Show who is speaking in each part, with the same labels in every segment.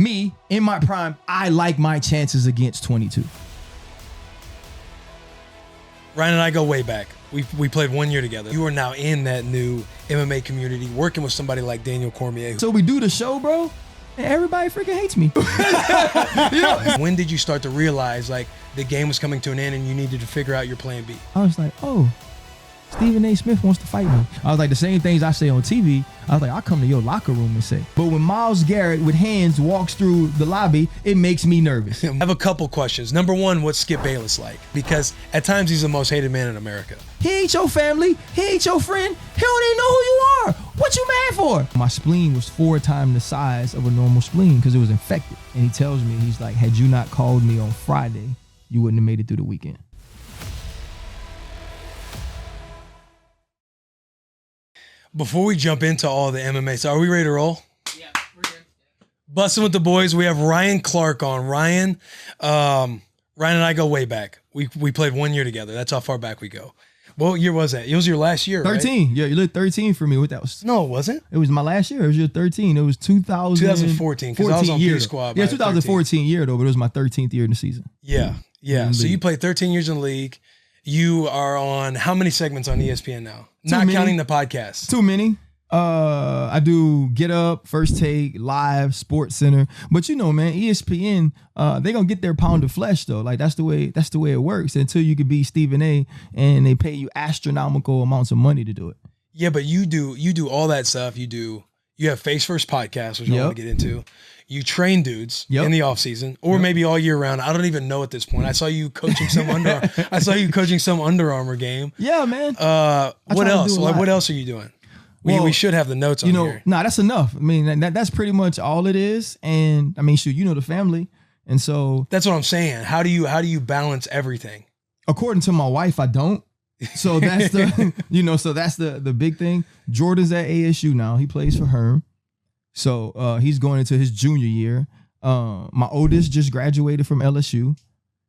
Speaker 1: me in my prime, I like my chances against 22.
Speaker 2: Ryan and I go way back. We played 1 year together. You are now in that new MMA community, working with somebody like Daniel Cormier.
Speaker 1: So we do the show, bro, and everybody freaking hates me. You know?
Speaker 2: When did you start to realize like the game was coming to an end and you needed to figure out your plan B?
Speaker 1: I was like, oh, Stephen A. Smith wants to fight me. I was like, the same things I say on TV, I was like, I'll come to your locker room and say. But when Myles Garrett with hands walks through the lobby, it makes me nervous.
Speaker 2: I have a couple questions. Number one, what's Skip Bayless like? Because at times he's the most hated man in America.
Speaker 1: He ain't your family. He ain't your friend. He don't even know who you are. What you mad for? My spleen was 4 times the size of a normal spleen because it was infected. And he tells me, he's like, had you not called me on Friday, you wouldn't have made it through the weekend.
Speaker 2: Before we jump into all the MMA, so are we ready to roll?
Speaker 3: Yeah, we're good.
Speaker 2: Bussin' with the boys. We have Ryan Clark on. Ryan and I go way back. We played 1 year together. That's how far back we go. What year was that? It was your last year,
Speaker 1: 13.
Speaker 2: Right?
Speaker 1: Yeah, you looked 13 for me. What that was?
Speaker 2: No, it wasn't.
Speaker 1: It was my last year. It was your 13. It was 2014.
Speaker 2: Because I was on
Speaker 1: year.
Speaker 2: P-Squad.
Speaker 1: Yeah, 2014 year though, but it was my 13th year in the season.
Speaker 2: Yeah. So you played 13 years in the league. You are on how many segments on ESPN now? Not counting the podcast.
Speaker 1: Too many. I do Get Up, First Take, Live, Sports Center. But you know, man, ESPN, they gonna get their pound of flesh though. Like that's the way it works until you can be Stephen A. and they pay you astronomical amounts of money to do it.
Speaker 2: Yeah, but you do all that stuff. You have Face First podcast, which I want to get into. You train dudes in the off season, or maybe all year round. I don't even know at this point. I saw you coaching some Under Armour game.
Speaker 1: Yeah, man.
Speaker 2: What else? Like, what else are you doing? We should have the notes on here.
Speaker 1: Nah, that's enough. I mean, that's pretty much all it is. And I mean, shoot, you know the family, and so
Speaker 2: that's what I'm saying. How do you balance everything?
Speaker 1: According to my wife, I don't. So that's the big thing. Jordan's at ASU now. He plays for Herm. So he's going into his junior year. My oldest just graduated from LSU.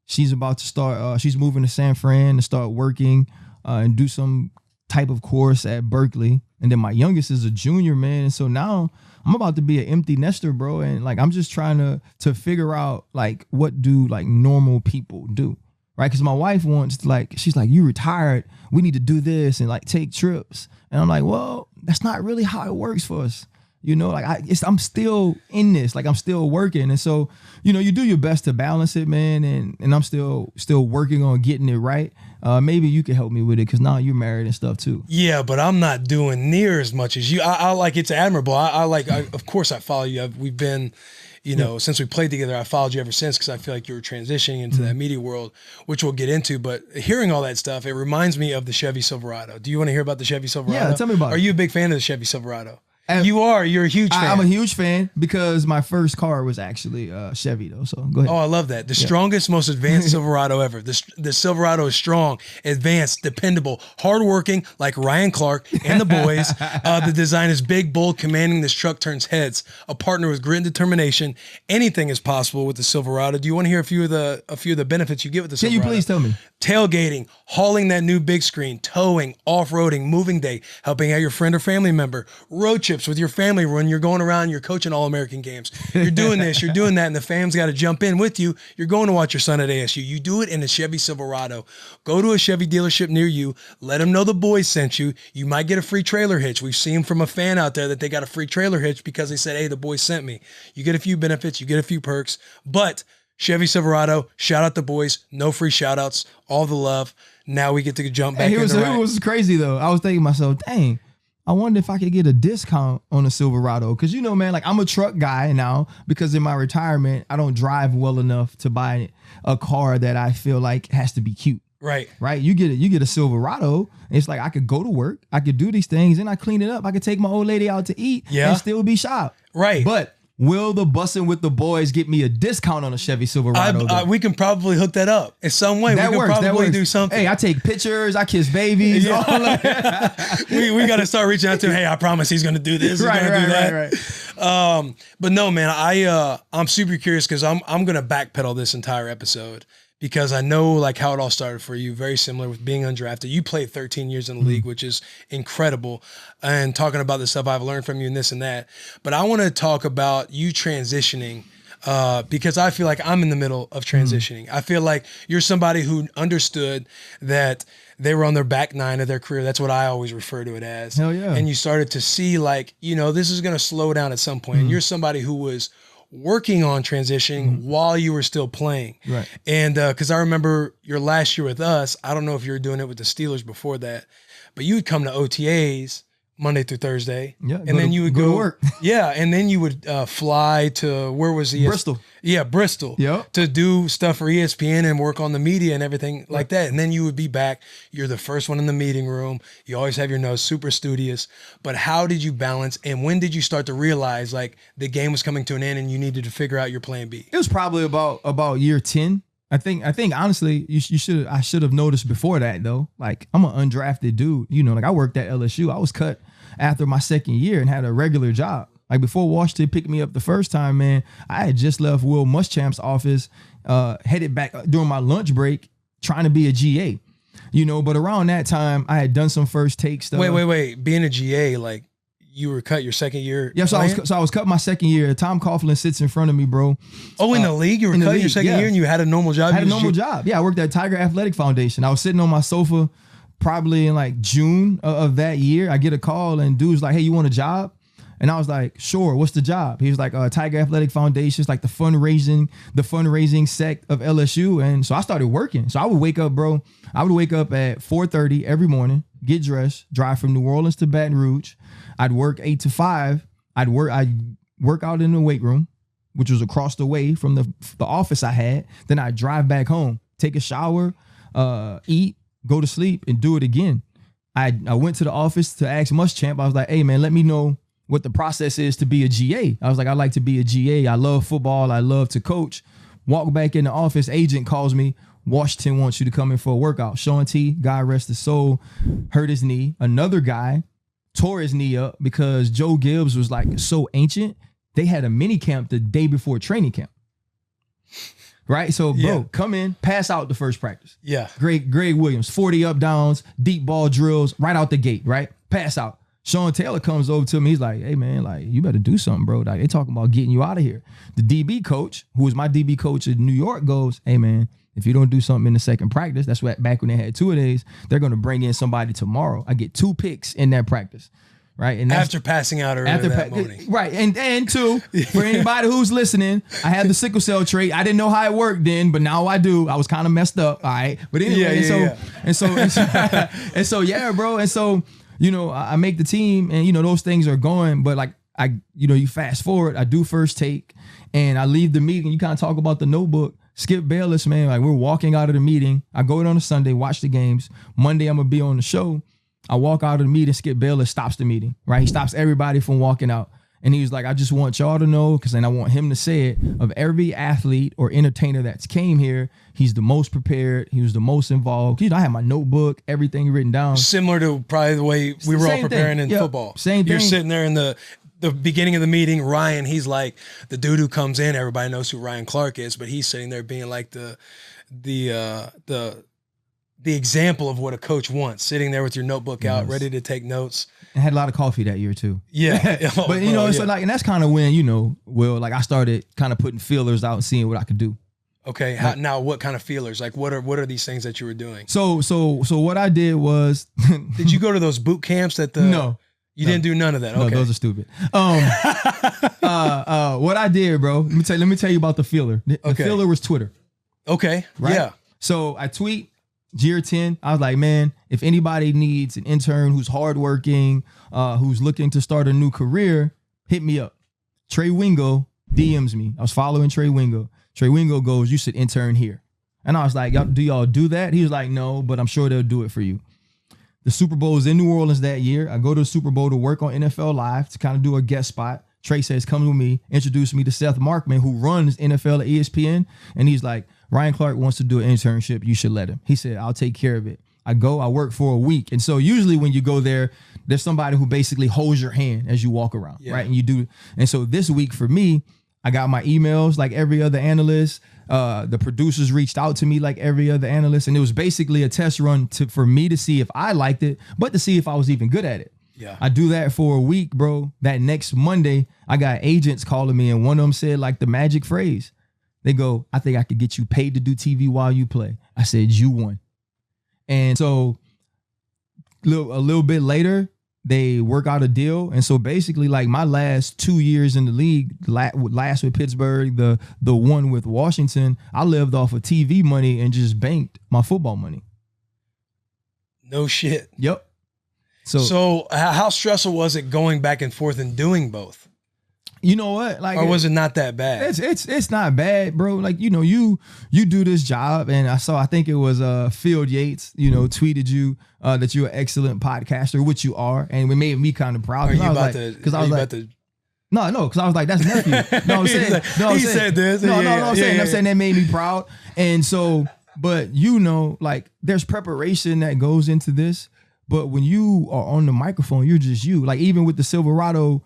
Speaker 1: She's about to start. She's moving to San Fran to start working and do some type of course at Berkeley. And then my youngest is a junior, man. And so now I'm about to be an empty nester, bro. And like I'm just trying to figure out like what do like normal people do, right? Because my wife wants she's like, you retired. We need to do this and like take trips. And I'm like, well, that's not really how it works for us. You know, like I'm still in this, like I'm still working. And so, you know, you do your best to balance it, man. And I'm still working on getting it right. Maybe you could help me with it because now you're married and stuff too.
Speaker 2: Yeah, but I'm not doing near as much as you. I like, it's admirable. Of course I follow you. We've been, since we played together, I followed you ever since because I feel like you were transitioning into that media world, which we'll get into. But hearing all that stuff, it reminds me of the Chevy Silverado. Do you want to hear about the Chevy Silverado?
Speaker 1: Yeah, tell me about it.
Speaker 2: Are you a big fan of the Chevy Silverado? You're a huge fan.
Speaker 1: I'm a huge fan because my first car was actually Chevy though. So go ahead.
Speaker 2: Oh, I love that. The strongest, most advanced Silverado ever. The Silverado is strong, advanced, dependable, hardworking, like Ryan Clark and the boys. The design is big, bold, commanding. This truck turns heads. A partner with grit and determination. Anything is possible with the Silverado. Do you want to hear a few of the benefits you get with the Silverado?
Speaker 1: Can you please tell me?
Speaker 2: Tailgating, hauling that new big screen, towing, off-roading, moving day, helping out your friend or family member, road trips with your family when you're going around, you're coaching All-American games. You're doing this, you're doing that, and the fam's got to jump in with you. You're going to watch your son at ASU. You do it in a Chevy Silverado. Go to a Chevy dealership near you. Let them know the boys sent you. You might get a free trailer hitch. We've seen from a fan out there that they got a free trailer hitch because they said, hey, the boys sent me. You get a few benefits, you get a few perks, but Chevy Silverado, shout out the boys, no free shout outs, all the love. Now we get to jump back into
Speaker 1: it was crazy though. I was thinking to myself, dang, I wonder if I could get a discount on a Silverado. Cause you know, man, like I'm a truck guy now because in my retirement, I don't drive well enough to buy a car that I feel like has to be cute.
Speaker 2: Right.
Speaker 1: You get a Silverado. And it's like I could go to work, I could do these things, and I clean it up. I could take my old lady out to eat and still be shop.
Speaker 2: Right.
Speaker 1: But will the Bussin' with the boys get me a discount on a Chevy Silverado?
Speaker 2: We can probably hook that up in some way.
Speaker 1: That works.
Speaker 2: That works. Do something.
Speaker 1: Hey, I take pictures. I kiss babies.
Speaker 2: Yeah. All that. we got to start reaching out to him. Hey, I promise he's going to do this. Right. But no, man, I'm super curious because I'm going to backpedal this entire episode because I know like how it all started for you. Very similar with being undrafted. You played 13 years in the league, which is incredible. And talking about the stuff I've learned from you and this and that. But I want to talk about you transitioning because I feel like I'm in the middle of transitioning. I feel like you're somebody who understood that they were on their back nine of their career. That's what I always refer to it as.
Speaker 1: Hell yeah.
Speaker 2: And you started to see like, this is going to slow down at some point. And you're somebody who was working on transitioning while you were still playing.
Speaker 1: Right.
Speaker 2: And because I remember your last year with us, I don't know if you were doing it with the Steelers before that, but you would come to OTAs Monday through Thursday.
Speaker 1: Yeah.
Speaker 2: And then you would go
Speaker 1: to work.
Speaker 2: Yeah. And then you would fly to, where was he?
Speaker 1: Bristol.
Speaker 2: Yeah, Bristol.
Speaker 1: Yep.
Speaker 2: To do stuff for ESPN and work on the media and everything like that. And then you would be back. You're the first one in the meeting room. You always have your nose super studious. But how did you balance, and when did you start to realize like the game was coming to an end and you needed to figure out your plan B?
Speaker 1: It was probably about year 10. I think honestly, I should have noticed before that though. Like, I'm an undrafted dude. Like, I worked at LSU. I was cut after my second year and had a regular job. Like, before Washington picked me up the first time, man, I had just left Will Muschamp's office, headed back during my lunch break, trying to be a GA. But around that time, I had done some first take stuff.
Speaker 2: Wait. Being a GA, like, you were cut your second year?
Speaker 1: Yeah, so I was cut my second year. Tom Coughlin sits in front of me, bro.
Speaker 2: Oh, in the league? You were cut your second year and you had a normal job?
Speaker 1: I had a normal job. Yeah, I worked at Tiger Athletic Foundation. I was sitting on my sofa probably in like June of that year. I get a call and dude's like, hey, you want a job? And I was like, sure, what's the job? He was like, Tiger Athletic Foundation, it's like the fundraising sect of LSU. And so I started working. So I would wake up, bro. I would wake up at 4:30 every morning, get dressed, drive from New Orleans to Baton Rouge. I'd work 8 to 5. I'd work out in the weight room, which was across the way from the office I had. Then I'd drive back home, take a shower, eat, go to sleep, and do it again. I went to the office to ask Muschamp. I was like, hey, man, let me know what the process is to be a GA. I was like, I'd like to be a GA. I love football. I love to coach. Walk back in the office. Agent calls me. Washington wants you to come in for a workout. Sean T, God rest his soul, hurt his knee. Another guy tore his knee up because Joe Gibbs was like so ancient. They had a mini camp the day before training camp. Right? So, bro, come in, pass out the first practice.
Speaker 2: Yeah.
Speaker 1: Greg Williams, 40 up downs, deep ball drills right out the gate, right? Pass out. Sean Taylor comes over to me. He's like, hey, man, like, you better do something, bro. Like, they talking about getting you out of here. The DB coach, who was my DB coach in New York, goes, hey, man, if you don't do something in the second practice, that's what back when they had 2 days, they're going to bring in somebody tomorrow. I get 2 picks in that practice, right? And
Speaker 2: after passing out earlier that morning.
Speaker 1: Right. And 2, for anybody who's listening, I had the sickle cell trait. I didn't know how it worked then, but now I do. I was kind of messed up. All right. But anyway, and so, yeah, bro. And so, I make the team and, those things are going, but like, you fast forward, I do first take and I leave the meeting. You kind of talk about the notebook. Skip Bayless, man, like we're walking out of the meeting. I go in on a Sunday, watch the games. Monday, I'm going to be on the show. I walk out of the meeting. Skip Bayless stops the meeting, right? He stops everybody from walking out. And he was like, I just want y'all to know, because then I want him to say it, of every athlete or entertainer that's came here, he's the most prepared. He was the most involved. I had my notebook, everything written down.
Speaker 2: Similar to probably the way we were all preparing in football.
Speaker 1: Same thing.
Speaker 2: You're sitting there in the beginning of the meeting. Ryan, he's like the dude who comes in. Everybody knows who Ryan Clark is, but he's sitting there being like the example of what a coach wants, sitting there with your notebook out, ready to take notes.
Speaker 1: I had a lot of coffee that year too.
Speaker 2: Yeah.
Speaker 1: But so like, and that's kind of when, like I started kind of putting feelers out and seeing what I could do.
Speaker 2: Okay. Now what kind of feelers? Like what are these things that you were doing?
Speaker 1: So what I did was,
Speaker 2: did you go to those boot camps at the,
Speaker 1: no,
Speaker 2: you didn't do none of that. Okay.
Speaker 1: No, those are stupid. What I did, bro, let me tell you about the feeler. The feeler was Twitter.
Speaker 2: Okay.
Speaker 1: Right?
Speaker 2: Yeah.
Speaker 1: So I tweet year 10. I was like, man, if anybody needs an intern who's hardworking, who's looking to start a new career, hit me up. Trey Wingo DMs me. I was following Trey Wingo. Trey Wingo goes, you should intern here. And I was like, do y'all do that? He was like, no, but I'm sure they'll do it for you. The Super Bowl is in New Orleans that year. I go to the Super Bowl to work on NFL Live to kind of do a guest spot. Trey says, come with me, introduce me to Seth Markman, who runs NFL at ESPN. And he's like, Ryan Clark wants to do an internship. You should let him. He said, I'll take care of it. I work for a week. And so usually when you go there, there's somebody who basically holds your hand as you walk around, right? And you do. And so this week for me, I got my emails like every other analyst. The producers reached out to me like every other analyst. And it was basically a test run for me to see if I liked it, but to see if I was even good at it.
Speaker 2: Yeah.
Speaker 1: I do that for a week, bro. That next Monday, I got agents calling me, and one of them said like the magic phrase. They go, I think I could get you paid to do TV while you play. I said, you won. And so a little bit later, they work out a deal. And so basically, like my last 2 years in the league, last with Pittsburgh, the one with Washington, I lived off of TV money and just banked my football money.
Speaker 2: No shit.
Speaker 1: Yep.
Speaker 2: So how stressful was it going back and forth and doing both?
Speaker 1: You know what? Like,
Speaker 2: or was it not that bad?
Speaker 1: It's not bad, bro. Like, you know, you do this job, and I think it was Field Yates, you know, tweeted you that you're an excellent podcaster, which you are, and it made me kind of proud.
Speaker 2: Are you about to?
Speaker 1: Because I was like, no, because I was like, that's nephew. No, I'm saying,
Speaker 2: he said this.
Speaker 1: I'm saying that made me proud, and so, but you know, like, there's preparation that goes into this, but when you are on the microphone, you're just you. Like, even with the Silverado.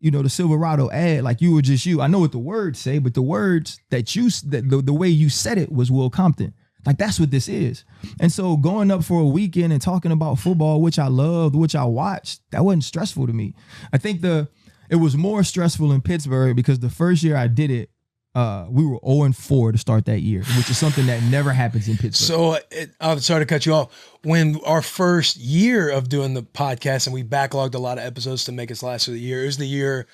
Speaker 1: You know, the Silverado ad, like you were just you. I know what the words say, but the words that the way you said it was Will Compton. Like, that's what this is. And so going up for a weekend and talking about football, which I loved, which I watched, that wasn't stressful to me. I think it was more stressful in Pittsburgh because the first year I did it, we were 0-4 to start that year, which is something that never happens in Pittsburgh.
Speaker 2: So I'm sorry to cut you off. When our first year of doing the podcast and we backlogged a lot of episodes to make us last for the year, it was the year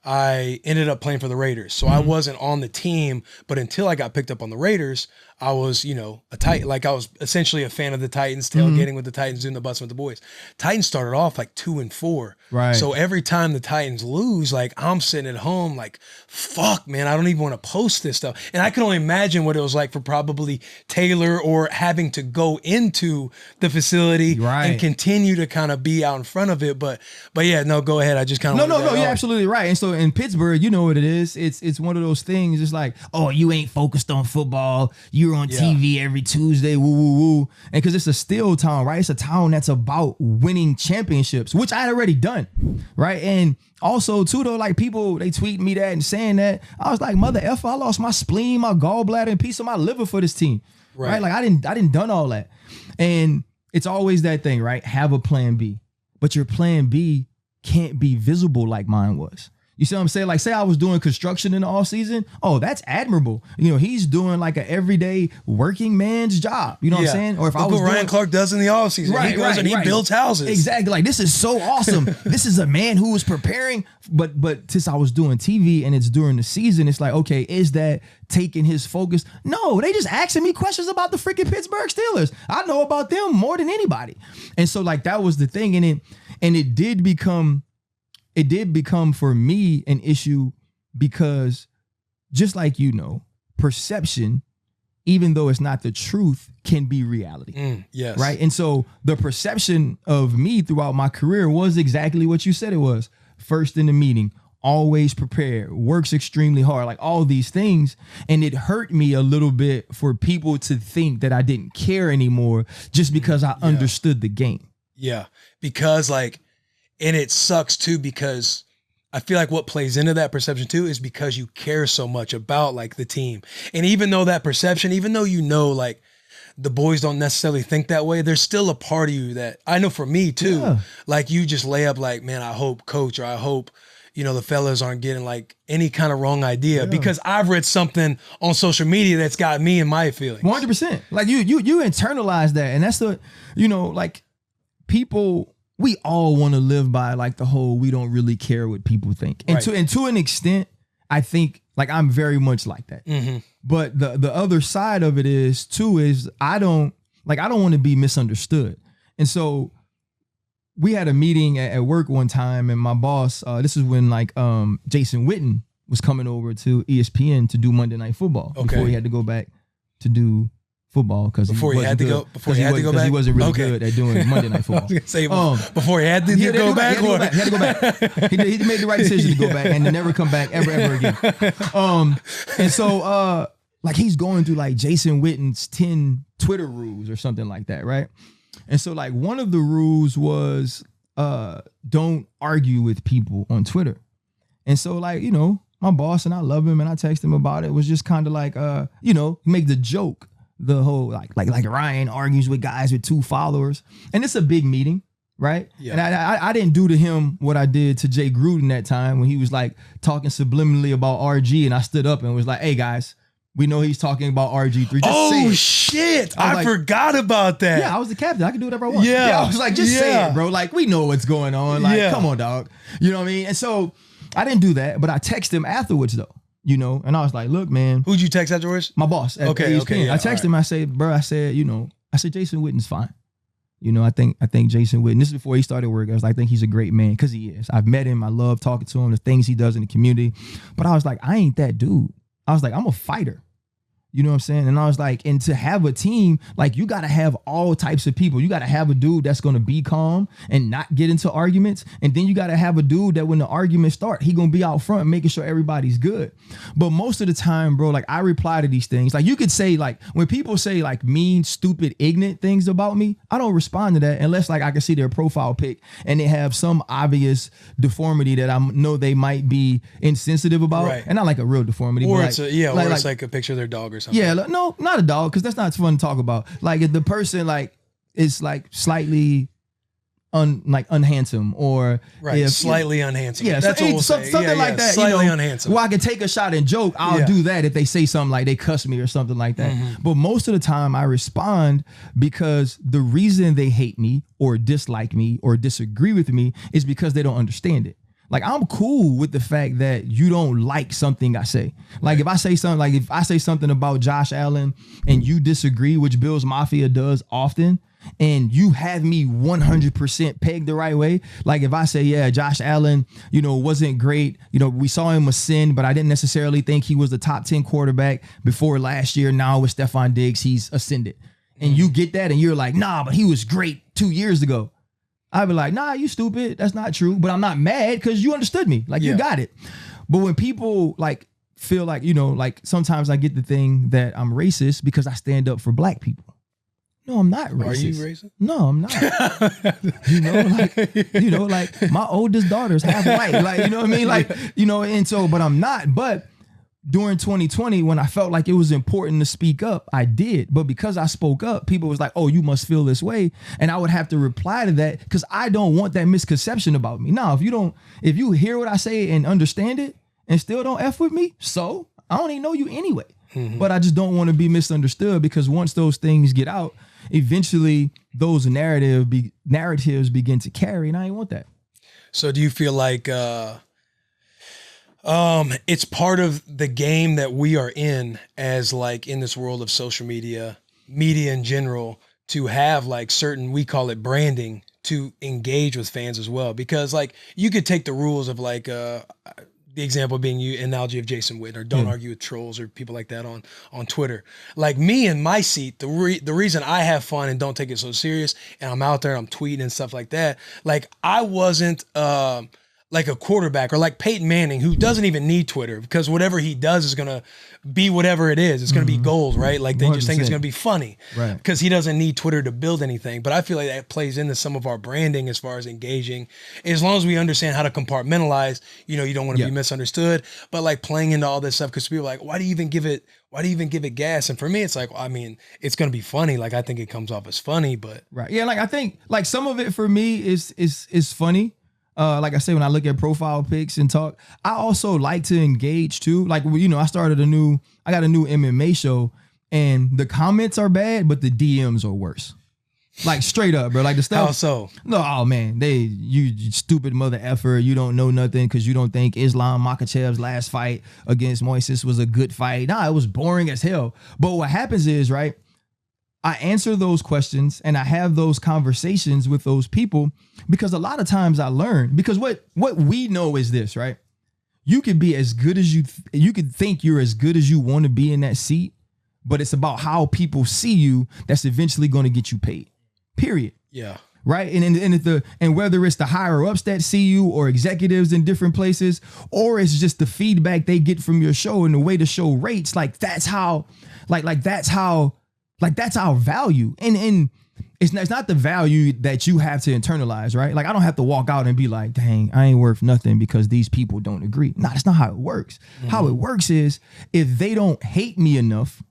Speaker 2: I ended up playing for the Raiders. So I wasn't on the team, but until I got picked up on the Raiders, I was, you know, I was essentially a fan of the Titans, tailgating with the Titans, doing the Bussin with the boys. Titans started off like 2-4.
Speaker 1: Right.
Speaker 2: So every time the Titans lose, like I'm sitting at home like, fuck, man, I don't even want to post this stuff. And I can only imagine what it was like for probably Taylor or having to go into the facility and continue to kind of be out in front of it. But yeah, no, go ahead. I just kind of
Speaker 1: No, you're absolutely right. And so in Pittsburgh, you know what it is. It's one of those things. It's like, oh, you ain't focused on football. You're on TV every Tuesday, woo, woo, woo. And because it's a steel town, right? It's a town that's about winning championships, which I had already done, right? And also, too, though, like people, they tweet me that and saying that. I was like, mother effer, I lost my spleen, my gallbladder, and piece of my liver for this team, right? Like I didn't done all that. And it's always that thing, right? Have a plan B. But your plan B can't be visible like mine was. You see what I'm saying? Like, say I was doing construction in the off season. Oh, that's admirable. You know, he's doing like an everyday working man's job. You know what I'm saying? Or if I was
Speaker 2: what Ryan Clark does in the off season, he goes and he builds houses.
Speaker 1: Exactly. Like, this is so awesome. This is a man who was preparing. But since I was doing TV and it's during the season, it's like, okay, is that taking his focus? No, they just asking me questions about the freaking Pittsburgh Steelers. I know about them more than anybody. And so like that was the thing. And it did become for me an issue because just like, you know, perception, even though it's not the truth, can be reality.
Speaker 2: Yes.
Speaker 1: Right. And so the perception of me throughout my career was exactly what you said it was. First in the meeting, always prepared, works extremely hard, like all these things. And it hurt me a little bit for people to think that I didn't care anymore just because I understood the game.
Speaker 2: Yeah. Because like, and it sucks too, because I feel like what plays into that perception too is because you care so much about like the team. And even though that perception, even though you know like the boys don't necessarily think that way, there's still a part of you that I know for me too, like you just lay up like, man, I hope coach, or I hope, you know, the fellas aren't getting like any kind of wrong idea because I've read something on social media that's got me in my feelings.
Speaker 1: 100%. Like you internalize that. And that's the, you know, like people, we all want to live by like the whole, we don't really care what people think. And to an extent, I think like I'm very much like that. But the other side of it is I don't want to be misunderstood. And so we had a meeting at work one time, and my boss, this is when like Jason Witten was coming over to ESPN to do Monday Night Football before he had to go back to do football because he wasn't really good at doing Monday Night Football.
Speaker 2: Before he had to go back.
Speaker 1: He had to go back. He made the right decision to go back and to never come back ever again. And so like he's going through like Jason Witten's 10 Twitter rules or something like that, right? And so like one of the rules was don't argue with people on Twitter. And so like, you know, my boss, and I love him and I text him about it, was just kind of like you know, make the joke. The whole like Ryan argues with guys with 2 followers, and it's a big meeting. right?
Speaker 2: Yeah.
Speaker 1: And I didn't do to him what I did to Jay Gruden that time when he was like talking subliminally about RG, and I stood up and was like, hey guys, we know he's talking about RG3.
Speaker 2: Oh shit! I forgot about that.
Speaker 1: Yeah, I was the captain. I could do whatever I want.
Speaker 2: Yeah,
Speaker 1: I was like, just say it, bro. Like, we know what's going on. Like, come on, dog. You know what I mean? And so I didn't do that, but I texted him afterwards though. You know, and I was like, look, man.
Speaker 2: Who'd you text afterwards?
Speaker 1: My boss at ESPN. I texted him. I said, bro, I said Jason Witten's fine. You know, I think Jason Witten, this is before he started work. I was like, I think he's a great man because he is. I've met him. I love talking to him, the things he does in the community. But I was like, I ain't that dude. I was like, I'm a fighter. You know what I'm saying? And I was like, and to have a team, like you got to have all types of people. You got to have a dude that's going to be calm and not get into arguments. And then you got to have a dude that when the arguments start, he going to be out front making sure everybody's good. But most of the time, bro, like I reply to these things. Like you could say like when people say like mean, stupid, ignorant things about me, I don't respond to that unless like I can see their profile pic and they have some obvious deformity that I know they might be insensitive about.
Speaker 2: Right.
Speaker 1: And not like a real deformity.
Speaker 2: Or
Speaker 1: but
Speaker 2: it's
Speaker 1: like,
Speaker 2: it's like a picture of their dog or something.
Speaker 1: Yeah, no, not a dog, because that's not fun to talk about. Like if the person like is like slightly unhandsome or
Speaker 2: slightly unhandsome.
Speaker 1: Yeah,
Speaker 2: that's what we'll say.
Speaker 1: Something like that.
Speaker 2: Slightly unhandsome.
Speaker 1: Well, I can take a shot and joke. I'll do that if they say something like they cuss me or something like that. Mm-hmm. But most of the time I respond because the reason they hate me or dislike me or disagree with me is because they don't understand it. Like I'm cool with the fact that you don't like something I say. Like if I say something about Josh Allen and you disagree, which Bills Mafia does often, and you have me 100% pegged the right way. Like if I say, yeah, Josh Allen, you know, wasn't great. You know, we saw him ascend, but I didn't necessarily think he was the top 10 quarterback before last year. Now with Stephon Diggs, he's ascended. And you get that and you're like, nah, but he was great 2 years ago. I'd be like, nah, you stupid. That's not true. But I'm not mad because you understood me. Like you got it. But when people like feel like, you know, like sometimes I get the thing that I'm racist because I stand up for black people. No, I'm not racist. Are you racist? No, I'm not. like my oldest daughter's half white. Like, you know what I mean? Like, you know, and so, but I'm not. But during 2020, when I felt like it was important to speak up, I did. But because I spoke up, people was like, oh, you must feel this way. And I would have to reply to that because I don't want that misconception about me. Now, if you hear what I say and understand it and still don't F with me, so I don't even know you anyway. Mm-hmm. But I just don't want to be misunderstood because once those things get out, eventually those narratives begin to carry, and I ain't want that. So do you feel like it's part of the game that we are in as like in this world of social media in general, to have like certain, we call it branding, to engage with fans as well? Because like you could take the rules of like the example being analogy of Jason Witten, or don't argue with trolls or people like that on Twitter. Like me in my seat, the reason I have fun and don't take it so serious, and I'm out there, I'm tweeting and stuff like that. Like I wasn't like a quarterback or like Peyton Manning, who doesn't even need Twitter because whatever he does is going to be whatever it is. It's going to be gold, right? Like they just think it's going to be funny, right? Because he doesn't need Twitter to build anything. But I feel like that plays into some of our branding as far as engaging. As long as we understand how to compartmentalize, you know, you don't want to be misunderstood, but like playing into all this stuff, because people are like, why do you even give it gas? And for me, it's like, I mean, it's going to be funny. Like I think it comes off as funny, but right. Yeah. Like I think like some of it for me is funny. Like I say, when I look at profile pics and talk, I also like to engage too. Like, you know, I got a new MMA show, and the comments are bad, but the DMs are worse. Like straight up, bro. Like the stuff. How so? No, oh man, you stupid mother effer. You don't know nothing because you don't think Islam Makhachev's last fight against Moises was a good fight. Nah, it was boring as hell. But what happens is, right, I answer those questions and I have those conversations with those people because a lot of times I learn, because what we know is this, right? You could be as good as you could think you're as good as you want to be in that seat, but it's about how people see you that's eventually going to get you paid. Period. Yeah. Right. And whether it's the higher ups that see you or executives in different places, or it's just the feedback they get from your show and the way the show rates, like that's how that's our value. And it's not the value that you have to internalize, right? Like I don't have to walk out and be like, dang, I ain't worth nothing because these people don't agree. Nah, that's not how it works. Mm-hmm. How it works is if they don't hate me enough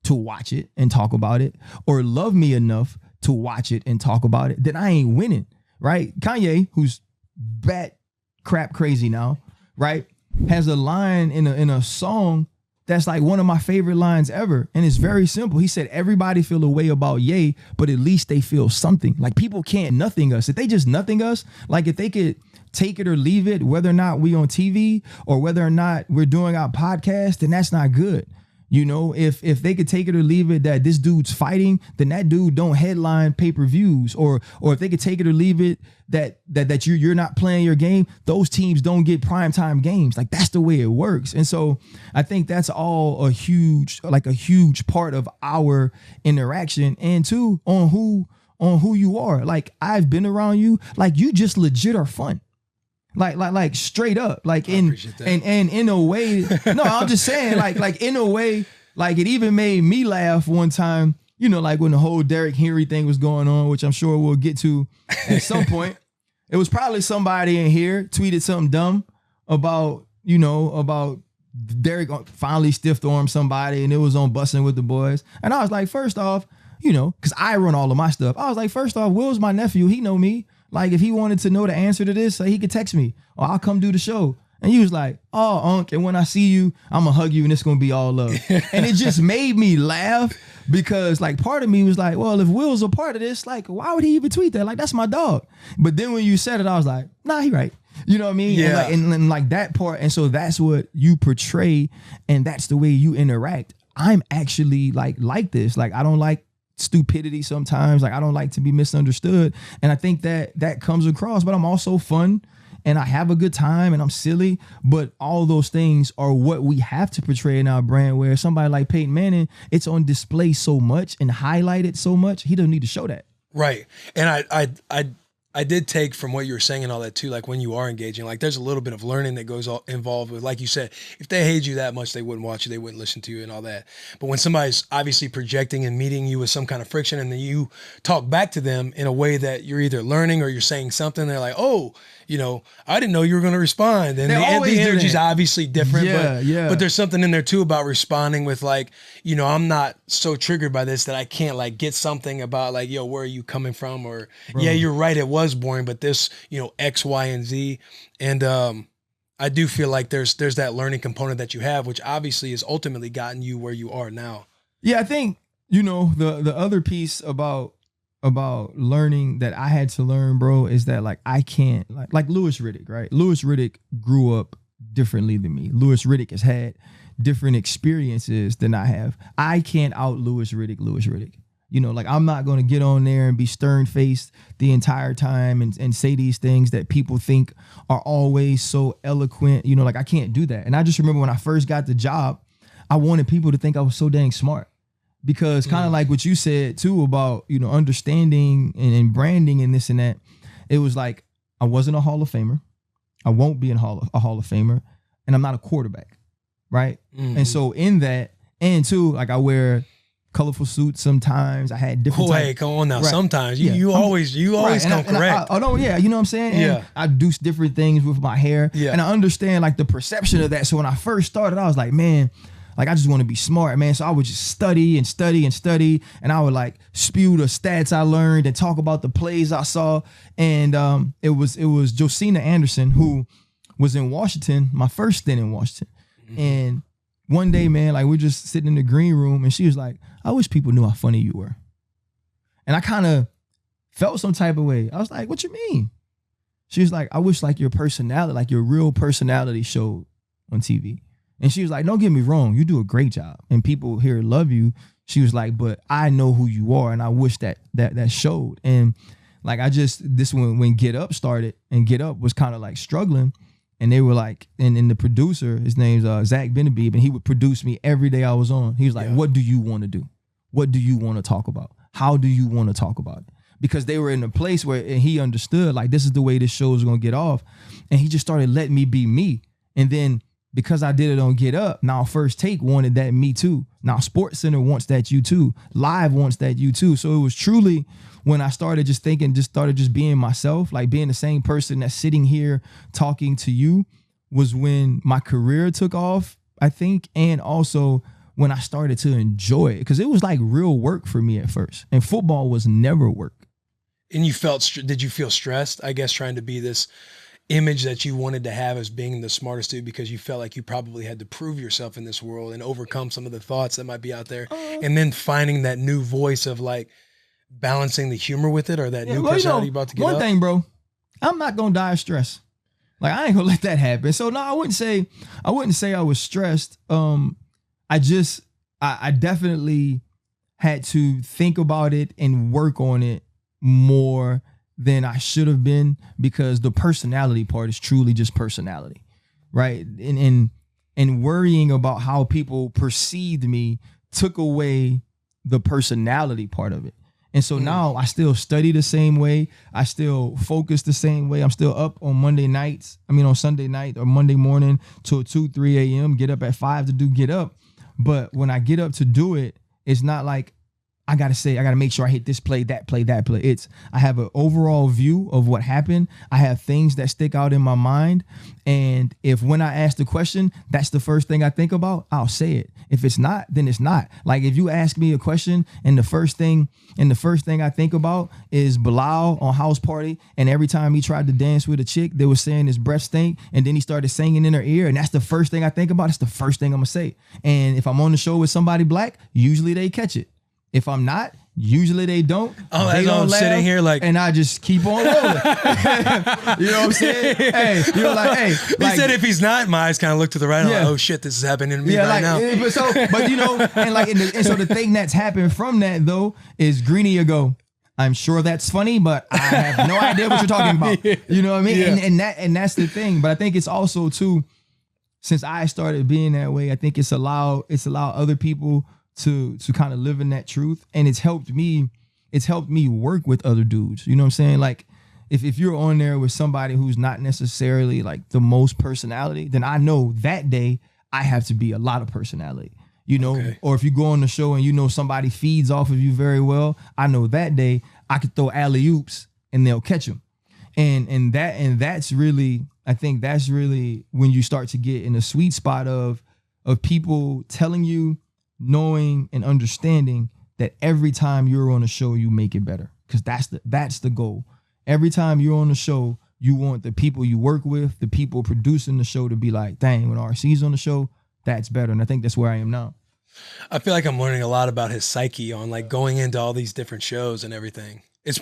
Speaker 1: to watch it and talk about it, or love me enough to watch it and talk about it, then I ain't winning. right? Kanye, who's bat crap crazy now, right, has a line in a song that's like one of my favorite lines ever. And it's very simple. He said, everybody feel a way about Ye, but at least they feel something. Like people can't nothing us. If they just nothing us, like if they could take it or leave it, whether or not we on TV or whether or not we're doing our podcast, then that's not good. You know, if they could take it or leave it that this dude's fighting, then that dude don't headline pay-per-views, or if they could take it or leave it that you're not playing your game, those teams don't get primetime games. Like that's the way it works. And so I think that's all a huge part of our interaction, and too on who you are. Like I've been around you, like you just legit are fun. Like straight up, like in a way. No, I'm just saying, like in a way, like it even made me laugh one time. You know, like when the whole Derrick Henry thing was going on, which I'm sure we'll get to at some point. It was probably somebody in here tweeted something dumb about Derrick finally stiff armed somebody, and it was on Bussin with the boys. And I was like, first off, you know, because I run all of my stuff. I was like, first off, Will's my nephew. He know me. Like if he wanted to know the answer to this, he could text me or I'll come do the show. And he was like, oh, Unc, and when I see you, I'm going to hug you and it's going to be all love. And it just made me laugh because like part of me was like, well, if Will's a part of this, like why would he even tweet that? Like that's my dog. But then when you said it, I was like, nah, he right. You know what I mean?
Speaker 2: Yeah.
Speaker 1: And like that part. And so that's what you portray and that's the way you interact. I'm actually like this. Like I don't like stupidity sometimes. Like I don't like to be misunderstood. And I think that comes across, but I'm also fun and I have a good time and I'm silly, but all those things are what we have to portray in our brand, where somebody like Peyton Manning, it's on display so much and highlighted so much. He doesn't need to show that.
Speaker 2: Right. And I did take from what you were saying and all that too, like when you are engaging, like there's a little bit of learning that goes involved with, like you said, if they hate you that much, they wouldn't watch you, they wouldn't listen to you and all that. But when somebody's obviously projecting and meeting you with some kind of friction and then you talk back to them in a way that you're either learning or you're saying something, they're like, oh, you know, I didn't know you were going to respond. And the energy's obviously different, but there's something in there too about responding with like, you know, I'm not so triggered by this that I can't like get something about like, yo, where are you coming from? Or yeah, you're right. It was boring, but this, you know, X, Y, and Z. And I do feel like there's that learning component that you have, which obviously has ultimately gotten you where you are now. Yeah.
Speaker 1: I think, you know, the other piece about learning that I had to learn, bro, is that like I can't like Louis Riddick, right? Louis Riddick grew up differently than me. Louis Riddick has had different experiences than I have. I can't out Louis Riddick. You know, like I'm not going to get on there and be stern-faced the entire time and say these things that people think are always so eloquent. You know, like I can't do that. And I just remember when I first got the job, I wanted people to think I was so dang smart. Because kind of like what you said too about, you know, understanding and branding and this and that, it was like I wasn't a Hall of Famer. I won't be a Hall of Famer. And I'm not a quarterback, right? Mm-hmm. And so in that, and too, like I wear colorful suits sometimes. I had different
Speaker 2: hey, come on now. Right. Sometimes you always come correct.
Speaker 1: You know what I'm saying?
Speaker 2: Yeah.
Speaker 1: And I do different things with my hair. Yeah. And I understand like the perception of that. So when I first started, I was like, man, like, I just want to be smart, man. So I would just study. And I would like spew the stats I learned and talk about the plays I saw. And it was Josina Anderson, who was in Washington, my first stint in Washington. Mm-hmm. And one day, man, like we're just sitting in the green room and she was like, I wish people knew how funny you were. And I kind of felt some type of way. I was like, what you mean? She was like, I wish like your personality, like your real personality showed on TV. And she was like, don't get me wrong, you do a great job and people here love you. She was like, but I know who you are and I wish that showed. And like when Get Up started and Get Up was kind of like struggling, and they were like, and the producer, his name's Zach Benabib, and he would produce me every day I was on. He was like, what do you want to do? What do you want to talk about? How do you want to talk about it? Because they were in a place where he understood like this is the way this show is going to get off. And he just started letting me be me. And then because I did it on Get Up, now First Take wanted that me too. Now Sports Center wants that you too. Live wants that you too. So it was truly when I started just being myself, like being the same person that's sitting here talking to you, was when my career took off, I think. And also when I started to enjoy it, because it was like real work for me at first. And football was never work.
Speaker 2: And did you feel stressed, I guess, trying to be this image that you wanted to have as being the smartest dude, because you felt like you probably had to prove yourself in this world and overcome some of the thoughts that might be out there, and then finding that new voice of like balancing the humor with it, or that new personality you about to get
Speaker 1: one
Speaker 2: up?
Speaker 1: thing, bro, I'm not gonna die of stress. Like, I ain't gonna let that happen. So no, I wouldn't say I was stressed. I definitely had to think about it and work on it more than I should have been, because the personality part is truly just personality, right? And worrying about how people perceived me took away the personality part of it. And so now I still study the same way. I still focus the same way. I'm still up on on Sunday night or Monday morning till 2, 3 a.m., get up at 5 to get up. But when I get up to do it, it's not like I gotta make sure I hit this play, that play, that play. I have an overall view of what happened. I have things that stick out in my mind. And if when I ask the question, that's the first thing I think about, I'll say it. If it's not, then it's not. Like, if you ask me a question and the first thing I think about is Bilal on House Party, and every time he tried to dance with a chick, they were saying his breath stink, and then he started singing in her ear, and that's the first thing I think about. That's the first thing I'm gonna say. And if I'm on the show with somebody black, usually they catch it. If I'm not, usually they don't.
Speaker 2: Oh,
Speaker 1: they don't
Speaker 2: I'm
Speaker 1: laugh,
Speaker 2: sitting here like,
Speaker 1: and I just keep on rolling. You know what I'm saying? Hey,
Speaker 2: he said if he's not, my eyes kind of look to the right. I'm like, oh shit, this is happening to me right now.
Speaker 1: But so the thing that's happened from that though is Greeny will go, I'm sure that's funny, but I have no idea what you're talking about. You know what I mean? Yeah. And that's the thing. But I think it's also too, since I started being that way, I think it's allowed other people to kind of live in that truth. And it's helped me work with other dudes. You know what I'm saying? Like, if you're on there with somebody who's not necessarily like the most personality, then I know that day I have to be a lot of personality, you know. Okay. Or if you go on the show and you know somebody feeds off of you very well, I know that day I could throw alley-oops and they'll catch them. And that's really, I think that's really when you start to get in the sweet spot of people telling you, knowing and understanding that every time you're on a show, you make it better. Because that's the goal. Every time you're on the show, you want the people you work with, the people producing the show, to be like, dang, when RC's on the show, that's better. And I think that's where I am now.
Speaker 2: I feel like I'm learning a lot about his psyche on like going into all these different shows and everything. It's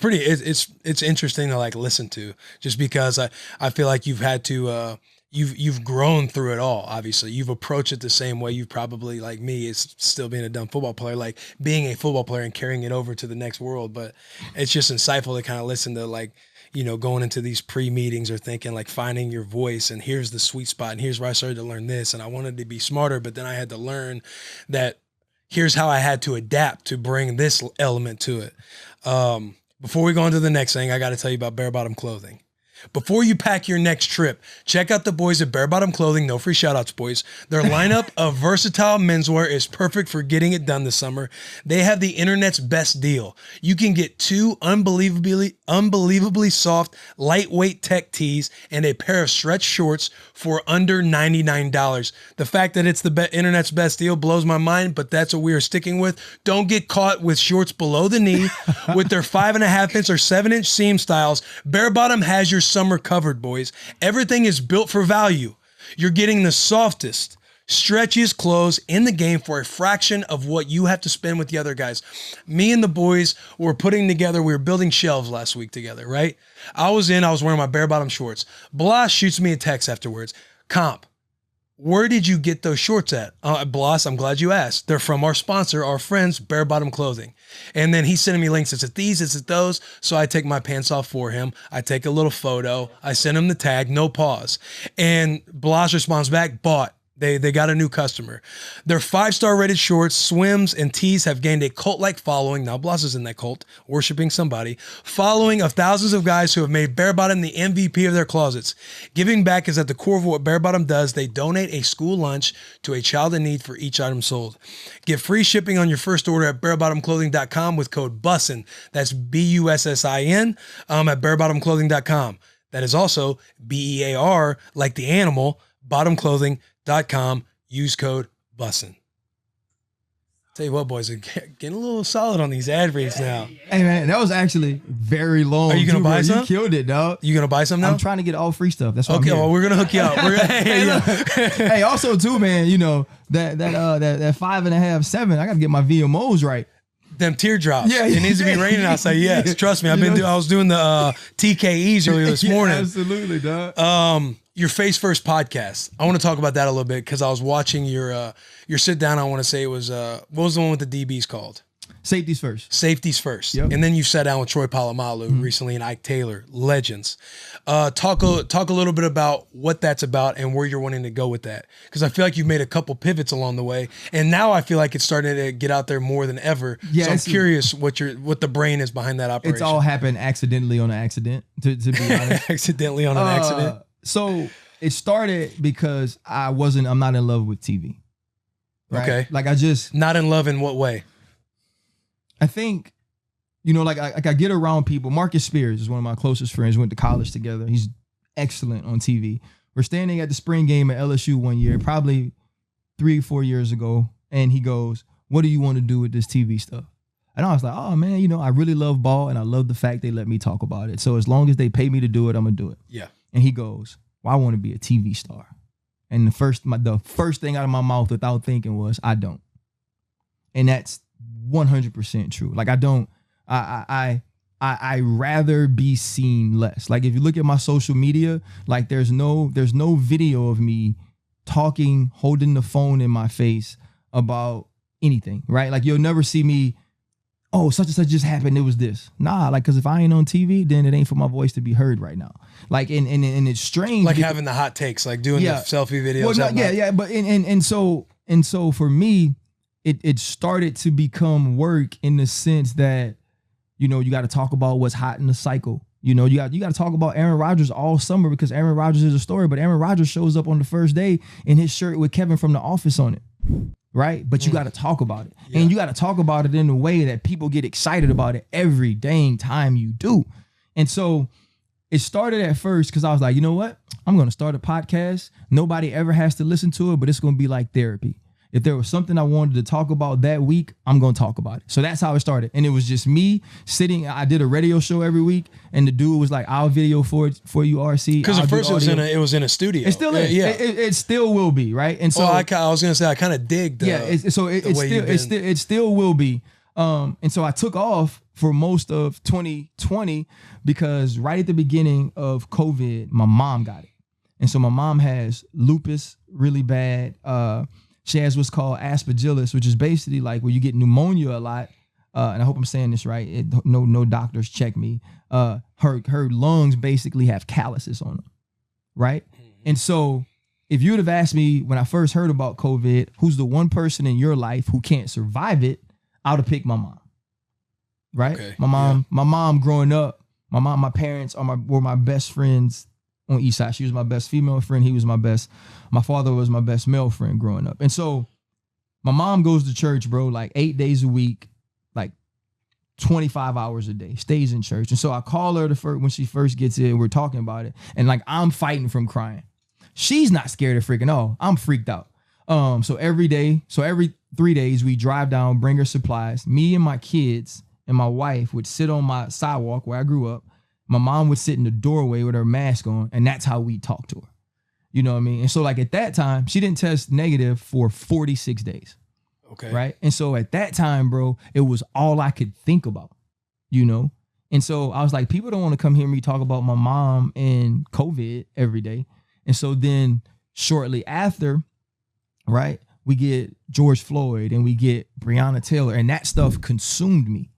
Speaker 2: it's interesting to like listen to, just because I feel like you've had to you've grown through it all. Obviously, you've approached it the same way. You've probably, like me, is still being a dumb football player, like being a football player and carrying it over to the next world. But it's just insightful to kind of listen to, like, you know, going into these pre-meetings or thinking like finding your voice, and here's the sweet spot, and here's where I started to learn this, and I wanted to be smarter, but then I had to learn that here's how I had to adapt to bring this element to it. Before we go on to the next thing, I got to tell you about Bare Bottom Clothing. Before you pack your next trip, check out the boys at Bare Bottom Clothing. No free shout outs, boys. Their lineup of versatile menswear is perfect for getting it done this summer. They have the internet's best deal. You can get 2 unbelievably soft, lightweight tech tees and a pair of stretch shorts for under $99. The fact that it's the internet's best deal blows my mind, but that's what we are sticking with. Don't get caught with shorts below the knee. With their 5.5-inch or 7-inch seam styles, Bare Bottom has your summer covered, boys. Everything is built for value. You're getting the softest, stretchiest clothes in the game for a fraction of what you have to spend with the other guys. Me and the boys were we were building shelves last week together, right? I was wearing my Bare Bottom shorts. Blas shoots me a text afterwards. Comp, where did you get those shorts at? Blas, I'm glad you asked. They're from our sponsor, our friends, Bare Bottom Clothing. And then he's sending me links. It's at these, it's at those. So I take my pants off for him. I take a little photo. I send him the tag, no pause. And Blas responds back, bought. They got a new customer. Their 5-star rated shorts, swims, and tees have gained a cult-like following. Now Blas is in that cult, worshiping somebody. Following of thousands of guys who have made Bare Bottom the MVP of their closets. Giving back is at the core of what Bare Bottom does. They donate a school lunch to a child in need for each item sold. Get free shipping on your first order at barebottomclothing.com with code BUSSIN. That's BUSSIN at barebottomclothing.com. That is also BEAR, like the animal, bottomclothing.com. Use code BUSSIN. Tell you what, boys, are getting a little solid on these ad reads now.
Speaker 1: Hey man, that was actually very long.
Speaker 2: Are you gonna buy some?
Speaker 1: You killed it, dog.
Speaker 2: You gonna buy some now?
Speaker 1: I'm trying to get all free stuff. That's why
Speaker 2: okay.
Speaker 1: I'm here.
Speaker 2: Well, we're gonna hook you up.
Speaker 1: Hey, also too, man. You know that 5.5, 7. I gotta get my VMOs right.
Speaker 2: Them teardrops.
Speaker 1: Yeah,
Speaker 2: it needs to be raining outside. Yes, yeah. Trust me. I was doing the TKEs earlier this morning.
Speaker 1: Absolutely, dog.
Speaker 2: Your Face First podcast. I want to talk about that a little bit because I was watching your sit down. I want to say it was what was the one with the DBs called?
Speaker 1: Safeties First.
Speaker 2: Safeties First.
Speaker 1: Yep.
Speaker 2: And then you sat down with Troy Polamalu recently and Ike Taylor, legends. Talk a little bit about what that's about and where you're wanting to go with that. Because I feel like you've made a couple pivots along the way, and now I feel like it's starting to get out there more than ever. Yeah, so I'm curious what the brain is behind that operation.
Speaker 1: It's all happened accidentally on an accident, to be honest.
Speaker 2: Accidentally on an accident.
Speaker 1: So it started because I'm not in love with TV. Right?
Speaker 2: Okay.
Speaker 1: Like I just
Speaker 2: not in love in what way?
Speaker 1: I think, you know, like I get around people. Marcus Spears is one of my closest friends. We went to college together. He's excellent on TV. We're standing at the spring game at LSU one year, probably 3 or 4 years ago, and he goes, "What do you want to do with this TV stuff?" And I was like, "Oh man, you know, I really love ball, and I love the fact they let me talk about it. So as long as they pay me to do it, I'm gonna do it."
Speaker 2: Yeah.
Speaker 1: And he goes, "Well, I want to be a TV star." And the first thing out of my mouth without thinking was, "I don't." And that's 100% true. Like I don't. I rather be seen less. Like if you look at my social media, like there's no video of me talking, holding the phone in my face about anything, right? Like you'll never see me, oh, such and such just happened, it was this. Nah, like because if I ain't on TV, then it ain't for my voice to be heard right now. Like and it's strange.
Speaker 2: Like having the hot takes, like doing the selfie videos.
Speaker 1: Well, but and so for me, it started to become work in the sense that, you know, you got to talk about what's hot in the cycle. You know, you got to talk about Aaron Rodgers all summer because Aaron Rodgers is a story, but Aaron Rodgers shows up on the first day in his shirt with Kevin from The Office on it, right? But you got to talk about it. Yeah. And you got to talk about it in a way that people get excited about it every dang time you do. And so it started at first because I was like, you know what? I'm going to start a podcast. Nobody ever has to listen to it, but it's going to be like therapy. If there was something I wanted to talk about that week, I'm going to talk about it. So that's how it started. And it was just me sitting. I did a radio show every week, and the dude was like, "I'll video for you, RC."
Speaker 2: Because at first it was in a studio.
Speaker 1: It still is. Yeah. It still will be, right? And so
Speaker 2: I was going to say I kind of dig the
Speaker 1: it still will be. And so I took off for most of 2020 because right at the beginning of COVID, my mom got it. And so my mom has lupus really bad. She has what's called aspergillus, which is basically like where you get pneumonia a lot. And I hope I'm saying this right. No doctors check me. Her lungs basically have calluses on them, right? And so if you would have asked me when I first heard about COVID, who's the one person in your life who can't survive it, I would have picked my mom, right? Okay. My mom growing up, my parents were my best friends on each side. She was my best female friend. My father was my best male friend growing up. And so my mom goes to church, bro, like 8 days a week, like 25 hours a day, stays in church. And so I call her when she first gets in, we're talking about it. And like, I'm fighting from crying. She's not scared of freaking out. I'm freaked out. So every 3 days we drive down, bring her supplies. Me and my kids and my wife would sit on my sidewalk where I grew up. My mom would sit in the doorway with her mask on, and that's how we talk to her. You know what I mean? And so like at that time, she didn't test negative for 46 days.
Speaker 2: Okay.
Speaker 1: Right. And so at that time, bro, it was all I could think about, you know? And so I was like, people don't want to come hear me talk about my mom and COVID every day. And so then shortly after, right, we get George Floyd and we get Breonna Taylor, and that stuff consumed me.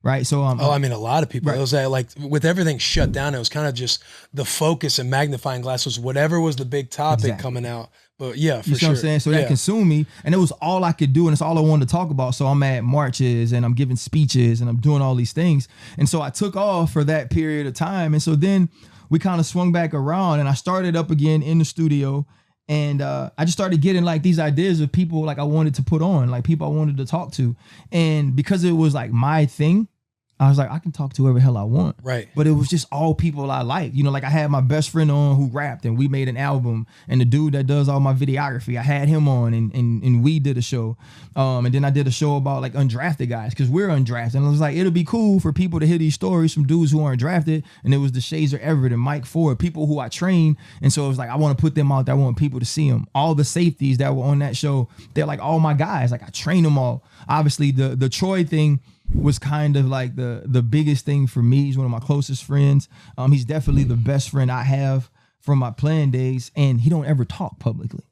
Speaker 1: Right. So,
Speaker 2: I mean, a lot of people, right. It was like with everything shut down, it was kind of just the focus and magnifying glass was whatever was the big topic coming out. But yeah, for sure. You know what I'm saying?
Speaker 1: So that consumed me, and it was all I could do. And it's all I wanted to talk about. So I'm at marches and I'm giving speeches and I'm doing all these things. And so I took off for that period of time. And so then we kind of swung back around and I started up again in the studio. And I just started getting like these ideas of people like I wanted to put on, like people I wanted to talk to. And because it was like my thing, I was like, I can talk to whoever the hell I want.
Speaker 2: Right.
Speaker 1: But it was just all people I like. You know, like I had my best friend on who rapped and we made an album, and the dude that does all my videography, I had him on and we did a show. And then I did a show about like undrafted guys because we're undrafted. And I was like, it'll be cool for people to hear these stories from dudes who aren't drafted. And it was the Shazer Everett and Mike Ford, people who I train. And so it was like, I want to put them out there. I want people to see them. All the safeties that were on that show, they're like all my guys. Like I train them all. Obviously the Troy thing was kind of like the biggest thing for me. He's one of my closest friends. He's definitely the best friend I have from my playing days, and he don't ever talk publicly.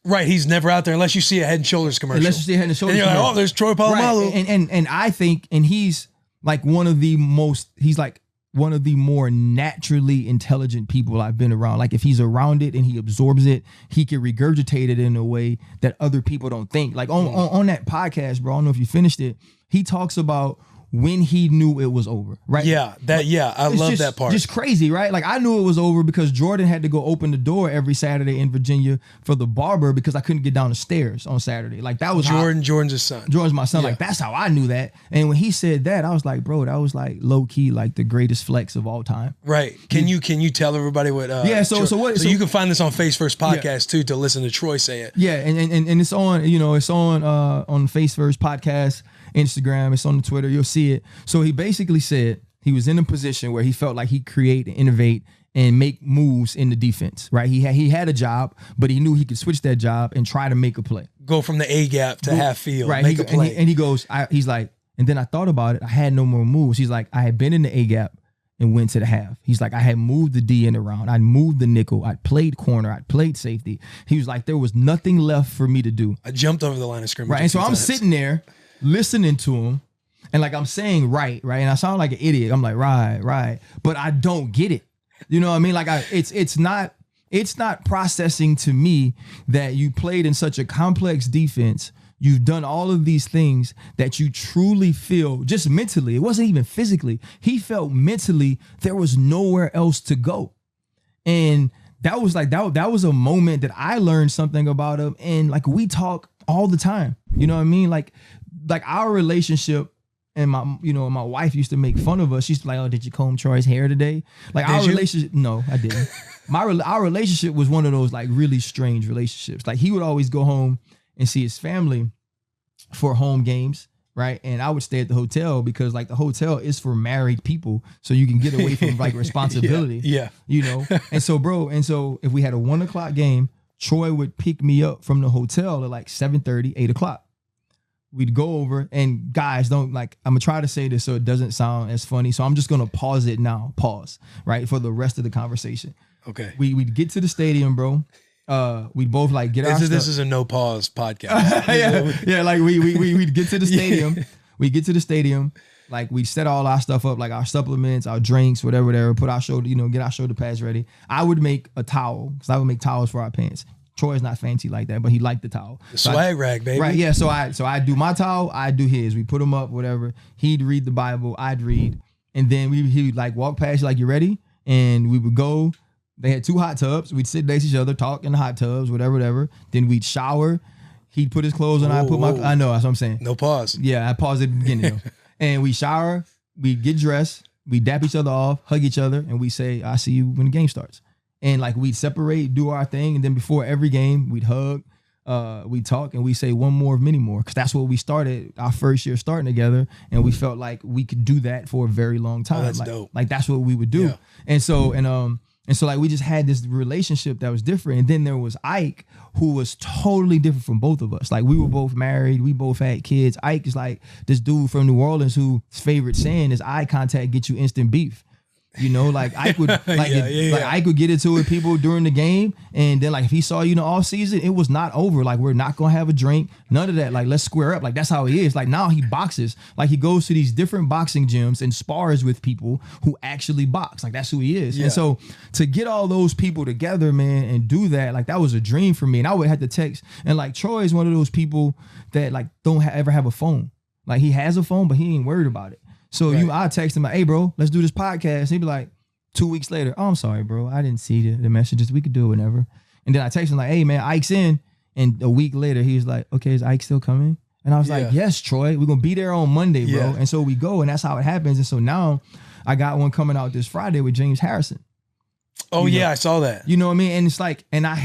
Speaker 2: Right, he's never out there unless you see a Head and Shoulders commercial.
Speaker 1: Unless you see a Head and Shoulders
Speaker 2: commercial. And you're like, oh, there's Troy Polamalu.
Speaker 1: Right. And I think, and he's like he's like one of the more naturally intelligent people I've been around. Like if he's around it and he absorbs it, he can regurgitate it in a way that other people don't think. Like on that podcast, bro, I don't know if you finished it, he talks about when he knew it was over, right?
Speaker 2: Yeah, I love that part.
Speaker 1: Just crazy, right? Like I knew it was over because Jordan had to go open the door every Saturday in Virginia for the barber because I couldn't get down the stairs on Saturday. Like that was
Speaker 2: Jordan's his son.
Speaker 1: Jordan's my son.
Speaker 2: Yeah.
Speaker 1: Like that's how I knew that. And when he said that, I was like, bro, that was like low key, like the greatest flex of all time.
Speaker 2: Right? Can you tell everybody what? So you can find this on Face First Podcast too to listen to Troy say it.
Speaker 1: Yeah, and it's on, it's on Face First Podcast. Instagram, it's on the Twitter, you'll see it. So he basically said he was in a position where he felt like he create and innovate and make moves in the defense, right? He had a job, but he knew he could switch that job and try to make a play.
Speaker 2: Go from the A gap to half field,
Speaker 1: right?
Speaker 2: Make a play.
Speaker 1: And he goes, he's like, and then I thought about it, I had no more moves. He's like, I had been in the A gap and went to the half. He's like, I had moved the D in around. I moved the nickel. I played corner. I played safety. He was like, there was nothing left for me to do.
Speaker 2: I jumped over the line of scrimmage.
Speaker 1: Right, and so I'm sitting there listening to him, and like I'm saying right, and I sound like an idiot. I'm like right, but I don't get it. You know what I mean? Like it's not processing to me that you played in such a complex defense. You've done all of these things that you truly feel just mentally. It wasn't even physically. He felt mentally there was nowhere else to go, and that was like that was a moment that I learned something about him. And like we talk all the time. You know what I mean? Like our relationship, and my wife used to make fun of us. She's like, "Oh, did you comb Troy's hair today?" Like our relationship. No, I didn't. Our relationship was one of those like really strange relationships. Like he would always go home and see his family for home games, right? And I would stay at the hotel because like the hotel is for married people, so you can get away from like responsibility.
Speaker 2: Yeah.
Speaker 1: And so if we had a 1 o'clock game, Troy would pick me up from the hotel at like 7:30, 8 o'clock. We'd go over, and guys, I'm gonna try to say this so it doesn't sound as funny. So I'm just gonna pause it now, right, for the rest of the conversation.
Speaker 2: Okay.
Speaker 1: We'd get to the stadium, bro. We'd both like get our stuff.
Speaker 2: This is a no pause podcast.
Speaker 1: yeah. Like we'd get to the stadium. We get to the stadium. Like we set all our stuff up, like our supplements, our drinks, whatever. Put our shoulder, get our shoulder pads ready. I would make a towel because I would make towels for our pants. Troy's not fancy like that, but he liked the towel.
Speaker 2: The swag rag, baby.
Speaker 1: Right, yeah. So I do my towel, I do his. We put them up, whatever. He'd read the Bible, I'd read, and then he'd like walk past you like, you ready? And we would go. They had 2 hot tubs. We'd sit next to each other, talk in the hot tubs, whatever. Then we'd shower. He'd put his clothes on. I put my. I know that's what I'm saying.
Speaker 2: No pause.
Speaker 1: Yeah, I paused at the beginning. And we shower. We get dressed. We dap each other off, hug each other, and we say, "I see you when the game starts." And like we'd separate, do our thing, and then before every game, we'd hug, we'd talk, and we say one more of many more, because that's what we started our first year starting together, and we felt like we could do that for a very long time.
Speaker 2: Oh, that's dope.
Speaker 1: Like that's what we would do. Yeah. And so like we just had this relationship that was different. And then there was Ike, who was totally different from both of us. Like we were both married, we both had kids. Ike is like this dude from New Orleans whose favorite saying is eye contact gets you instant beef. Like Ike would Ike would get into it with people during the game, and then like if he saw you in the off season, it was not over. Like we're not gonna have a drink, none of that. Like let's square up. Like that's how he is. Like now he boxes. Like he goes to these different boxing gyms and spars with people who actually box. Like that's who he is. Yeah. And so to get all those people together, man, and do that, like that was a dream for me. And I would have to text. And like Troy is one of those people that like don't ever have a phone. Like he has a phone, but he ain't worried about it. So I text him like, "Hey, bro, let's do this podcast." He'd be like, 2 weeks later, "Oh, I'm sorry, bro. I didn't see the messages. We could do it whenever." And then I text him like, "Hey, man, Ike's in." And a week later, he was like, "Okay, is Ike still coming?" And I was like, yes, Troy, we're going to be there on Monday, bro. And so we go, and that's how it happens. And so now I got one coming out this Friday with James Harrison.
Speaker 2: Oh, I saw that.
Speaker 1: You know what I mean? And it's like, and I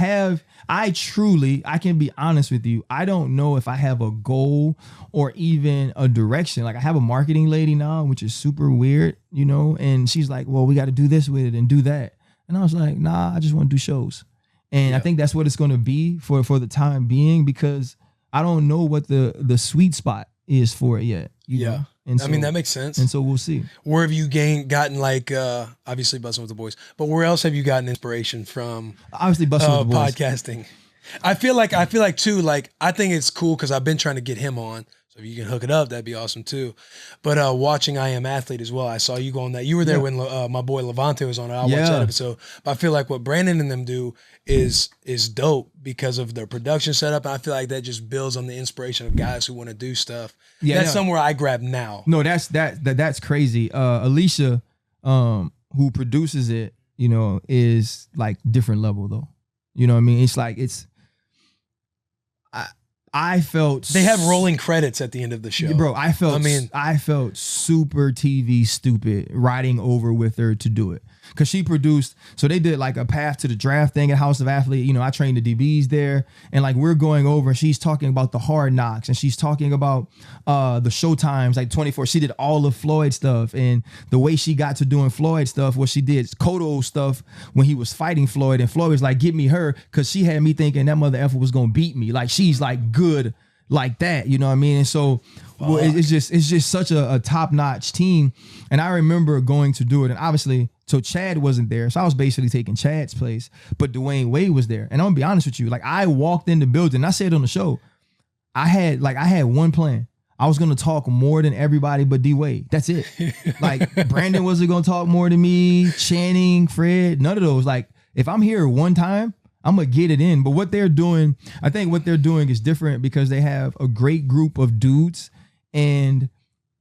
Speaker 1: can be honest with you. I don't know if I have a goal or even a direction. Like I have a marketing lady now, which is super weird, you know, and she's like, well, we got to do this with it and do that. And I was like, nah, I just want to do shows. And I think that's what it's going to be for the time being, because I don't know what the sweet spot is for it yet. You know? And
Speaker 2: I mean, that makes sense.
Speaker 1: And so we'll see.
Speaker 2: Where have you gotten like, obviously Bussin' with the Boys, but where else have you gotten inspiration from?
Speaker 1: Obviously Bussin' with the Boys.
Speaker 2: Podcasting. I feel like too, like, I think it's cool because I've been trying to get him on. So if you can hook it up, that'd be awesome too. But watching I Am Athlete as well, I saw you go on that. You were there when my boy Levante was on it. I watched that episode. But I feel like what Brandon and them do is dope because of their production setup. And I feel like that just builds on the inspiration of guys who want to do stuff. Yeah, that's somewhere I grab now.
Speaker 1: No, that's crazy. Alicia, who produces it, you know, is like different level though. You know what I mean? It's like I felt
Speaker 2: they have rolling credits at the end of the show,
Speaker 1: bro. I felt super TV stupid riding over with her to do it, because she produced. So they did like a path to the draft thing at House of Athlete. You know, I trained the DBs there, and like we're going over, and she's talking about the Hard Knocks, and she's talking about the Showtimes, like 24. She did all of Floyd stuff, and the way she got to doing Floyd stuff was she did Cotto stuff when he was fighting Floyd, and Floyd was like, "Get me her," because she had me thinking that mother effer was gonna beat me. Like she's like good like that, you know what I mean? And so it's just such a top-notch team. And I remember going to do it, and obviously, so Chad wasn't there, so I was basically taking Chad's place, but Dwayne Wade was there. And I'm gonna be honest with you, like I walked in the building, I said on the show, I had one plan. I was gonna talk more than everybody but D Wade. That's it. Like Brandon wasn't gonna talk more than me, Channing, Fred, none of those. Like if I'm here one time, I'm gonna get it in. But what they're doing, I think what they're doing is different because they have a great group of dudes, and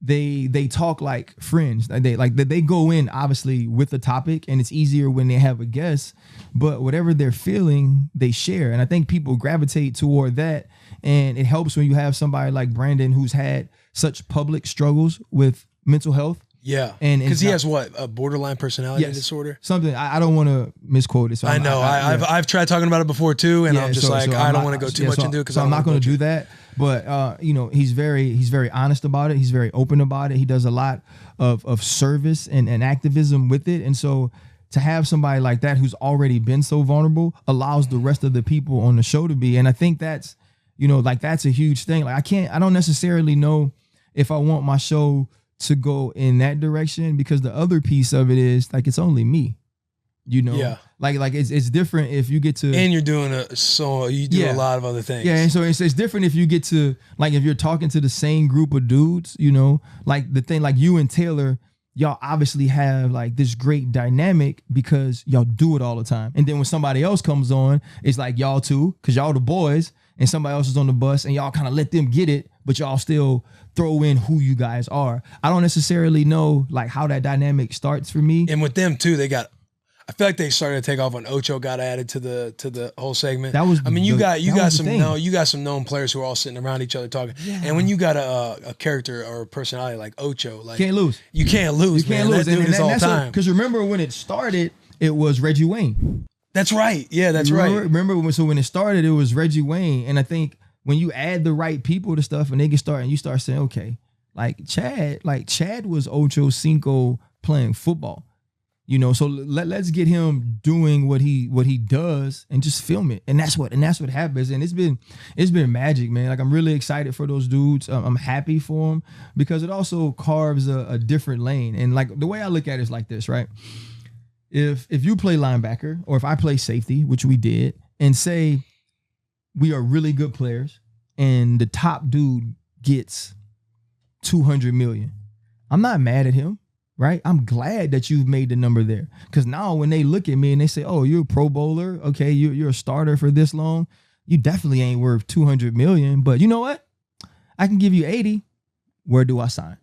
Speaker 1: they talk like friends. They go in obviously with the topic, and it's easier when they have a guest. But whatever they're feeling, they share, and I think people gravitate toward that. And it helps when you have somebody like Brandon who's had such public struggles with mental health.
Speaker 2: Yeah, and because he has a borderline personality disorder.
Speaker 1: Something I don't want to misquote it. So
Speaker 2: I know I've tried talking about it before too, and I'm just I don't want to go too much into it because
Speaker 1: I'm not going to do that. But you know, he's very honest about it. He's very open about it. He does a lot of service and activism with it, and so to have somebody like that who's already been so vulnerable allows the rest of the people on the show to be. And I think that's, you know, like that's a huge thing. Like I don't necessarily know if I want my show to go in that direction, because the other piece of it is like it's only me, you know. Yeah. Like it's different if you get to,
Speaker 2: and you're doing a lot of other things.
Speaker 1: Yeah, and so it's different if you get to, like, if you're talking to the same group of dudes, you know, like the thing, like you and Taylor, y'all obviously have like this great dynamic because y'all do it all the time. And then when somebody else comes on, it's like y'all too, because y'all the boys, and somebody else is on the bus, and y'all kind of let them get it, but y'all still throw in who you guys are. I don't necessarily know like how that dynamic starts for me.
Speaker 2: And with them too, I feel like they started to take off when Ocho got added to the whole segment. You got some known players who are all sitting around each other talking. Yeah. And when you got a character or a personality like Ocho, like
Speaker 1: can't lose.
Speaker 2: You can't lose. You can't lose. That dude is all time.
Speaker 1: Because remember when it started, it was Reggie Wayne.
Speaker 2: That's right. Yeah, that's right.
Speaker 1: Remember when it started, it was Reggie Wayne. And I think when you add the right people to stuff and they can start, and you start saying, okay, like Chad was Ocho Cinco playing football, you know, so let's get him doing what he does and just film it. And that's what happens. And it's been magic, man. Like I'm really excited for those dudes. I'm happy for them because it also carves a different lane. And like the way I look at it is like this, right? If you play linebacker, or if I play safety, which we did, and say we are really good players and the top dude gets $200 million, I'm not mad at him, right? I'm glad that you've made the number there. Because now when they look at me and they say, oh, you're a Pro Bowler, okay, you're a starter for this long, you definitely ain't worth $200 million, but you know what? I can give you 80. Where do I sign?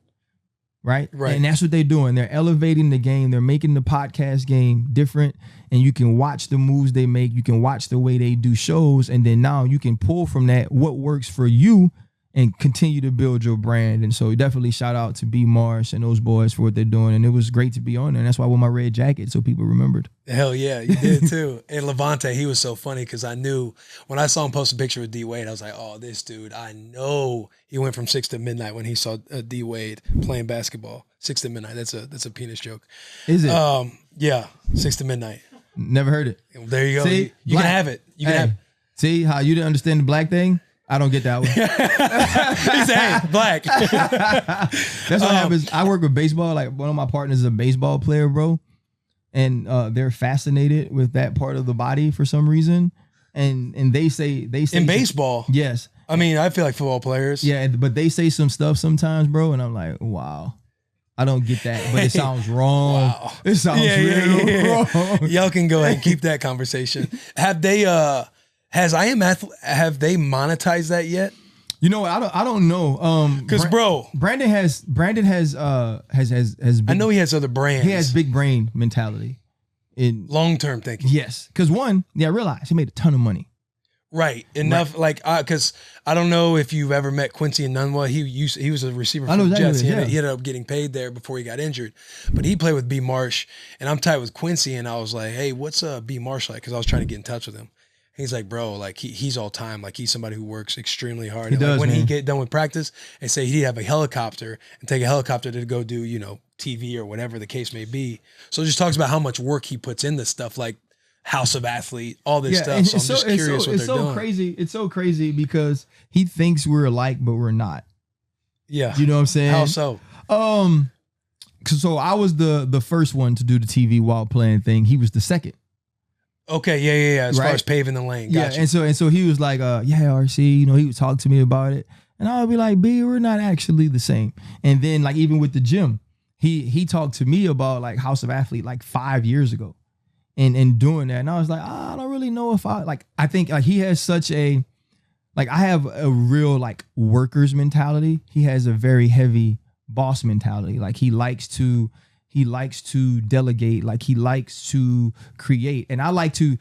Speaker 1: Right. And that's what they're doing. They're elevating the game. They're making the podcast game different. And you can watch the moves they make. You can watch the way they do shows. And then now you can pull from that what works for you and continue to build your brand. And so definitely shout out to B Marsh and those boys for what they're doing. And it was great to be on there. And that's why I wore my red jacket so people remembered.
Speaker 2: Hell yeah, you did too. And Levante, he was so funny because I knew when I saw him post a picture with D Wade, I was like, oh, this dude, I know he went from 6 to midnight when he saw D Wade playing basketball. 6 to midnight. That's a penis joke.
Speaker 1: Is it?
Speaker 2: Yeah, 6 to midnight.
Speaker 1: Never heard it.
Speaker 2: There you go.
Speaker 1: See,
Speaker 2: you can have it. You can have it.
Speaker 1: See how you didn't understand the black thing? I don't get that one.
Speaker 2: He said, hey, black.
Speaker 1: That's what happens. I work with baseball. Like one of my partners is a baseball player, bro. And they're fascinated with that part of the body for some reason. And they say
Speaker 2: in baseball.
Speaker 1: Yes.
Speaker 2: I mean, I feel like football players.
Speaker 1: Yeah, but they say some stuff sometimes, bro, and I'm like, wow. I don't get that, but it sounds wrong. Wow. It sounds wrong.
Speaker 2: Y'all can go ahead and keep that conversation. Have they have they monetized that yet?
Speaker 1: You know, I don't know.
Speaker 2: Because
Speaker 1: Brandon has big,
Speaker 2: I know he has other brands.
Speaker 1: He has big brain mentality. In
Speaker 2: long-term thinking.
Speaker 1: Yes. Because I realized he made a ton of money.
Speaker 2: Right. Enough, right. Like, because I don't know if you've ever met Quincy and Nunwa. He was a receiver for the Jets. He ended up getting paid there before he got injured. But he played with B Marsh, and I'm tight with Quincy, and I was like, hey, what's B Marsh like? Because I was trying to get in touch with him. He's like, bro, like he's all time. Like he's somebody who works extremely hard.
Speaker 1: He does,
Speaker 2: like when
Speaker 1: man.
Speaker 2: he get done with practice, and say he'd have a helicopter and take a helicopter to go do, TV or whatever the case may be. So it just talks about how much work he puts in this stuff, like House of Athlete, all this stuff. So I'm just curious what they're doing.
Speaker 1: Crazy. It's so crazy because he thinks we're alike, but we're not.
Speaker 2: Yeah.
Speaker 1: You know what I'm saying?
Speaker 2: How so?
Speaker 1: So I was the first one to do the TV while playing thing. He was the second.
Speaker 2: Okay, yeah. As far as paving the lane, gotcha.
Speaker 1: Yeah, and so he was like, RC, he would talk to me about it, and I would be like, B, we're not actually the same. And then like even with the gym, he talked to me about like House of Athlete like 5 years ago, and doing that, and I was like, I don't really know if I think like he has such a like I have a real like worker's mentality. He has a very heavy boss mentality. Like he likes to delegate, like he likes to create. And I like to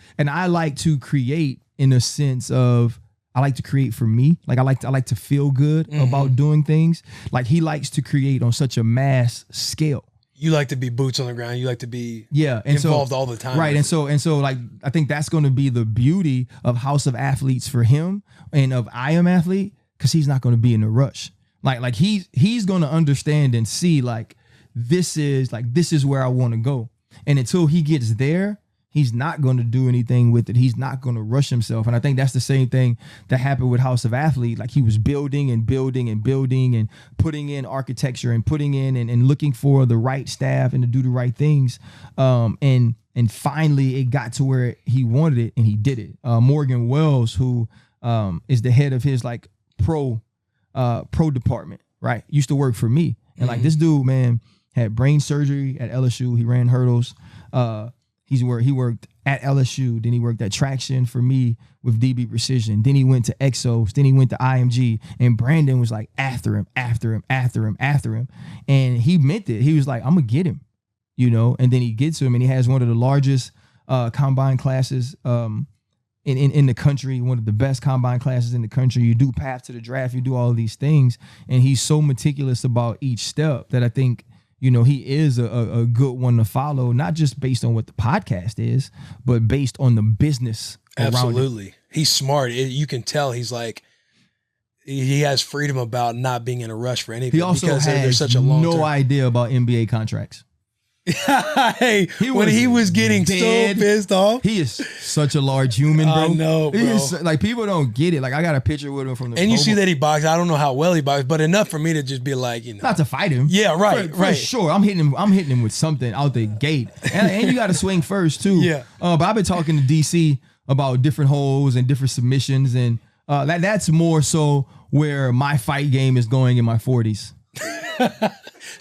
Speaker 1: create in a sense of I like to create for me. Like I like to feel good about doing things. Like he likes to create on such a mass scale. You
Speaker 2: like to be boots on the ground. You like to be
Speaker 1: and
Speaker 2: involved all the time.
Speaker 1: Right. And so like I think that's going to be the beauty of House of Athletes for him and of I Am Athlete, because he's not going to be in a rush. Like he's going to understand and see like this is where I want to go. And until he gets there, he's not going to do anything with it. He's not going to rush himself. And I think that's the same thing that happened with House of Athlete. Like he was building and building and building and putting in architecture and putting in and looking for the right staff and to do the right things. And finally it got to where he wanted it and he did it. Morgan Wells, who is the head of his like pro department, right? Used to work for me. And like this dude, man, had brain surgery at LSU. He ran hurdles. He worked at LSU. Then he worked at Traction for me with DB Precision. Then he went to Exos. Then he went to IMG. And Brandon was like after him. And he meant it. He was like, I'm going to get him, And then he gets him, and he has one of the largest combine classes in the country, one of the best combine classes in the country. You do path to the draft. You do all of these things. And he's so meticulous about each step that I think, he is a good one to follow, not just based on what the podcast is, but based on the business around it.
Speaker 2: Absolutely. He's smart. You can tell he's like, he has freedom about not being in a rush for anything.
Speaker 1: He also has such a no idea about NBA contracts.
Speaker 2: Hey, when he was getting dead, so pissed off.
Speaker 1: He is such a large human, bro.
Speaker 2: I know, bro.
Speaker 1: He is, like, people don't get it. Like, I got a picture with him from the
Speaker 2: And you see that he boxed. I don't know how well he boxed, but enough for me to just be like,
Speaker 1: not to fight him.
Speaker 2: Yeah, right,
Speaker 1: for sure. I'm hitting him with something out the gate. And you got to swing first, too.
Speaker 2: Yeah.
Speaker 1: But I've been talking to DC about different holds and different submissions, and that's more so where my fight game is going in my 40s.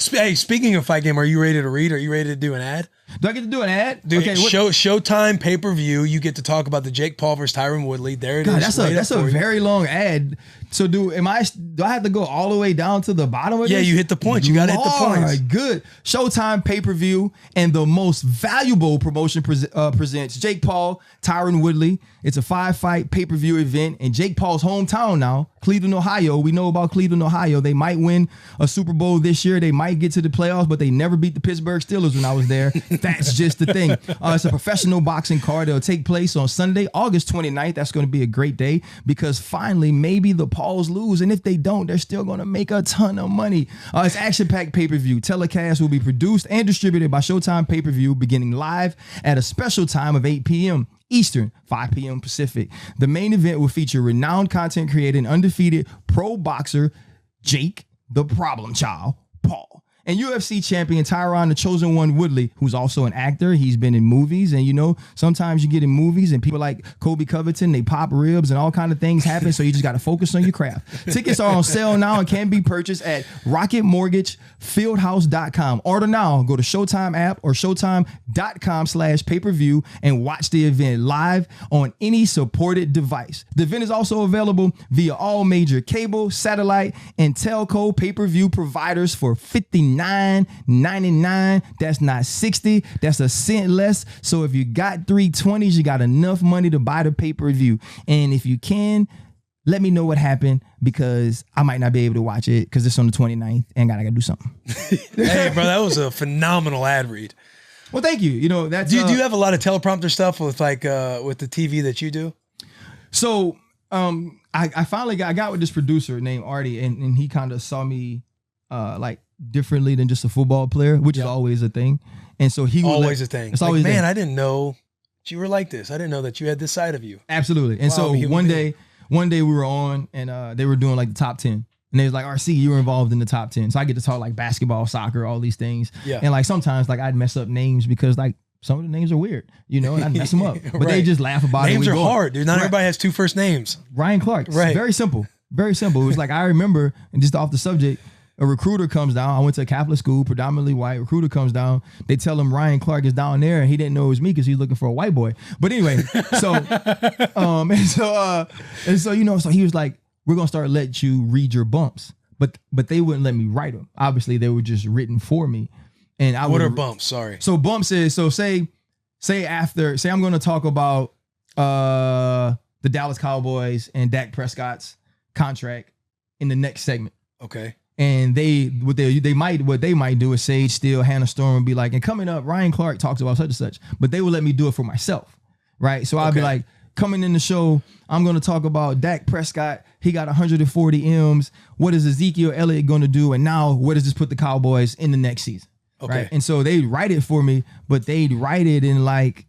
Speaker 2: Hey, speaking of fight game, are you ready to read? Are you ready to do an ad?
Speaker 1: Do I get to do an ad?
Speaker 2: Dude,
Speaker 1: okay,
Speaker 2: Showtime pay-per-view. You get to talk about the Jake Paul versus Tyron Woodley. There it is.
Speaker 1: That's a very long ad. So do I have to go all the way down to the bottom of this?
Speaker 2: Yeah, you hit the points. You got to hit the points.
Speaker 1: Good. Showtime pay-per-view and the most valuable promotion presents Jake Paul, Tyron Woodley. It's a 5-fight pay-per-view event in Jake Paul's hometown now, Cleveland, Ohio. We know about Cleveland, Ohio. They might win a Super Bowl this year. They might get to the playoffs, but they never beat the Pittsburgh Steelers when I was there. That's just the thing. It's a professional boxing card. It'll take place on Sunday, August 29th. That's going to be a great day because finally maybe the Pauls lose, and if they don't, they're still going to make a ton of money. It's action-packed pay-per-view. Telecast will be produced and distributed by Showtime Pay-Per-View beginning live at a special time of 8 p.m. Eastern, 5 p.m. Pacific. The main event will feature renowned content creator and undefeated pro boxer Jake the Problem Child Paul and UFC champion Tyron the Chosen One Woodley, who's also an actor. He's been in movies, and you know, sometimes you get in movies and people like Kobe Covington, they pop ribs and all kind of things happen, so you just got to focus on your craft. Tickets are on sale now and can be purchased at rocketmortgagefieldhouse.com. Order now. Go to Showtime app or showtime.com/pay-per-view and watch the event live on any supported device. The event is also available via all major cable, satellite, and telco pay-per-view providers for $59.99. That's not $60. That's a cent less. So if you got 320s, you got enough money to buy the pay-per-view. And if you can, let me know what happened because I might not be able to watch it because it's on the 29th and I gotta do something.
Speaker 2: Hey, bro, that was a phenomenal ad read.
Speaker 1: Well, thank you. You know, that's
Speaker 2: do you have a lot of teleprompter stuff with with the TV that you do?
Speaker 1: So I finally got with this producer named Artie, and he kind of saw me like differently than just a football player, which is always a thing. And so he
Speaker 2: always a thing.
Speaker 1: It's always
Speaker 2: man, I didn't know you were like this. I didn't know that you had this side of you.
Speaker 1: Absolutely. And so one day we were on and they were doing like the top 10. And they was like, RC, you were involved in the top 10. So I get to talk like basketball, soccer, all these things. Yeah. And like sometimes like I'd mess up names because like some of the names are weird, you know, and I'd mess them up. But they just laugh about it.
Speaker 2: Names are hard, dude. Not everybody has two first names.
Speaker 1: Ryan Clark. Right. Very simple. Very simple. It was like I remember, and just off the subject, a recruiter comes down. I went to a Catholic school, predominantly white. Recruiter comes down. They tell him Ryan Clark is down there, and he didn't know it was me because he's looking for a white boy. But anyway, so you know, so he was like, "We're gonna start letting you read your bumps," but they wouldn't let me write them. Obviously, they were just written for me. And
Speaker 2: what are bumps? Sorry.
Speaker 1: So bumps is say I'm gonna talk about the Dallas Cowboys and Dak Prescott's contract in the next segment.
Speaker 2: Okay.
Speaker 1: And what they might do is Sage Steele, Hannah Storm would be like, and coming up, Ryan Clark talks about such and such, but they would let me do it for myself, right? So I'd be like, coming in the show, I'm going to talk about Dak Prescott. He got 140 M's. What is Ezekiel Elliott going to do? And now, where does this put the Cowboys in the next season? Okay. Right? And so they'd write it for me, but they'd write it in like,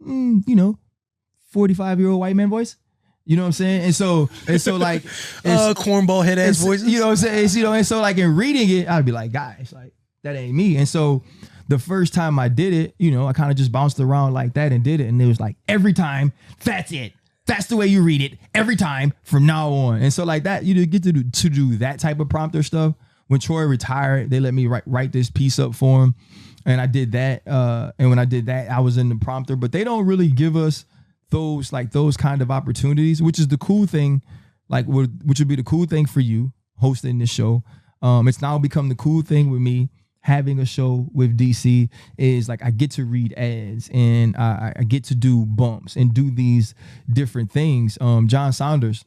Speaker 1: 45-year-old white man voice. You know what I'm saying? And so like
Speaker 2: cornball head ass voices.
Speaker 1: You know what I'm saying? And so like in reading it, I'd be like, guys, like that ain't me. And so the first time I did it, you know, I kind of just bounced around like that and did it. And it was like every time, that's it. That's the way you read it every time from now on. And so like that, you get to do that type of prompter stuff. When Troy retired, they let me write this piece up for him. And I did that. And when I did that, I was in the prompter, but they don't really give us those kind of opportunities, which is the cool thing, like which would be the cool thing for you hosting this show. It's now become the cool thing with me having a show with DC is like I get to read ads and I get to do bumps and do these different things. John Saunders,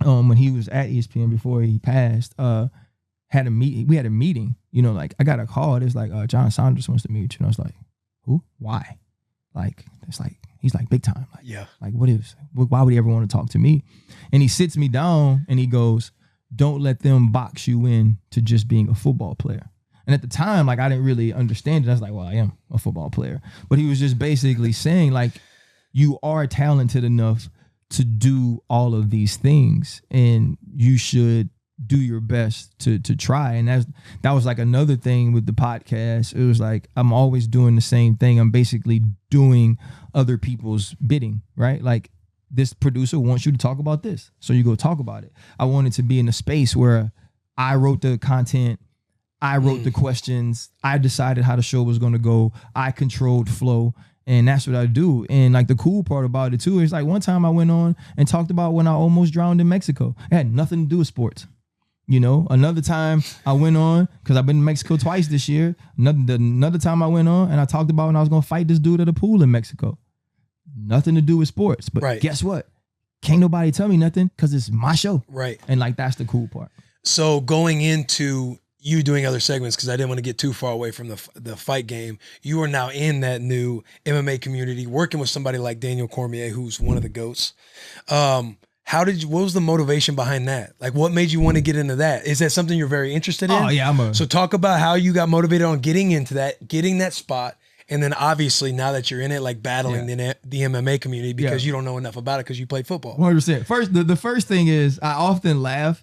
Speaker 1: when he was at ESPN before he passed, had a meeting. We had a meeting. You know, like I got a call. It's like John Saunders wants to meet you, and I was like, who? Why? Like it's like. He's like big time. Like, yeah. Like why would he ever want to talk to me? And he sits me down and he goes, don't let them box you in to just being a football player. And at the time, like I didn't really understand it. I was like, well, I am a football player. But he was just basically saying like, you are talented enough to do all of these things and you should do your best to try. And that was like another thing with the podcast. It was like, I'm always doing the same thing. I'm basically doing other people's bidding, right? Like this producer wants you to talk about this. So you go talk about it. I wanted to be in a space where I wrote the content, I wrote the questions. I decided how the show was going to go. I controlled flow. And that's what I do. And like the cool part about it too is like one time I went on and talked about when I almost drowned in Mexico. It had nothing to do with sports. You know, another time I went on, because I've been to Mexico twice this year. Another time I went on and I talked about when I was going to fight this dude at a pool in Mexico. Nothing to do with sports. But guess what? Can't nobody tell me nothing because it's my show.
Speaker 2: Right.
Speaker 1: And like that's the cool part.
Speaker 2: So going into you doing other segments, because I didn't want to get too far away from the fight game, you are now in that new MMA community, working with somebody like Daniel Cormier, who's one of the GOATs. What was the motivation behind that? Like, what made you want to get into that? Is that something you're very interested in?
Speaker 1: Oh yeah,
Speaker 2: So talk about how you got motivated on getting into that, getting that spot. And then obviously now that you're in it, like battling the MMA community because you don't know enough about it because you played football.
Speaker 1: 100%. First, the first thing is I often laugh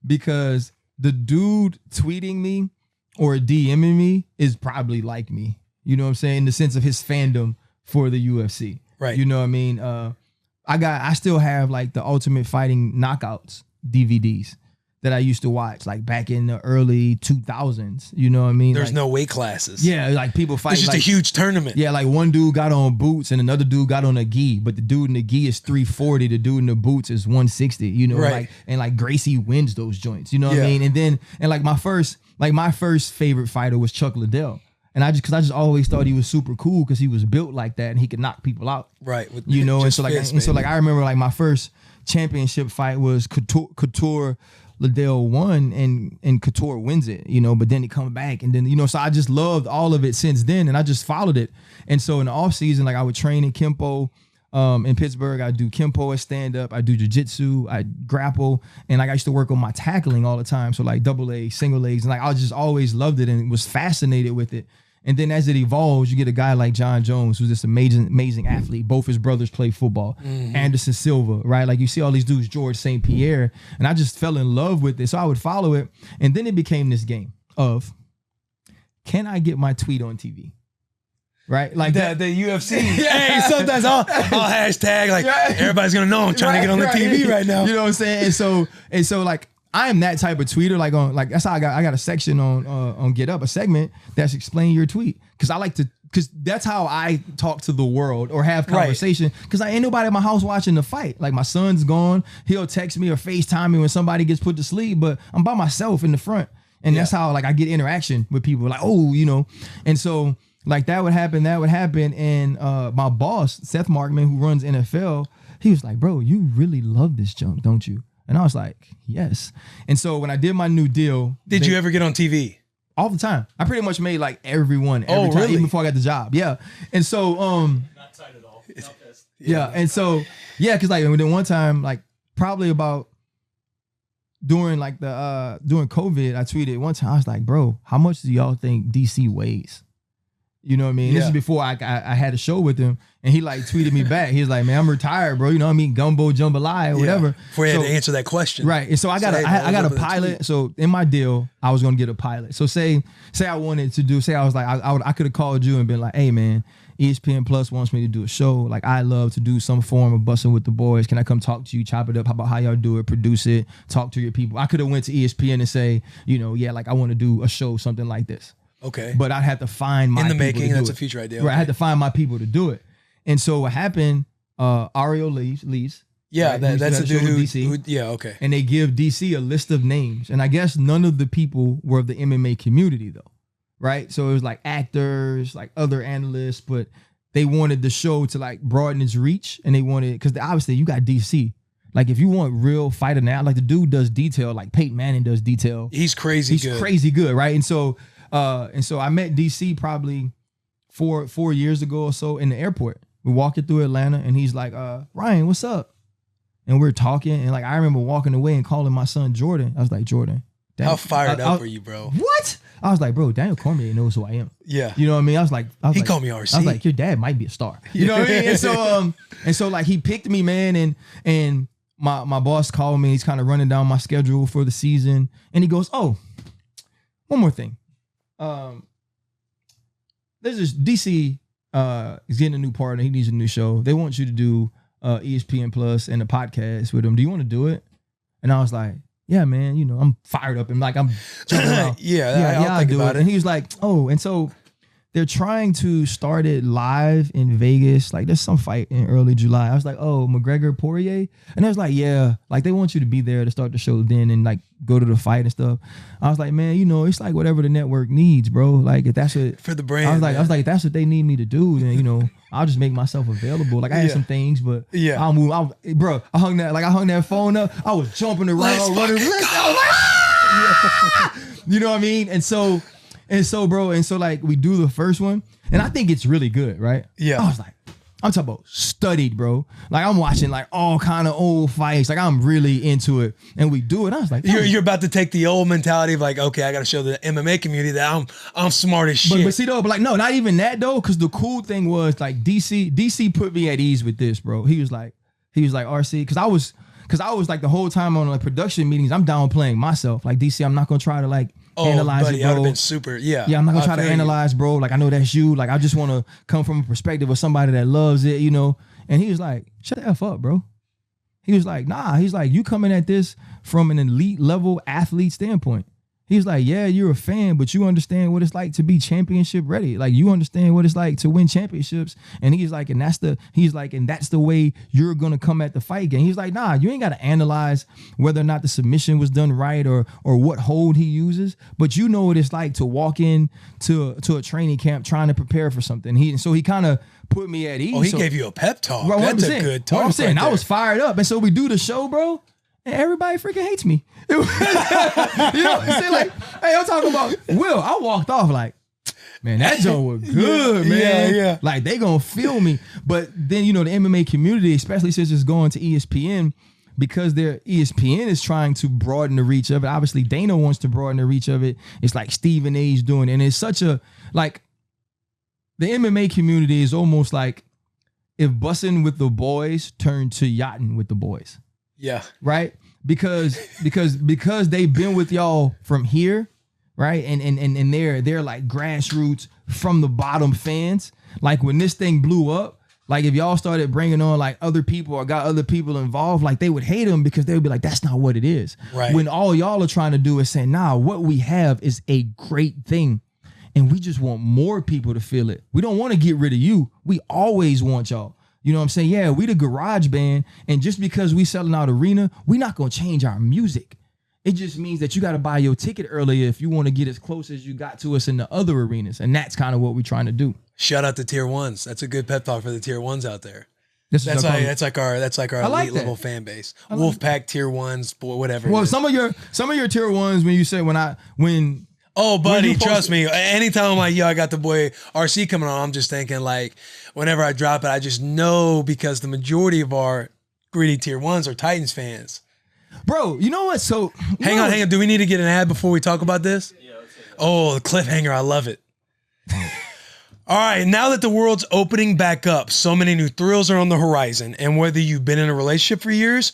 Speaker 1: because the dude tweeting me or DMing me is probably like me. You know what I'm saying? In the sense of his fandom for the UFC.
Speaker 2: Right.
Speaker 1: You know what I mean? I still have like the Ultimate Fighting Knockouts DVDs that I used to watch like back in the early 2000s. You know what I mean?
Speaker 2: There's
Speaker 1: like,
Speaker 2: no weight classes.
Speaker 1: Yeah, like people fight.
Speaker 2: It's just
Speaker 1: like,
Speaker 2: a huge tournament.
Speaker 1: Yeah, like one dude got on boots and another dude got on a gi, but the dude in the gi is 340. The dude in the boots is 160. You know,
Speaker 2: right.
Speaker 1: like Gracie wins those joints. You know what I mean? And like my first favorite fighter was Chuck Liddell. And I just always thought he was super cool because he was built like that and he could knock people out.
Speaker 2: Right.
Speaker 1: You know, and so I remember like my first championship fight was Couture Liddell won and Couture wins it, you know, but then he come back and then, you know, so I just loved all of it since then and I just followed it. And so in the off season, like I would train in Kempo in Pittsburgh. I do Kempo as stand up. I do jiu-jitsu. I grapple. And like I used to work on my tackling all the time. So like double legs, single legs. And like I just always loved it and was fascinated with it. And then as it evolves, you get a guy like John Jones, who's this amazing athlete. Both his brothers play football. Mm-hmm. Anderson Silva, right? Like you see all these dudes, George St. Pierre. And I just fell in love with it. So I would follow it. And then it became this game of, can I get my tweet on TV? Right? Like
Speaker 2: the UFC. Hey, sometimes I'll hashtag like everybody's gonna know I'm trying to get on the TV right now.
Speaker 1: You know what I'm saying? And so like I am that type of tweeter. Like on like that's how I got a section on Get Up, a segment that's explain your tweet. Because that's how I talk to the world or have conversation. Because I ain't nobody at my house watching the fight. Like my son's gone. He'll text me or FaceTime me when somebody gets put to sleep, but I'm by myself in the front. And that's how like I get interaction with people. Like, oh, you know. And so like that would happen. And my boss, Seth Markman, who runs NFL, he was like, bro, you really love this junk, don't you? And I was like, yes. And so when I did my new deal.
Speaker 2: Did you ever get on TV?
Speaker 1: All the time. I pretty much made like every time, really? Even before I got the job. Yeah. And so
Speaker 3: not tight at all.
Speaker 1: Yeah. And so because like then one time, like probably about during COVID, I tweeted one time, I was like, bro, how much do y'all think DC weighs? You know what I mean? This is before I had a show with him, and he like tweeted me back. He was like, "Man, I'm retired, bro. You know what I mean? Gumbo jambalaya or whatever."
Speaker 2: Before he had to answer that question,
Speaker 1: right? And so I got a pilot. So in my deal, I was gonna get a pilot. So say I wanted to do. Say I was like, I could have called you and been like, "Hey, man, ESPN Plus wants me to do a show. Like I love to do some form of Bussin' with the boys. Can I come talk to you, chop it up? How about how y'all do it, produce it, talk to your people?" I could have went to ESPN and say, you know, like I want to do a show, something like this.
Speaker 2: Okay.
Speaker 1: But I'd have to find my
Speaker 2: in the
Speaker 1: people
Speaker 2: making.
Speaker 1: to do
Speaker 2: That's
Speaker 1: it.
Speaker 2: A future idea.
Speaker 1: Right.
Speaker 2: Okay.
Speaker 1: I had to find my people to do it. And so what happened, Ariel leaves.
Speaker 2: Yeah,
Speaker 1: right?
Speaker 2: that's a dude who
Speaker 1: DC.
Speaker 2: Yeah, okay.
Speaker 1: And they give DC a list of names. And I guess none of the people were of the MMA community though. Right. So it was like actors, like other analysts, but they wanted the show to like broaden its reach. And they wanted, because obviously you got DC. Like if you want real fighter now, like the dude does detail, like Peyton Manning does detail.
Speaker 2: He's crazy good.
Speaker 1: Right. And so I met DC probably four years ago or so in the airport. We're walking through Atlanta and he's like, Ryan, what's up? And we're talking. And like, I remember walking away and calling my son Jordan. I was like, Jordan.
Speaker 2: How fired up were you, bro?
Speaker 1: What? I was like, bro, Daniel Cormier knows who I am.
Speaker 2: Yeah.
Speaker 1: You know what I mean? I was like,
Speaker 2: he called me RC.
Speaker 1: I was like, your dad might be a star. You know what I mean? And so like he picked me, man. And my boss called me. He's kind of running down my schedule for the season. And he goes, oh, one more thing. There's this DC is getting a new partner. He needs a new show. They want you to do ESPN Plus and a podcast with him. Do you want to do it? And I was like, yeah, man, you know, I'm fired up and like I'm jumping around.
Speaker 2: I'll think about it.
Speaker 1: And he was like, oh, and so they're trying to start it live in Vegas. Like there's some fight in early July. I was like, oh, McGregor Poirier, and I was like, yeah, like they want you to be there to start the show then and like go to the fight and stuff. I was like, man, you know, it's like whatever the network needs, bro. Like if that's what
Speaker 2: for the brand,
Speaker 1: I was like, if that's what they need me to do, then you know, I'll just make myself available. Like I had some things, but I'll move. Bro, I hung that phone up. I was jumping around, running. You know what I mean? And so, bro, like we do the first one, and I think it's really good, right?
Speaker 2: Yeah.
Speaker 1: I was like, I'm talking about studied, bro. Like I'm watching like all kind of old fights. Like I'm really into it, and we do it. I was like,
Speaker 2: you're about to take the old mentality of like, okay, I got to show the MMA community that I'm smart as shit.
Speaker 1: But see though, but like no, not even that though, because the cool thing was like DC put me at ease with this, bro. He was like RC, because I was like the whole time on like production meetings, I'm downplaying myself. Like DC, I'm not gonna try to like analyze
Speaker 2: buddy,
Speaker 1: it, bro.
Speaker 2: I would have been super, yeah.
Speaker 1: I'm not gonna try to analyze, bro. Like I know that's you. Like I just want to come from a perspective of somebody that loves it, you know. And he was like, "Shut the f up, bro." He was like, "Nah." He's like, "You coming at this from an elite level athlete standpoint." He's like, "Yeah, you're a fan, but you understand what it's like to be championship ready. Like you understand what it's like to win championships." And he's like, and that's the way you're gonna come at the fight game. He's like, "Nah, you ain't gotta analyze whether or not the submission was done right or what hold he uses, but you know what it's like to walk in to a training camp trying to prepare for something." So he kind of put me at ease.
Speaker 2: Oh, he gave you a pep talk.
Speaker 1: Bro,
Speaker 2: that's a good talk.
Speaker 1: I'm saying,
Speaker 2: right
Speaker 1: I was fired up, and so we do the show, bro. And everybody freaking hates me. You know what I'm saying? Like, hey, I'm talking about Will. I walked off like, man, that joke was good, man.
Speaker 2: Yeah.
Speaker 1: Like, they gonna feel me. But then, you know, the MMA community, especially since it's going to ESPN, because ESPN is trying to broaden the reach of it. Obviously, Dana wants to broaden the reach of it. It's like Stephen A's doing it. And it's such a, like, the MMA community is almost like if Bussin' with the boys turned to yachting with the boys.
Speaker 2: Yeah.
Speaker 1: Right? Because they've been with y'all from here, right? And they're like grassroots from the bottom fans. Like when this thing blew up, like if y'all started bringing on like other people or got other people involved, like they would hate them because they would be like, that's not what it is.
Speaker 2: Right.
Speaker 1: When all y'all are trying to do is say, nah, what we have is a great thing. And we just want more people to feel it. We don't want to get rid of you. We always want y'all. You know what I'm saying? Yeah, we the garage band. And just because we selling out arena, we not going to change our music. It just means that you got to buy your ticket earlier if you want to get as close as you got to us in the other arenas. And that's kind of what we're trying to do.
Speaker 2: Shout out to tier ones. That's a good pep talk for the tier ones out there.
Speaker 1: That's
Speaker 2: like our elite level fan base. Wolfpack tier ones, whatever.
Speaker 1: Well, some of your tier ones when
Speaker 2: oh, buddy, trust me. Anytime I'm like, yo, I got the boy RC coming on, I'm just thinking like, whenever I drop it, I just know because the majority of our greedy tier ones are Titans fans.
Speaker 1: Bro, you know what? So
Speaker 2: hang on. Do we need to get an ad before we talk about this? Yeah. Oh, the cliffhanger. I love it. All right, now that the world's opening back up, so many new thrills are on the horizon. And whether you've been in a relationship for years,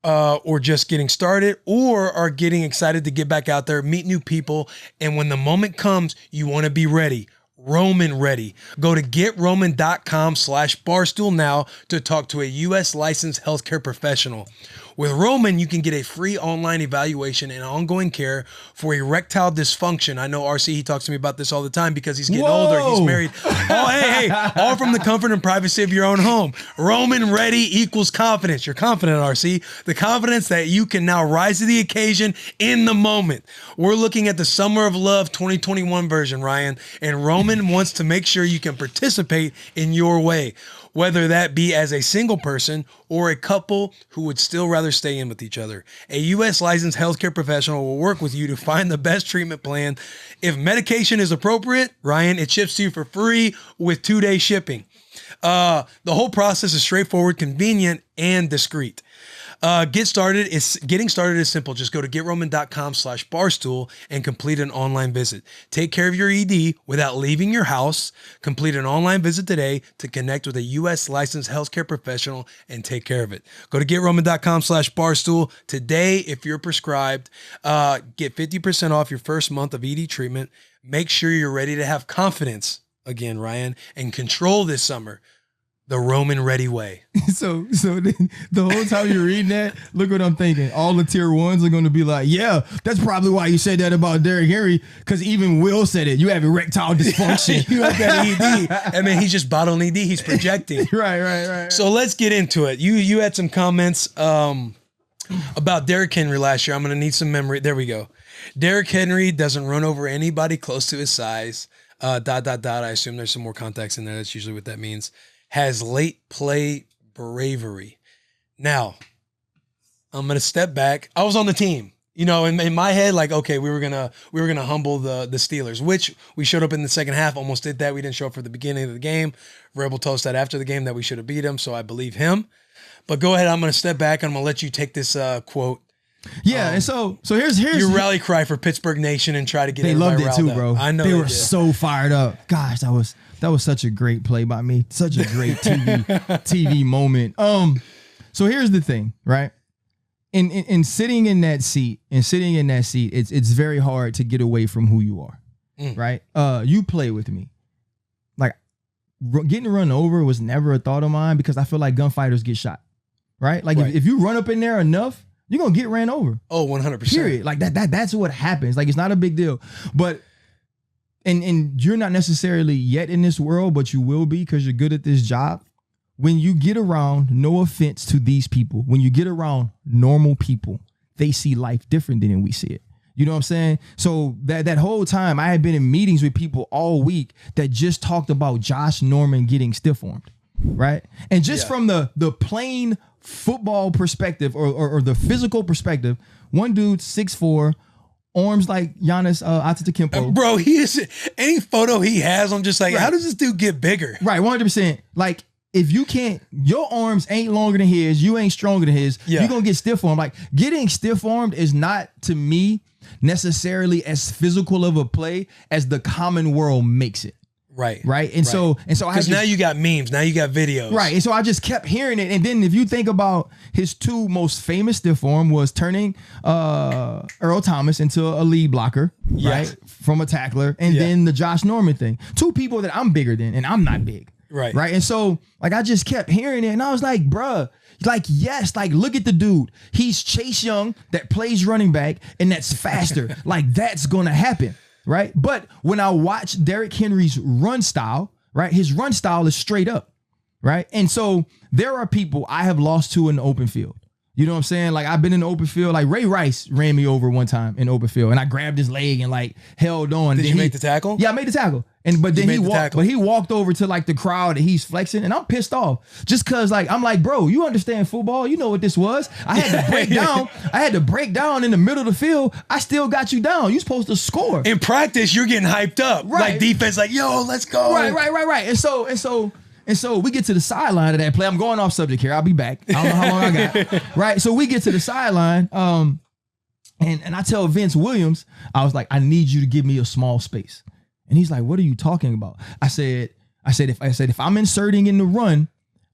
Speaker 2: or just getting started, or are getting excited to get back out there, meet new people, and when the moment comes, you want to be ready. Roman ready. Go to GetRoman.com/Barstool now to talk to a U.S. licensed healthcare professional. With Roman, you can get a free online evaluation and ongoing care for erectile dysfunction. I know RC, he talks to me about this all the time because he's getting older. He's married. Oh, hey, all from the comfort and privacy of your own home. Roman ready equals confidence. You're confident, RC. The confidence that you can now rise to the occasion in the moment. We're looking at the Summer of Love 2021 version, Ryan, and Roman wants to make sure you can participate in your way, whether that be as a single person or a couple who would still rather stay in with each other. A U.S. licensed healthcare professional will work with you to find the best treatment plan. If medication is appropriate, Ryan, it ships to you for free with 2-day shipping. The whole process is straightforward, convenient, and discreet. Getting started is simple. Just go to GetRoman.com/Barstool and complete an online visit. Take care of your ED without leaving your house. Complete an online visit today to connect with a U.S. licensed healthcare professional and take care of it. Go to GetRoman.com/Barstool today if you're prescribed. Get 50% off your first month of ED treatment. Make sure you're ready to have confidence again, Ryan, and control this summer. The Roman ready way.
Speaker 1: So then the whole time you're reading that, look what I'm thinking. All the tier ones are going to be like, yeah, that's probably why you said that about Derrick Henry, because even Will said it. You have erectile dysfunction.
Speaker 2: You have that ED. I mean, he's just bottling ED. He's projecting.
Speaker 1: Right.
Speaker 2: So let's get into it. You had some comments about Derrick Henry last year. I'm going to need some memory. There we go. Derrick Henry doesn't run over anybody close to his size. ... I assume there's some more context in there. That's usually what that means. Has late play bravery. Now, I'm gonna step back. I was on the team, you know, in my head, like, okay, we were gonna humble the Steelers, which we showed up in the second half. Almost did that. We didn't show up for the beginning of the game. Rebel told us that after the game that we should have beat him, so I believe him. But go ahead. I'm gonna step back and I'm gonna let you take this quote.
Speaker 1: Yeah, and so here's
Speaker 2: your rally cry for Pittsburgh Nation and try to get everybody riled up. They loved it too, bro.
Speaker 1: I know they were so fired up. Gosh, that was such a great play by me. Such a great TV moment. So here's the thing, right? In sitting in that seat, it's very hard to get away from who you are, right? You play with me. Like getting run over was never a thought of mine because I feel like gunfighters get shot, right? Like if you run up in there enough, you're gonna get ran over.
Speaker 2: Oh, 100%.
Speaker 1: Period. Like that's what happens. Like it's not a big deal. But and you're not necessarily yet in this world, but you will be because you're good at this job. When you get around, no offense to these people, when you get around normal people, they see life different than we see it. You know what I'm saying? So that whole time I had been in meetings with people all week that just talked about Josh Norman getting stiff-armed, right? And just from the plain football perspective or the physical perspective, one dude 6'4", arms like Giannis Antetokounmpo.
Speaker 2: Bro, he is any photo he has. I'm just like, how does this dude get bigger?
Speaker 1: Right, 100%. Like if you can't, your arms ain't longer than his, you ain't stronger than his. You're gonna get stiff armed. Like getting stiff armed is not to me necessarily as physical of a play as the common world makes it. Right. And so
Speaker 2: because now you got memes, now you got videos.
Speaker 1: Right. And so I just kept hearing it. And then if you think about his two most famous stiff arm was turning Earl Thomas into a lead blocker, right? From a tackler. And then the Josh Norman thing. Two people that I'm bigger than and I'm not big. Right. And so like I just kept hearing it and I was like, bruh, like, yes, like look at the dude. He's Chase Young that plays running back and that's faster. Like that's gonna happen. Right. But when I watch Derrick Henry's run style, right, his run style is straight up. Right. And so there are people I have lost to in the open field. You know what I'm saying? Like I've been in the open field. Like Ray Rice ran me over one time in the open field and I grabbed his leg and like held on.
Speaker 2: Did you make the tackle?
Speaker 1: Yeah, I made the tackle. But then he walked over to like the crowd and he's flexing and I'm pissed off just cause like, I'm like, bro, you understand football. You know what this was. I had to break down. I had to break down in the middle of the field. I still got you down. You supposed to score.
Speaker 2: In practice, you're getting hyped up. Right. Like defense, like, yo, let's go.
Speaker 1: Right. And so we get to the sideline of that play. I'm going off subject here. I'll be back. I don't know how long I got. Right. So we get to the sideline. And I tell Vince Williams, I was like, I need you to give me a small space. And he's like, what are you talking about? I said, if I'm inserting in the run,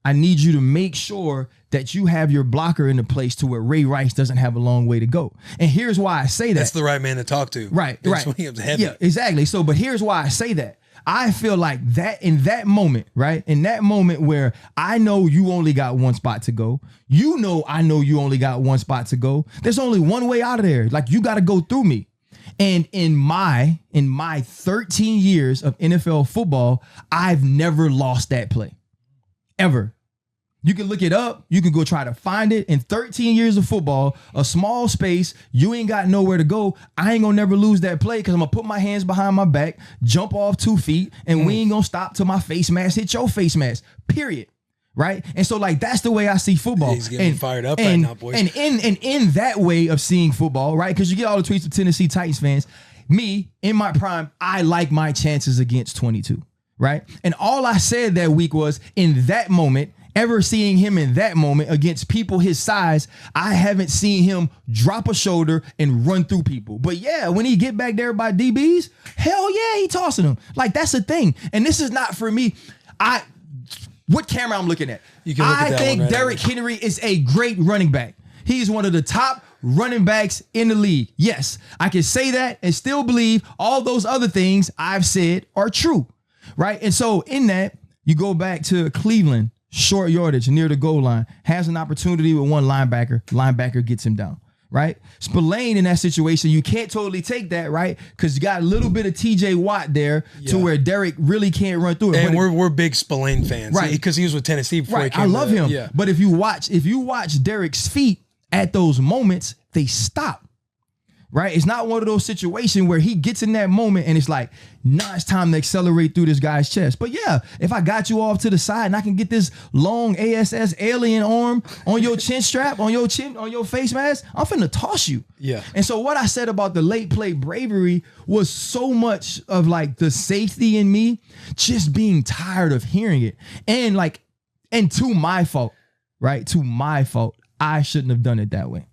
Speaker 1: I need you to make sure that you have your blocker in the place to where Ray Rice doesn't have a long way to go. And here's why I say that.
Speaker 2: That's the right man to talk to.
Speaker 1: Right.
Speaker 2: Vince Williams, heavy.
Speaker 1: Yeah, exactly. So, but here's why I say that. I feel like that in that moment, right? In that moment where I know you only got one spot to go, I know you only got one spot to go. There's only one way out of there. Like you got to go through me. And in my 13 years of NFL football, I've never lost that play. Ever. You can look it up. You can go try to find it. In 13 years of football, a small space, you ain't got nowhere to go. I ain't gonna never lose that play because I'm gonna put my hands behind my back, jump off 2 feet, and we ain't gonna stop till my face mask hit your face mask. Period. Right? And so like that's the way I see football.
Speaker 2: He's getting fired up right now, boys.
Speaker 1: And in that way of seeing football, right? Because you get all the tweets of Tennessee Titans fans. Me, in my prime, I like my chances against 22. Right? And all I said that week was in that moment, ever seeing him in that moment against people his size, I haven't seen him drop a shoulder and run through people. But yeah, when he get back there by DBs, hell yeah, he tossing them. Like that's the thing. And this is not for me. What camera I'm looking at? I think Derrick Henry is a great running back. He's one of the top running backs in the league. Yes, I can say that and still believe all those other things I've said are true. Right. And so in that, you go back to Cleveland. short yardage near the goal line, has an opportunity with one linebacker gets him down, right? Spillane in that situation, you can't totally take that, right? Because you got a little bit of TJ Watt there to where Derrick really can't run through it.
Speaker 2: And we're big Spillane fans,
Speaker 1: right?
Speaker 2: Because he was with Tennessee before he came.
Speaker 1: I love him.
Speaker 2: Yeah.
Speaker 1: But if you watch Derrick's feet at those moments, they stop. Right? It's not one of those situations where he gets in that moment and it's like, nah, it's time to accelerate through this guy's chest. But yeah, if I got you off to the side and I can get this long ASS alien arm on your chin strap, on your chin, on your face mask, I'm finna toss you.
Speaker 2: Yeah.
Speaker 1: And so what I said about the late play bravery was so much of like the safety in me just being tired of hearing it. And to my fault, right? To my fault, I shouldn't have done it that way.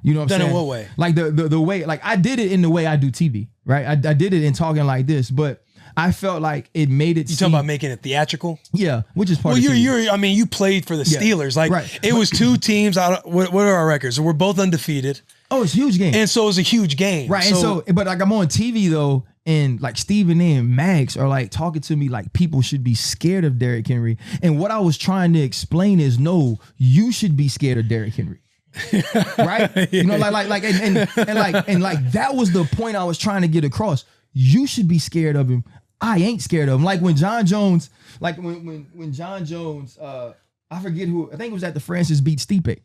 Speaker 1: You know what I'm saying?
Speaker 2: Done in what way?
Speaker 1: Like the way, like I did it in the way I do TV, right? I did it in talking like this, but I felt like it made it.
Speaker 2: You talking about making it theatrical?
Speaker 1: Yeah, which is part of
Speaker 2: TV. I mean, you played for the Steelers. Like it was two teams. What are our records? We're both undefeated.
Speaker 1: Oh, it's a huge game.
Speaker 2: And so it was a huge game.
Speaker 1: Right. And so, but like I'm on TV though, and like Stephen A. and Max are like talking to me like people should be scared of Derrick Henry. And what I was trying to explain is no, you should be scared of Derrick Henry. Right? You know, like that was the point I was trying to get across. You should be scared of him. I ain't scared of him. Like when John Jones, when John Jones, I forget who, I think it was at the Francis beat Stipe,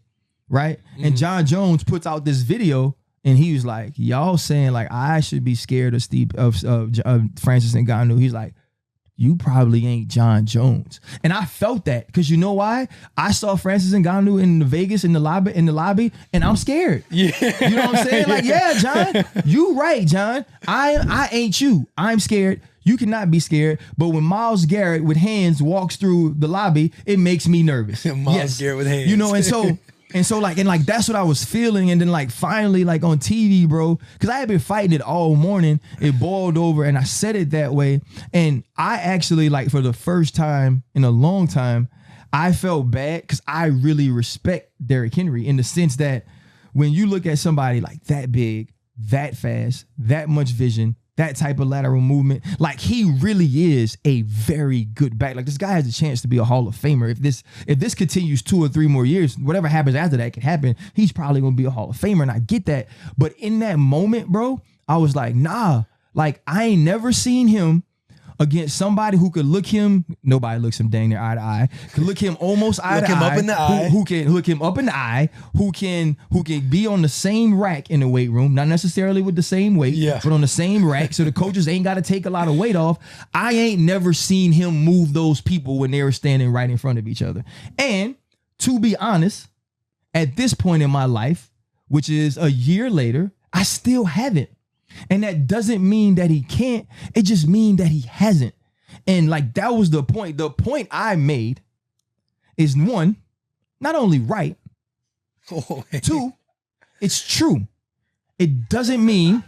Speaker 1: right? Mm-hmm. And John Jones puts out this video and he was like, y'all saying like I should be scared of Francis Ngannou. He's like, you probably ain't John Jones. And I felt that because you know why? I saw Francis Ngannou in Vegas in the lobby, and I'm scared. Yeah. You know what I'm saying? Like, yeah, John, you right, John. I ain't you. I'm scared. You cannot be scared. But when Myles Garrett with hands walks through the lobby, it makes me nervous.
Speaker 2: Myles Garrett with hands.
Speaker 1: You know, and so that's what I was feeling. And then like finally like on TV, bro, because I had been fighting it all morning. It boiled over and I said it that way. And I actually like for the first time in a long time, I felt bad because I really respect Derrick Henry in the sense that when you look at somebody like that big, that fast, that much vision, that type of lateral movement, like he really is a very good back. Like this guy has a chance to be a Hall of Famer. If this continues 2 or 3 more years, whatever happens after that can happen. He's probably gonna be a Hall of Famer, and I get that. But in that moment, bro, I was like, nah, like I ain't never seen him against somebody who could look him. Nobody looks him dang near eye to eye. Could look him almost eye to eye.
Speaker 2: Look him up in the eye.
Speaker 1: Who can look him up in the eye? Who can be on the same rack in the weight room? Not necessarily with the same weight, but on the same rack. So the coaches ain't got to take a lot of weight off. I ain't never seen him move those people when they were standing right in front of each other. And to be honest, at this point in my life, which is a year later, I still haven't. And that doesn't mean that he can't. It just means that he hasn't. And like that was the point. The point I made is 1, not only right, 2, it's true. It doesn't mean,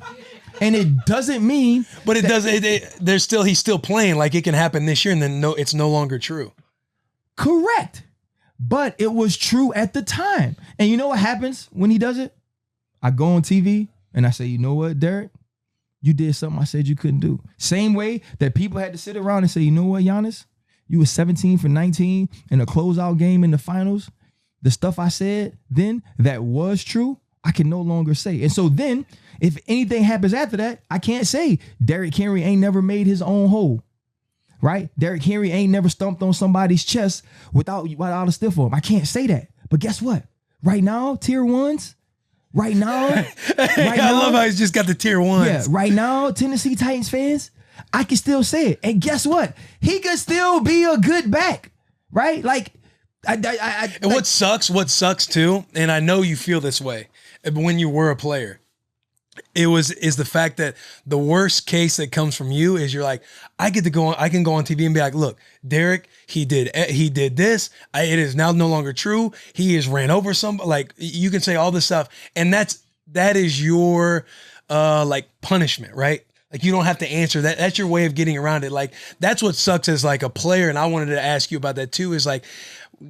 Speaker 1: and it doesn't mean.
Speaker 2: But it doesn't. He's still playing. Like it can happen this year, and then it's no longer true.
Speaker 1: Correct. But it was true at the time. And you know what happens when he does it? I go on TV. And I say, you know what, Derrick? You did something I said you couldn't do. Same way that people had to sit around and say, you know what, Giannis? You were 17 for 19 in a closeout game in the finals. The stuff I said then that was true, I can no longer say. And so then, if anything happens after that, I can't say Derrick Henry ain't never made his own hole. Right? Derrick Henry ain't never stumped on somebody's chest without a stiff arm. I can't say that. But guess what? Right now, tier 1s, right now,
Speaker 2: I love how he's just got the tier 1s.
Speaker 1: Yeah, right now, Tennessee Titans fans, I can still say it. And guess what? He could still be a good back, right? Like,
Speaker 2: and what sucks too, and I know you feel this way when you were a player, is the fact that the worst case that comes from you is you're like, I can go on TV and be like, look, Derrick, he did this. It is now no longer true. He has ran over somebody. Like you can say all this stuff, and that is your like punishment, right? Like you don't have to answer that. That's your way of getting around it. Like that's what sucks as like a player. And I wanted to ask you about that too, is like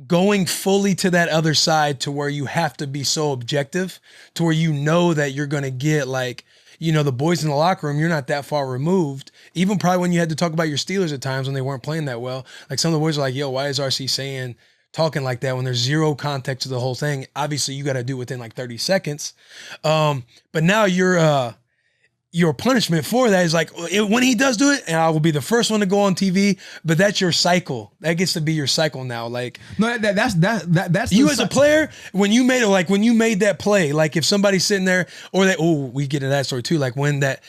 Speaker 2: going fully to that other side to where you have to be so objective to where you know that you're going to get like, you know, the boys in the locker room, you're not that far removed. Even probably when you had to talk about your Steelers at times when they weren't playing that well, like some of the boys are like, yo, why is RC saying talking like that when there's zero context to the whole thing. Obviously, you got to do it within like 30 seconds. But now your punishment for that is like when he does do it, and I will be the first one to go on TV. But that's your cycle. That gets to be your cycle now. Like
Speaker 1: no, that's
Speaker 2: you as a player when you made that play. Like if somebody's sitting there, or we get to that story too. Like when that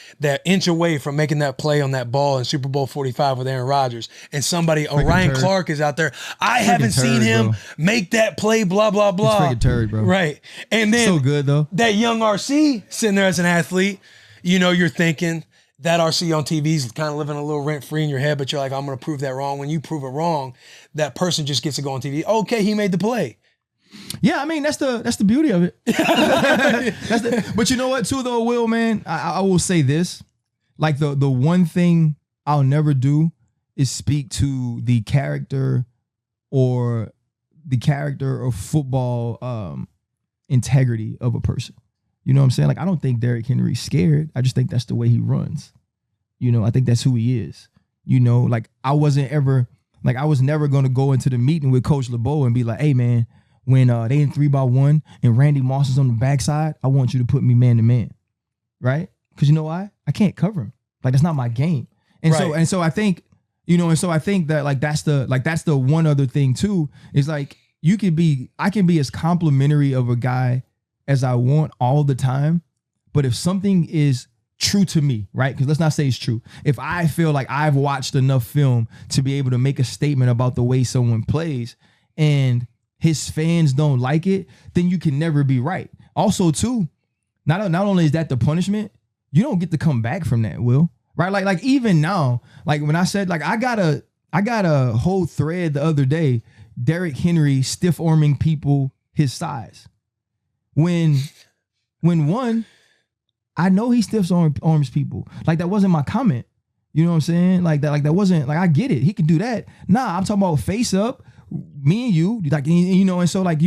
Speaker 2: inch away from making that play on that ball in Super Bowl 45 with Aaron Rodgers, and somebody Ryan Clark is out there. I haven't seen him make that play. Blah blah blah.
Speaker 1: It's freaking turd, bro.
Speaker 2: Right, and then
Speaker 1: so good though.
Speaker 2: That young RC sitting there as an athlete. You know, you're thinking that RC on TV is kind of living a little rent free in your head, but you're like, I'm going to prove that wrong. When you prove it wrong, that person just gets to go on TV. Okay, he made the play.
Speaker 1: Yeah, I mean, that's the beauty of it. But you know what, too, though, Will, man, I will say this. Like the one thing I'll never do is speak to the character or football integrity of a person. You know what I'm saying? Like, I don't think Derrick Henry's scared. I just think that's the way he runs. You know, I think that's who he is. You know, like I was never going to go into the meeting with Coach LeBeau and be like, hey, man, when they in 3-by-1 and Randy Moss is on the backside, I want you to put me man to man. Right? Because you know why? I can't cover him. Like, that's not my game. And so I think, you know, I think that that's the one other thing too, is like I can be as complimentary of a guy as I want all the time. But if something is true to me, right? Because let's not say it's true. If I feel like I've watched enough film to be able to make a statement about the way someone plays and his fans don't like it, then you can never be right. Also, too, not only is that the punishment, you don't get to come back from that, Will. Right? Like even now, like when I said, like I got a whole thread the other day, Derrick Henry stiff arming people his size. When one, I know he stiff arms people. Like that wasn't my comment. You know what I'm saying? Like that wasn't like, I get it. He can do that. Nah, I'm talking about face up, me and you, like, you know, and so like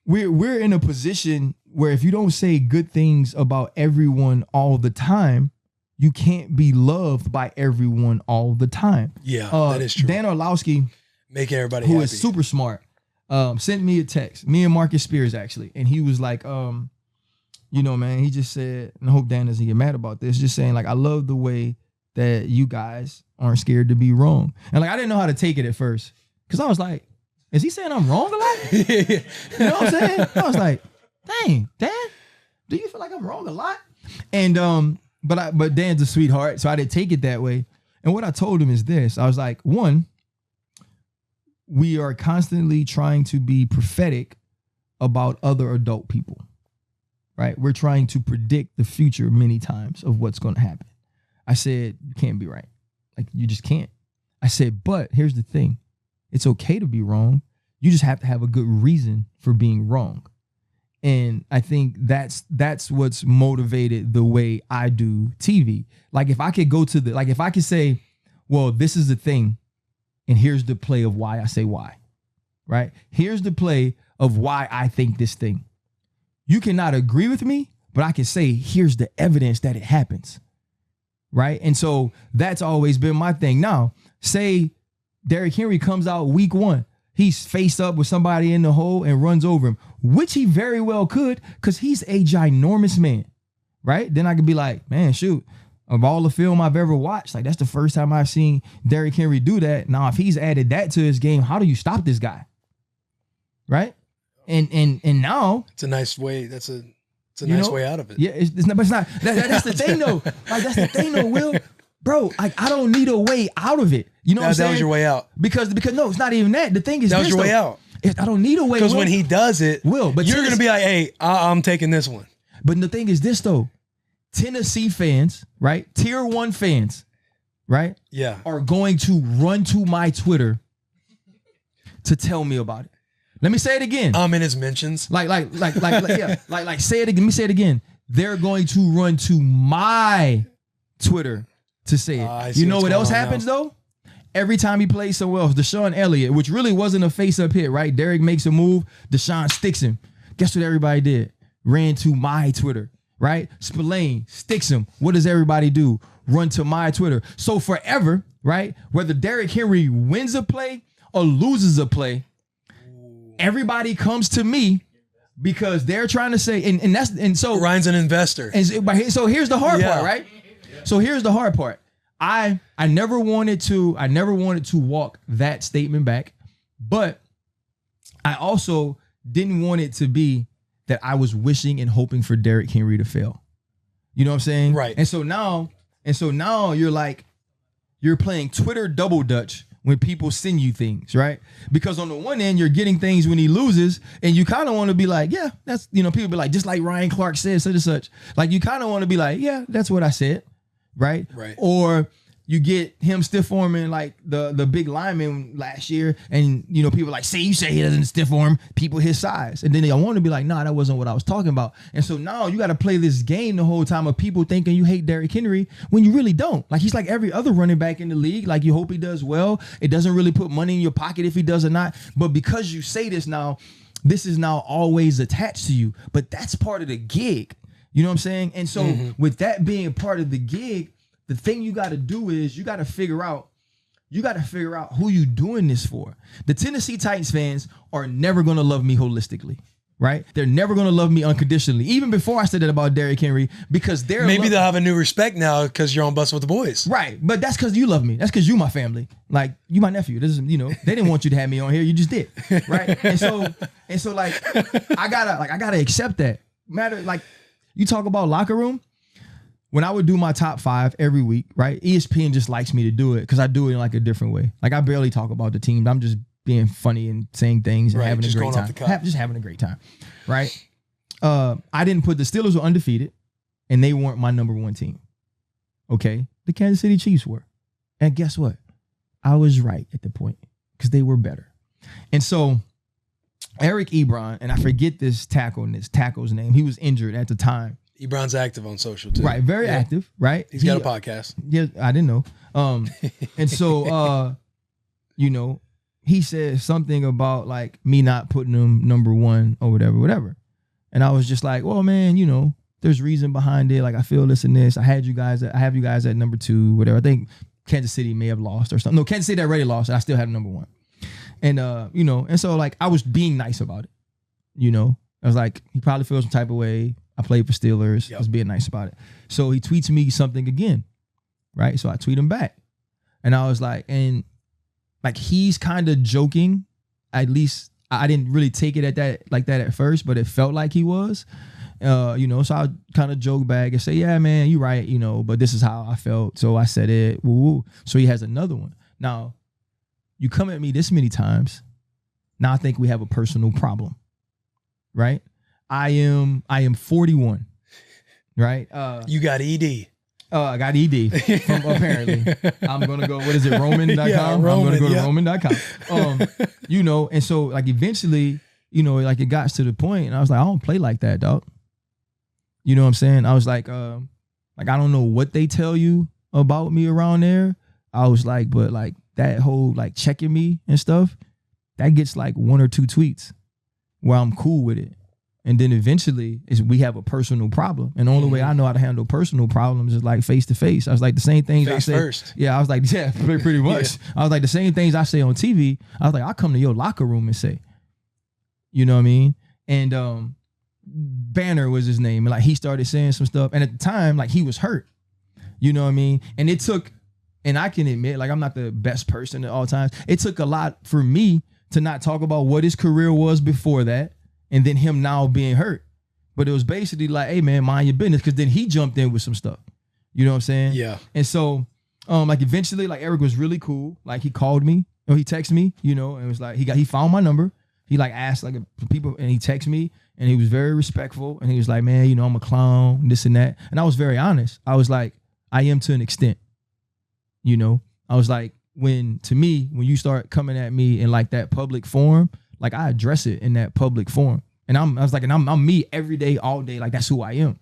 Speaker 1: we're in a position where if you don't say good things about everyone all the time, you can't be loved by everyone all the time. Yeah, that is true. Dan Orlowski,
Speaker 2: making everybody
Speaker 1: who
Speaker 2: happy.
Speaker 1: Is super smart, sent me a text, me and Marcus Spears actually, and he was like, you know, man, he just said, and I hope Dan doesn't get mad about this, just saying like, I love the way that you guys aren't scared to be wrong. And like, I didn't know how to take it at first, because I was like, is he saying I'm wrong a lot? You know what I'm saying? I was like, dang, Dan, do you feel like I'm wrong a lot? And but Dan's a sweetheart, so I didn't take it that way. And what I told him is this: I was like, one, we are constantly trying to be prophetic about other adult people, right? We're trying to predict the future many times of what's going to happen. I said, you can't be right. Like, you just can't. I said, but here's the thing. It's okay to be wrong. You just have to have a good reason for being wrong. And I think that's what's motivated the way I do TV. Like if I could go to if I could say, well, this is the thing, and here's the play of why I say why, right? Here's the play of why I think this thing. You cannot agree with me, but I can say, here's the evidence that it happens, right? And so that's always been my thing. Now, say Derrick Henry comes out week 1. He's faced up with somebody in the hole and runs over him, which he very well could, because he's a ginormous man, right? Then I could be like, man, shoot, of all the film I've ever watched, like that's the first time I've seen Derrick Henry do that. Now, if he's added that to his game, how do you stop this guy? Right? And now
Speaker 2: it's a nice way. It's a nice way out of it.
Speaker 1: Yeah, it's not. But it's not. That's the thing, though. Like that's the thing, though, Will. Bro, like I don't need a way out of it. You know what I'm saying?
Speaker 2: That was your way out.
Speaker 1: Because no, it's not even that. The thing is,
Speaker 2: that was your way out.
Speaker 1: I don't need a way.
Speaker 2: Because when he does it,
Speaker 1: but
Speaker 2: you're gonna be like, hey, I'm taking this one.
Speaker 1: But the thing is this though, Tennessee fans, right? Tier 1 fans, right?
Speaker 2: Yeah, are
Speaker 1: going to run to my Twitter to tell me about it. Let me say it again.
Speaker 2: I'm in his mentions.
Speaker 1: Like say it again. Let me say it again. They're going to run to my Twitter to say it. You know what else happens though? Every time he plays somewhere else, Deshaun Elliott, which really wasn't a face-up hit, right? Derrick makes a move, Deshaun sticks him. Guess what everybody did? Ran to my Twitter, right? Spillane sticks him. What does everybody do? Run to my Twitter. So forever, right? Whether Derrick Henry wins a play or loses a play, everybody comes to me because they're trying to say, and so
Speaker 2: Ryan's an investor.
Speaker 1: So here's the hard part, right? So here's the hard part. I never wanted to walk that statement back, but I also didn't want it to be that I was wishing and hoping for Derrick Henry to fail. You know what I'm saying?
Speaker 2: Right.
Speaker 1: And so now you're like, you're playing Twitter double dutch when people send you things, right? Because on the one end, you're getting things when he loses, and you kind of want to be like, yeah, that's, people be like, just like Ryan Clark said, such and such. Like, you kind of want to be like, yeah, that's what I said, right?
Speaker 2: Right.
Speaker 1: Or you get him stiff arming like the big lineman last year, and people like, you say he doesn't stiff arm people his size, and then they want to be like, nah, that wasn't what I was talking about. And so now you got to play this game the whole time of people thinking you hate Derrick Henry when you really don't. Like, he's like every other running back in the league. Like, you hope he does well. It doesn't really put money in your pocket if he does or not. But because you say this now, this is now always attached to you. But that's part of the gig. You know what I'm saying? And so with that being part of the gig, the thing you got to do is you got to figure out who you doing this for. The Tennessee Titans fans are never going to love me holistically, right? They're never going to love me unconditionally. Even before I said that about Derrick Henry, because they'll
Speaker 2: have a new respect now because you're on Bussin' with the Boys.
Speaker 1: Right. But that's because you love me. That's because you my family. Like, you my nephew. This is, they didn't want you to have me on here. You just did. Right. and so like, I gotta accept that. Like, you talk about locker room. When I would do my top 5 every week, right? ESPN just likes me to do it because I do it in like a different way. Like, I barely talk about the team. I'm just being funny and saying things and having a great time. Just having a great time, right? I didn't put the Steelers were undefeated, and they weren't my number 1 team. Okay, the Kansas City Chiefs were, and guess what? I was right at the point because they were better. And so Eric Ebron, and I forget this tackle's name. He was injured at the time.
Speaker 2: Ebron's active on social too.
Speaker 1: Right, very active, right?
Speaker 2: He's got a podcast.
Speaker 1: Yeah, I didn't know. And so, he said something about like me not putting him number 1 or whatever. And I was just like, well, man, there's reason behind it. Like, I feel this and this. I have you guys at number 2, whatever. I think Kansas City may have lost or something. No, Kansas City already lost. And I still had number 1. And and so like I was being nice about it. I was like, he probably feels some type of way. I played for Steelers. I was being nice about it. So he tweets me something again, right? So I tweet him back. And I was like, he's kind of joking. At least I didn't really take it at first, but it felt like he was. So I kind of joke back and say, yeah, man, you're right, but this is how I felt. So I said it. Woo-woo. So he has another one. Now, you come at me this many times. Now I think we have a personal problem, right? I am 41, right?
Speaker 2: You got ED.
Speaker 1: I got ED from apparently. I'm going to go, what is it, Roman.com?
Speaker 2: Yeah,
Speaker 1: I'm going to go to
Speaker 2: yeah.
Speaker 1: Roman.com. And so like eventually, like it got to the point and I was like, I don't play like that, dog. You know what I'm saying? I was like I don't know what they tell you about me around there. I was like, but like that whole like checking me and stuff, that gets like 1 or 2 tweets where I'm cool with it. And then eventually we have a personal problem. And the only way I know how to handle personal problems is like face to face. I was like the same things I say.
Speaker 2: First.
Speaker 1: Yeah, I was like, yeah, pretty much. Yeah. I was like the same things I say on TV. I was like, I'll come to your locker room and say, you know what I mean? And Banner was his name. And like he started saying some stuff. And at the time, like he was hurt. You know what I mean? And it took, and I can admit, like I'm not the best person at all times. It took a lot for me to not talk about what his career was before that. And then him now being hurt. But it was basically like, hey man, mind your business. Cause then he jumped in with some stuff. You know what I'm saying?
Speaker 2: Yeah.
Speaker 1: And so like eventually like Eric was really cool. Like he called me or he texted me, and it was like he found my number. He like asked like people and he texted me and he was very respectful. And he was like, man, I'm a clown, this and that. And I was very honest. I was like, I am to an extent. I was like, when you start coming at me in like that public forum, like I address it in that public forum. And I'm me every day, all day. Like that's who I am,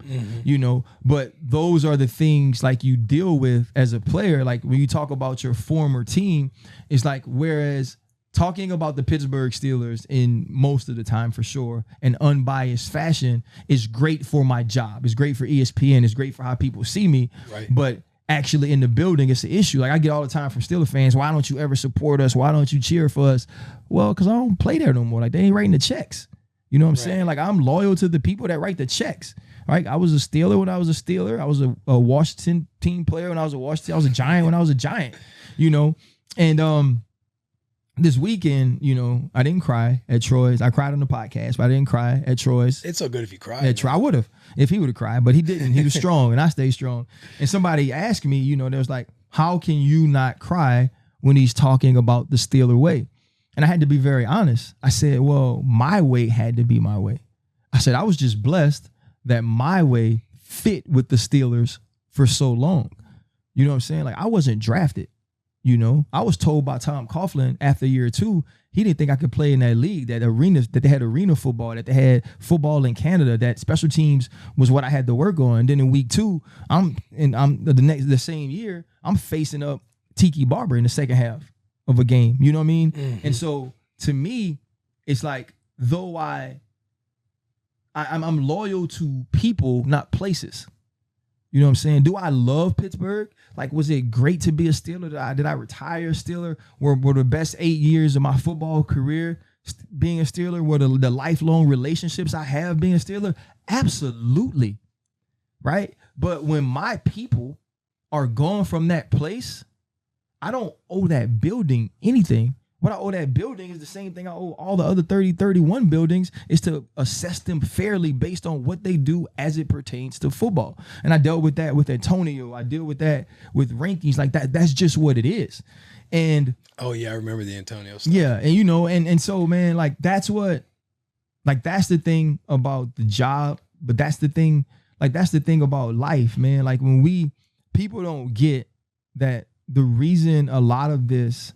Speaker 1: but those are the things like you deal with as a player. Like when you talk about your former team, it's like, whereas talking about the Pittsburgh Steelers in most of the time for sure, in unbiased fashion is great for my job. It's great for ESPN. It's great for how people see me.
Speaker 2: Right.
Speaker 1: But actually in the building, it's an issue. Like I get all the time from Steelers fans, why don't you ever support us? Why don't you cheer for us? Well, because I don't play there no more. Like they ain't writing the checks. You know what I'm saying? Like I'm loyal to the people that write the checks. Right? I was a Steeler when I was a Steeler. I was a Washington team player when I was a Washington. I was a Giant when I was a Giant. You know, and this weekend, you know, I didn't cry at Troy's. I cried on the podcast, but I didn't cry at Troy's.
Speaker 2: It's so good if you cry.
Speaker 1: I would have if he would have cried, but he didn't. He was strong, and I stayed strong. And somebody asked me, you know, there was like, how can you not cry when he's talking about the Steeler way? And I had to be very honest. I said, well, my way had to be my way. I said, I was just blessed that my way fit with the Steelers for so long. You know what I'm saying? Like I wasn't drafted. You know, I was told by Tom Coughlin after year 2, he didn't think I could play in that league, that arena, that they had arena football, that they had football in Canada, that special teams was what I had to work on. And then in week 2, I'm the same year, I'm facing up Tiki Barber in the second half of a game. You know what I mean? Mm-hmm. And so to me, it's like, though I'm loyal to people, not places. You know what I'm saying? Do I love Pittsburgh? Like, was it great to be a Steeler? Did I retire a Steeler? Were the best 8 years of my football career being a Steeler? Were the lifelong relationships I have being a Steeler? Absolutely. Right? But when my people are gone from that place, I don't owe that building anything. What I owe that building is the same thing I owe all the other 31 buildings, is to assess them fairly based on what they do as it pertains to football. And I dealt with that with Antonio. I deal with that with rankings like that. That's just what it is. And
Speaker 2: oh yeah, I remember the Antonio stuff.
Speaker 1: Yeah, and you know, and so man, like that's the thing about the job, but that's the thing about life, man. Like when people don't get that the reason a lot of this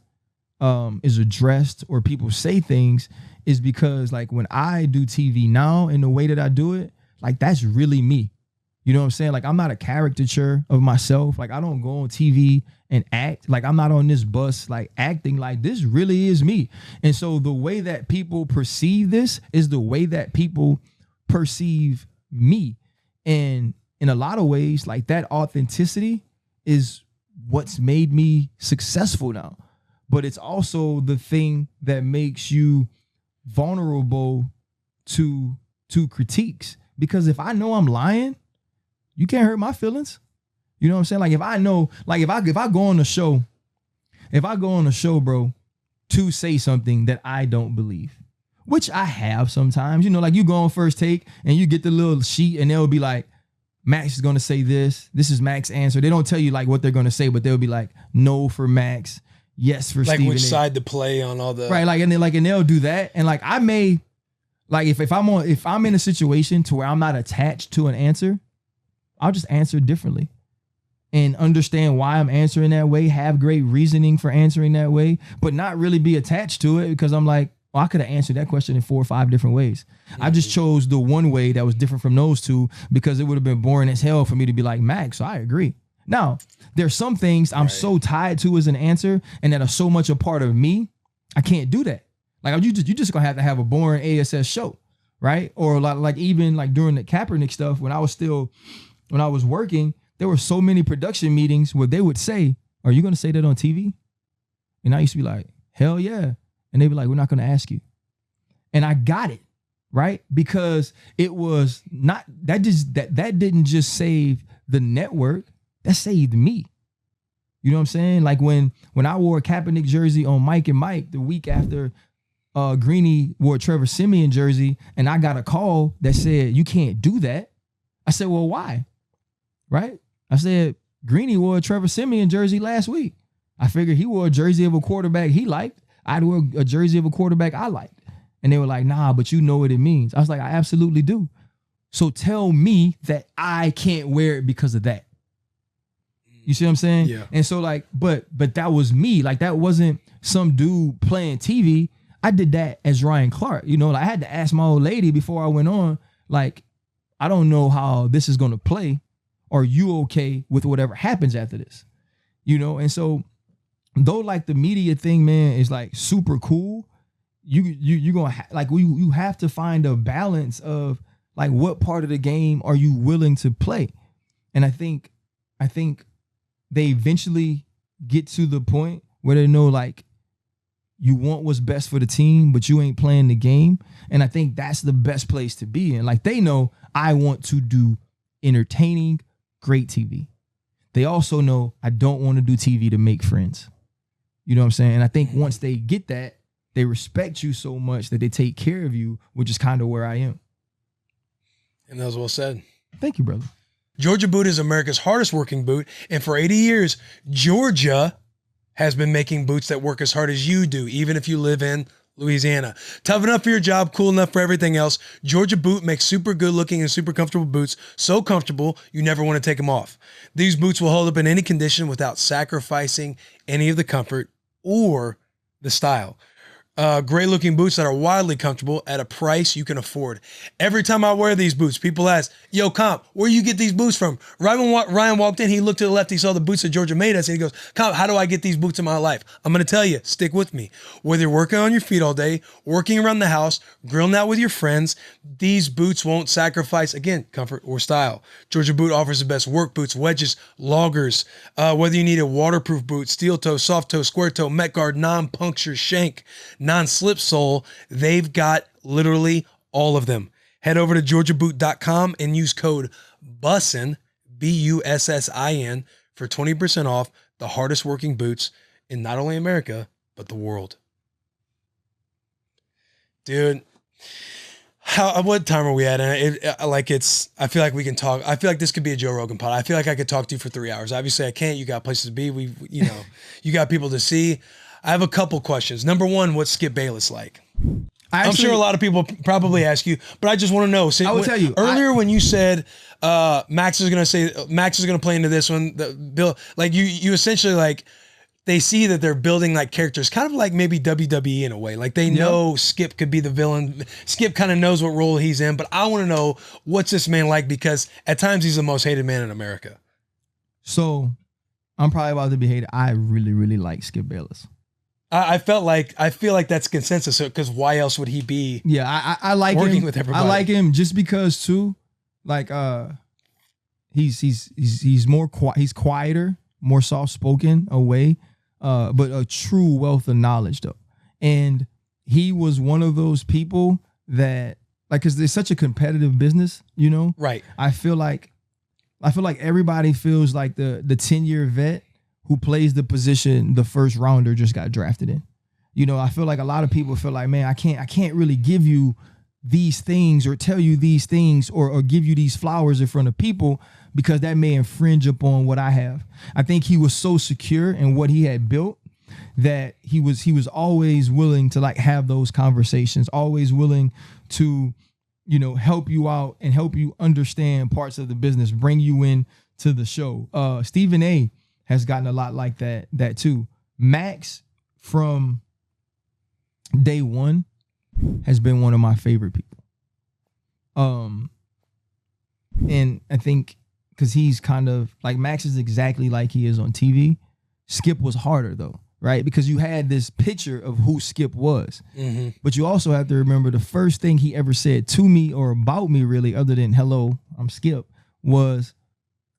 Speaker 1: is addressed or people say things is because like when I do TV now and the way that I do it, like that's really me. You know what I'm saying? Like I'm not a caricature of myself. Like I don't go on TV and act. Like I'm not on this bus like acting. Like this really is me. And so the way that people perceive this is the way that people perceive me. And in a lot of ways, like that authenticity is what's made me successful now. But it's also the thing that makes you vulnerable to critiques. Because if I know I'm lying, you can't hurt my feelings. You know what I'm saying? Like if I know, like if I go on the show, bro, to say something that I don't believe, which I have sometimes, you know, like you go on First Take and you get the little sheet and they'll be like, Max is going to say this. This is Max's answer. They don't tell you like what they're going to say, but they'll be like, no for Max. Yes, for
Speaker 2: like
Speaker 1: Stephen
Speaker 2: which
Speaker 1: A.
Speaker 2: side to play on all the
Speaker 1: right, like and they'll do that, and like I may, like if I'm in a situation to where I'm not attached to an answer, I'll just answer differently, and understand why I'm answering that way, have great reasoning for answering that way, but not really be attached to it because I'm like, well, I could have answered that question in 4 or 5 different ways. Mm-hmm. I just chose the one way that was different from those two because it would have been boring as hell for me to be like Max. So I agree. Now, there's some things I'm so tied to as an answer and that are so much a part of me, I can't do that. Like you just gonna have to have a boring ASS show, right? Or like even like during the Kaepernick stuff, when I was working, there were so many production meetings where they would say, "Are you gonna say that on TV?" And I used to be like, "Hell yeah!" And they'd be like, "We're not gonna ask you." And I got it, right? Because it was not that didn't just save the network. That saved me. You know what I'm saying? Like when I wore a Kaepernick jersey on Mike and Mike the week after Greeny wore a Trevor Siemian jersey, and I got a call that said, you can't do that. I said, well, why? Right? I said, Greeny wore a Trevor Siemian jersey last week. I figured he wore a jersey of a quarterback he liked. I'd wear a jersey of a quarterback I liked. And they were like, nah, but you know what it means. I was like, I absolutely do. So tell me that I can't wear it because of that. You see what I'm saying?
Speaker 2: Yeah.
Speaker 1: And so like, but that was me. Like that wasn't some dude playing TV. I did that as Ryan Clark. You know, like I had to ask my old lady before I went on, like, I don't know how this is going to play. Are you okay with whatever happens after this? You know? And so though like the media thing, man, is like super cool. You going to like, you have to find a balance of like, what part of the game are you willing to play? And I think they eventually get to the point where they know like you want what's best for the team, but you ain't playing the game. And I think that's the best place to be in. Like they know I want to do entertaining, great TV. They also know I don't want to do TV to make friends. You know what I'm saying? And I think once they get that, they respect you so much that they take care of you, which is kind of where I am.
Speaker 2: And that was well said.
Speaker 1: Thank you, brother.
Speaker 2: Georgia Boot is America's hardest working boot. And for 80 years, Georgia has been making boots that work as hard as you do, even if you live in Louisiana. Tough enough for your job, cool enough for everything else. Georgia Boot makes super good looking and super comfortable boots, so comfortable you never want to take them off. These boots will hold up in any condition without sacrificing any of the comfort or the style. Great looking boots that are wildly comfortable at a price you can afford. Every time I wear these boots, people ask, yo, Comp, where you get these boots from? Right when Ryan walked in, he looked to the left, he saw the boots that Georgia made us, and he goes, Comp, how do I get these boots in my life? I'm going to tell you, stick with me. Whether you're working on your feet all day, working around the house, grilling out with your friends, these boots won't sacrifice, again, comfort or style. Georgia Boot offers the best work boots, wedges, loggers. Whether you need a waterproof boot, steel toe, soft toe, square toe, Met Guard, non-puncture, shank, non-slip sole, they've got literally all of them. Head over to georgiaboot.com and use code BUSSIN, BUSSIN, for 20% off the hardest working boots in not only America, but the world. Dude, what time are we at? And I feel like we can talk. I feel like this could be a Joe Rogan pod. I feel like I could talk to you for 3 hours. Obviously I can't. You got places to be. You got people to see. I have a couple questions. Number one, what's Skip Bayless like? I'm sure a lot of people probably ask you, but I just want to know.
Speaker 1: I will tell you.
Speaker 2: Earlier when you said Max is going to play into this one, Bill, like you essentially like they see that they're building like characters, kind of like maybe WWE in a way. Like they know Skip could be the villain. Skip kind of knows what role he's in, but I want to know what's this man like because at times he's the most hated man in America.
Speaker 1: So I'm probably about to be hated. I really, really like Skip Bayless.
Speaker 2: I feel like that's consensus because why else would he be?
Speaker 1: Yeah, I like
Speaker 2: working
Speaker 1: him.
Speaker 2: with everybody.
Speaker 1: I like him just because too, like he's more he's quieter, more soft spoken away, but a true wealth of knowledge though. And he was one of those people that like because it's such a competitive business, you know.
Speaker 2: Right.
Speaker 1: I feel like everybody feels like the 10-year vet who plays the position the first rounder just got drafted in. You know, I feel like a lot of people feel like, man, I can't really give you these things or tell you these things or give you these flowers in front of people because that may infringe upon what I have. I think he was so secure in what he had built that he was always willing to like have those conversations, always willing to, you know, help you out and help you understand parts of the business, bring you in to the show. Stephen A has gotten a lot like that too. Max from day one has been one of my favorite people. And I think because he's kind of like Max is exactly like he is on TV. Skip was harder though, right? Because you had this picture of who Skip was. Mm-hmm. But you also have to remember the first thing he ever said to me or about me really, other than hello, I'm Skip, was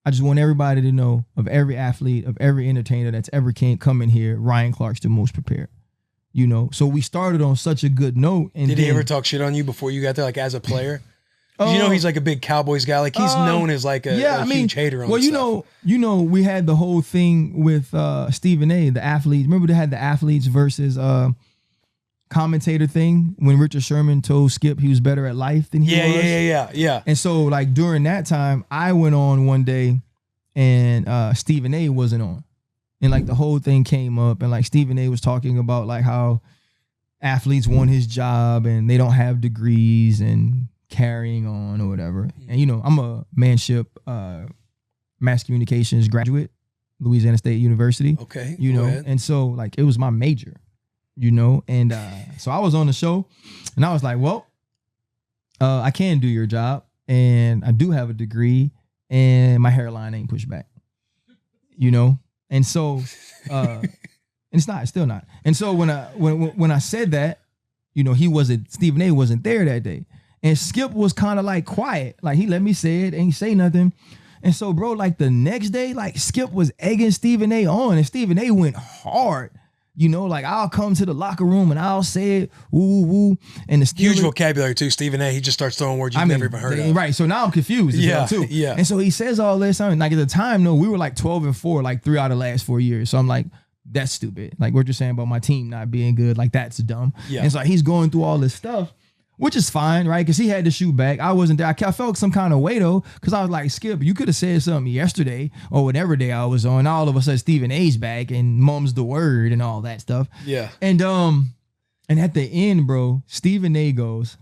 Speaker 1: I just want everybody to know of every athlete, of every entertainer that's ever come in here, Ryan Clark's the most prepared. You know, so we started on such a good note. And
Speaker 2: did he ever talk shit on you before you got there, like as a player? You know, he's like a big Cowboys guy. Like he's known as like a huge hater on. Well,
Speaker 1: you know, we had the whole thing with Stephen A. The athletes. Remember they had the athletes versus commentator thing when Richard Sherman told Skip he was better at life than he was. Yeah. And so like during that time, I went on one day and Stephen A. wasn't on. And like the whole thing came up and like Stephen A. was talking about like how athletes want his job and they don't have degrees and carrying on or whatever. And you know, I'm a manship mass communications graduate, Louisiana State University.
Speaker 2: Okay.
Speaker 1: You know, and so like it was my major, you know, and so I was on the show and I was like, well, I can do your job and I do have a degree and my hairline ain't pushed back, you know? And so, and it's still not. And so when I said that, you know, Stephen A. wasn't there that day. And Skip was kind of like quiet. Like he let me say it, ain't say nothing. And so, bro, like the next day, like Skip was egging Stephen A on, and Stephen A went hard. You know, like I'll come to the locker room and I'll say it, woo, woo, woo. And the Steelers,
Speaker 2: huge vocabulary too. Stephen A, he just starts throwing words you've never even heard of.
Speaker 1: Right. So now I'm confused.
Speaker 2: Yeah,
Speaker 1: too.
Speaker 2: yeah.
Speaker 1: And so he says all this. And like at the time, no, we were like 12-4, like 3 out of the last 4 years. So I'm like, that's stupid. Like what you're saying about my team not being good, like that's dumb.
Speaker 2: Yeah.
Speaker 1: And so he's going through all this stuff, which is fine, right? Because he had to shoot back. I wasn't there. I felt some kind of way though, because I was like, Skip, you could have said something yesterday or whatever day I was on. All of a sudden, Stephen A's back and mum's the word and all that stuff.
Speaker 2: Yeah.
Speaker 1: And at the end, bro, Stephen A goes,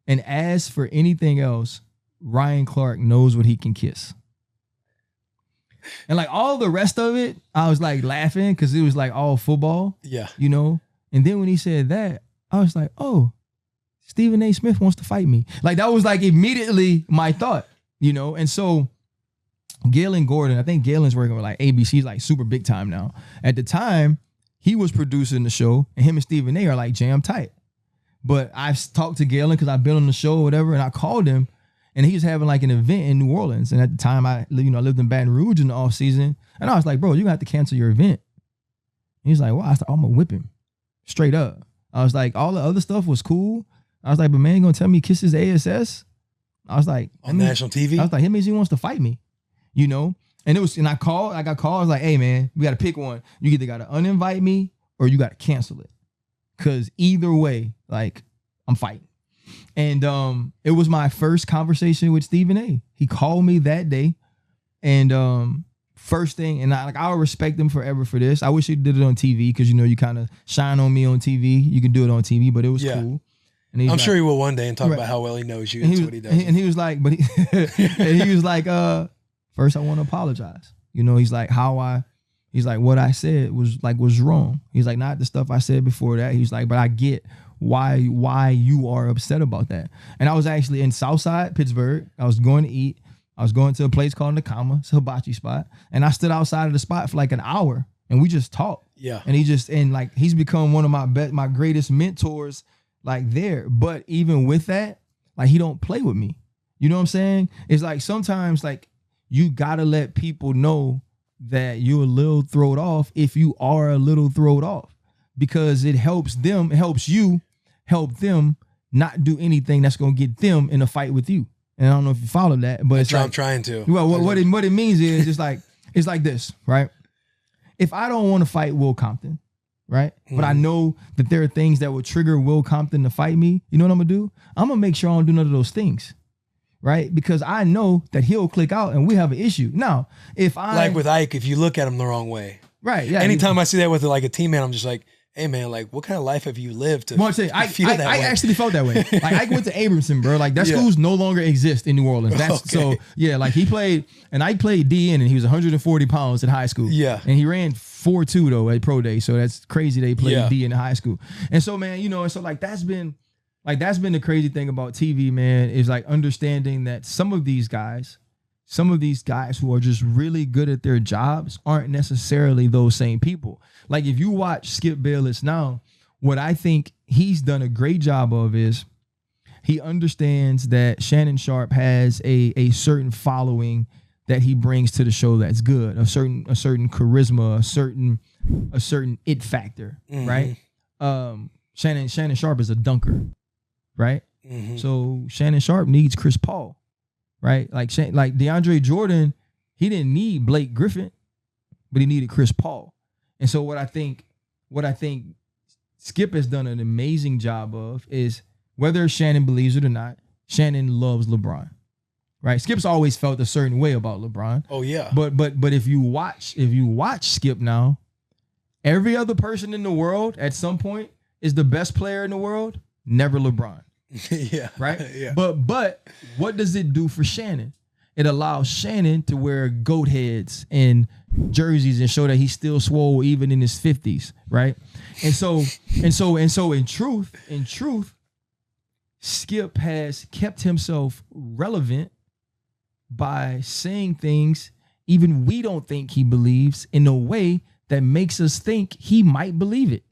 Speaker 1: and as for anything else, Ryan Clark knows what he can kiss. And like all the rest of it, I was like laughing because it was like all football.
Speaker 2: Yeah.
Speaker 1: You know? And then when he said that, I was like, oh, Stephen A. Smith wants to fight me. Like that was like immediately my thought, you know? And so Galen Gordon, I think Galen's working with like ABC's like super big time now. At the time, he was producing the show and him and Stephen A. are like jam tight. But I've talked to Galen because I've been on the show or whatever, and I called him and he was having like an event in New Orleans. And at the time I lived in Baton Rouge in the off season. And I was like, bro, you're gonna have to cancel your event. And he's like, well, I was like, I'm gonna whip him straight up. I was like, all the other stuff was cool. I was like, but man, you gonna tell me kiss his ASS? I was like,
Speaker 2: on national TV?
Speaker 1: I was like, it means he wants to fight me, you know? And I got called, I was like, hey man, we gotta pick one. You either gotta uninvite me or you gotta cancel it. Cause either way, like, I'm fighting. And it was my first conversation with Stephen A. He called me that day. And first thing, and I'll respect him forever for this. I wish he did it on TV because, you know, you kind of shine on me on TV. You can do it on TV, but it was cool. And
Speaker 2: I'm sure he will one day and talk about how well he knows you. That's what he does.
Speaker 1: And he was like, and he was like, first I want to apologize. You know, he's like, he's like, what I said was wrong. He's like, not the stuff I said before that. He's like, but I get why you are upset about that. And I was actually in Southside, Pittsburgh. I was going to eat. I was going to a place called Nakama. It's a hibachi spot. And I stood outside of the spot for like an hour and we just talked.
Speaker 2: Yeah.
Speaker 1: And he's become one of my greatest mentors like there. But even with that, like he don't play with me. You know what I'm saying? It's like sometimes like you gotta let people know that you're a little thrown off if you are a little thrown off. Because it helps them, it helps you help them not do anything that's gonna get them in a fight with you. And I don't know if you follow that, but it's like,
Speaker 2: I'm trying to.
Speaker 1: Well, what it means is it's like this, right? If I don't want to fight Will Compton, right? But I know that there are things that would trigger Will Compton to fight me. You know what I'm gonna do? I'm gonna make sure I don't do none of those things, right? Because I know that he'll click out and we have an issue. Now, if I
Speaker 2: like with Ike, if you look at him the wrong way,
Speaker 1: right? Yeah.
Speaker 2: Anytime I see that with like a teammate, I'm just like, hey man, like what kind of life have you lived to feel that way? I
Speaker 1: actually felt that way. Like I went to Abramson, bro. Like that schools no longer exist in New Orleans. That's so yeah. Like he played, and I played DN, and he was 140 pounds in high school. Yeah, and he ran 4.2 though at pro day. So that's crazy. They played D in high school, and so man, you know, and so like that's been the crazy thing about TV, man, is like understanding that some of these guys who are just really good at their jobs aren't necessarily those same people. Like if you watch Skip Bayless now, what I think he's done a great job of is he understands that Shannon Sharpe has a certain following that he brings to the show that's good, a certain charisma, a certain it factor, right? Shannon Sharpe is a dunker, right? So Shannon Sharpe needs Chris Paul. Right, like DeAndre Jordan, he didn't need Blake Griffin, but he needed Chris Paul. And so what I think Skip has done an amazing job of is, whether Shannon believes it or not, Shannon loves LeBron. Right, Skip's always felt a certain way about LeBron. Oh yeah, but if you watch Skip now, every other person in the world at some point is the best player in the world, never LeBron. Yeah. Right? Yeah. But what does it do for Shannon? It allows Shannon to wear goat heads and jerseys and show that he's still swole even in his 50s, right? And so in truth, Skip has kept himself relevant by saying things even we don't think he believes in a way that makes us think he might believe it.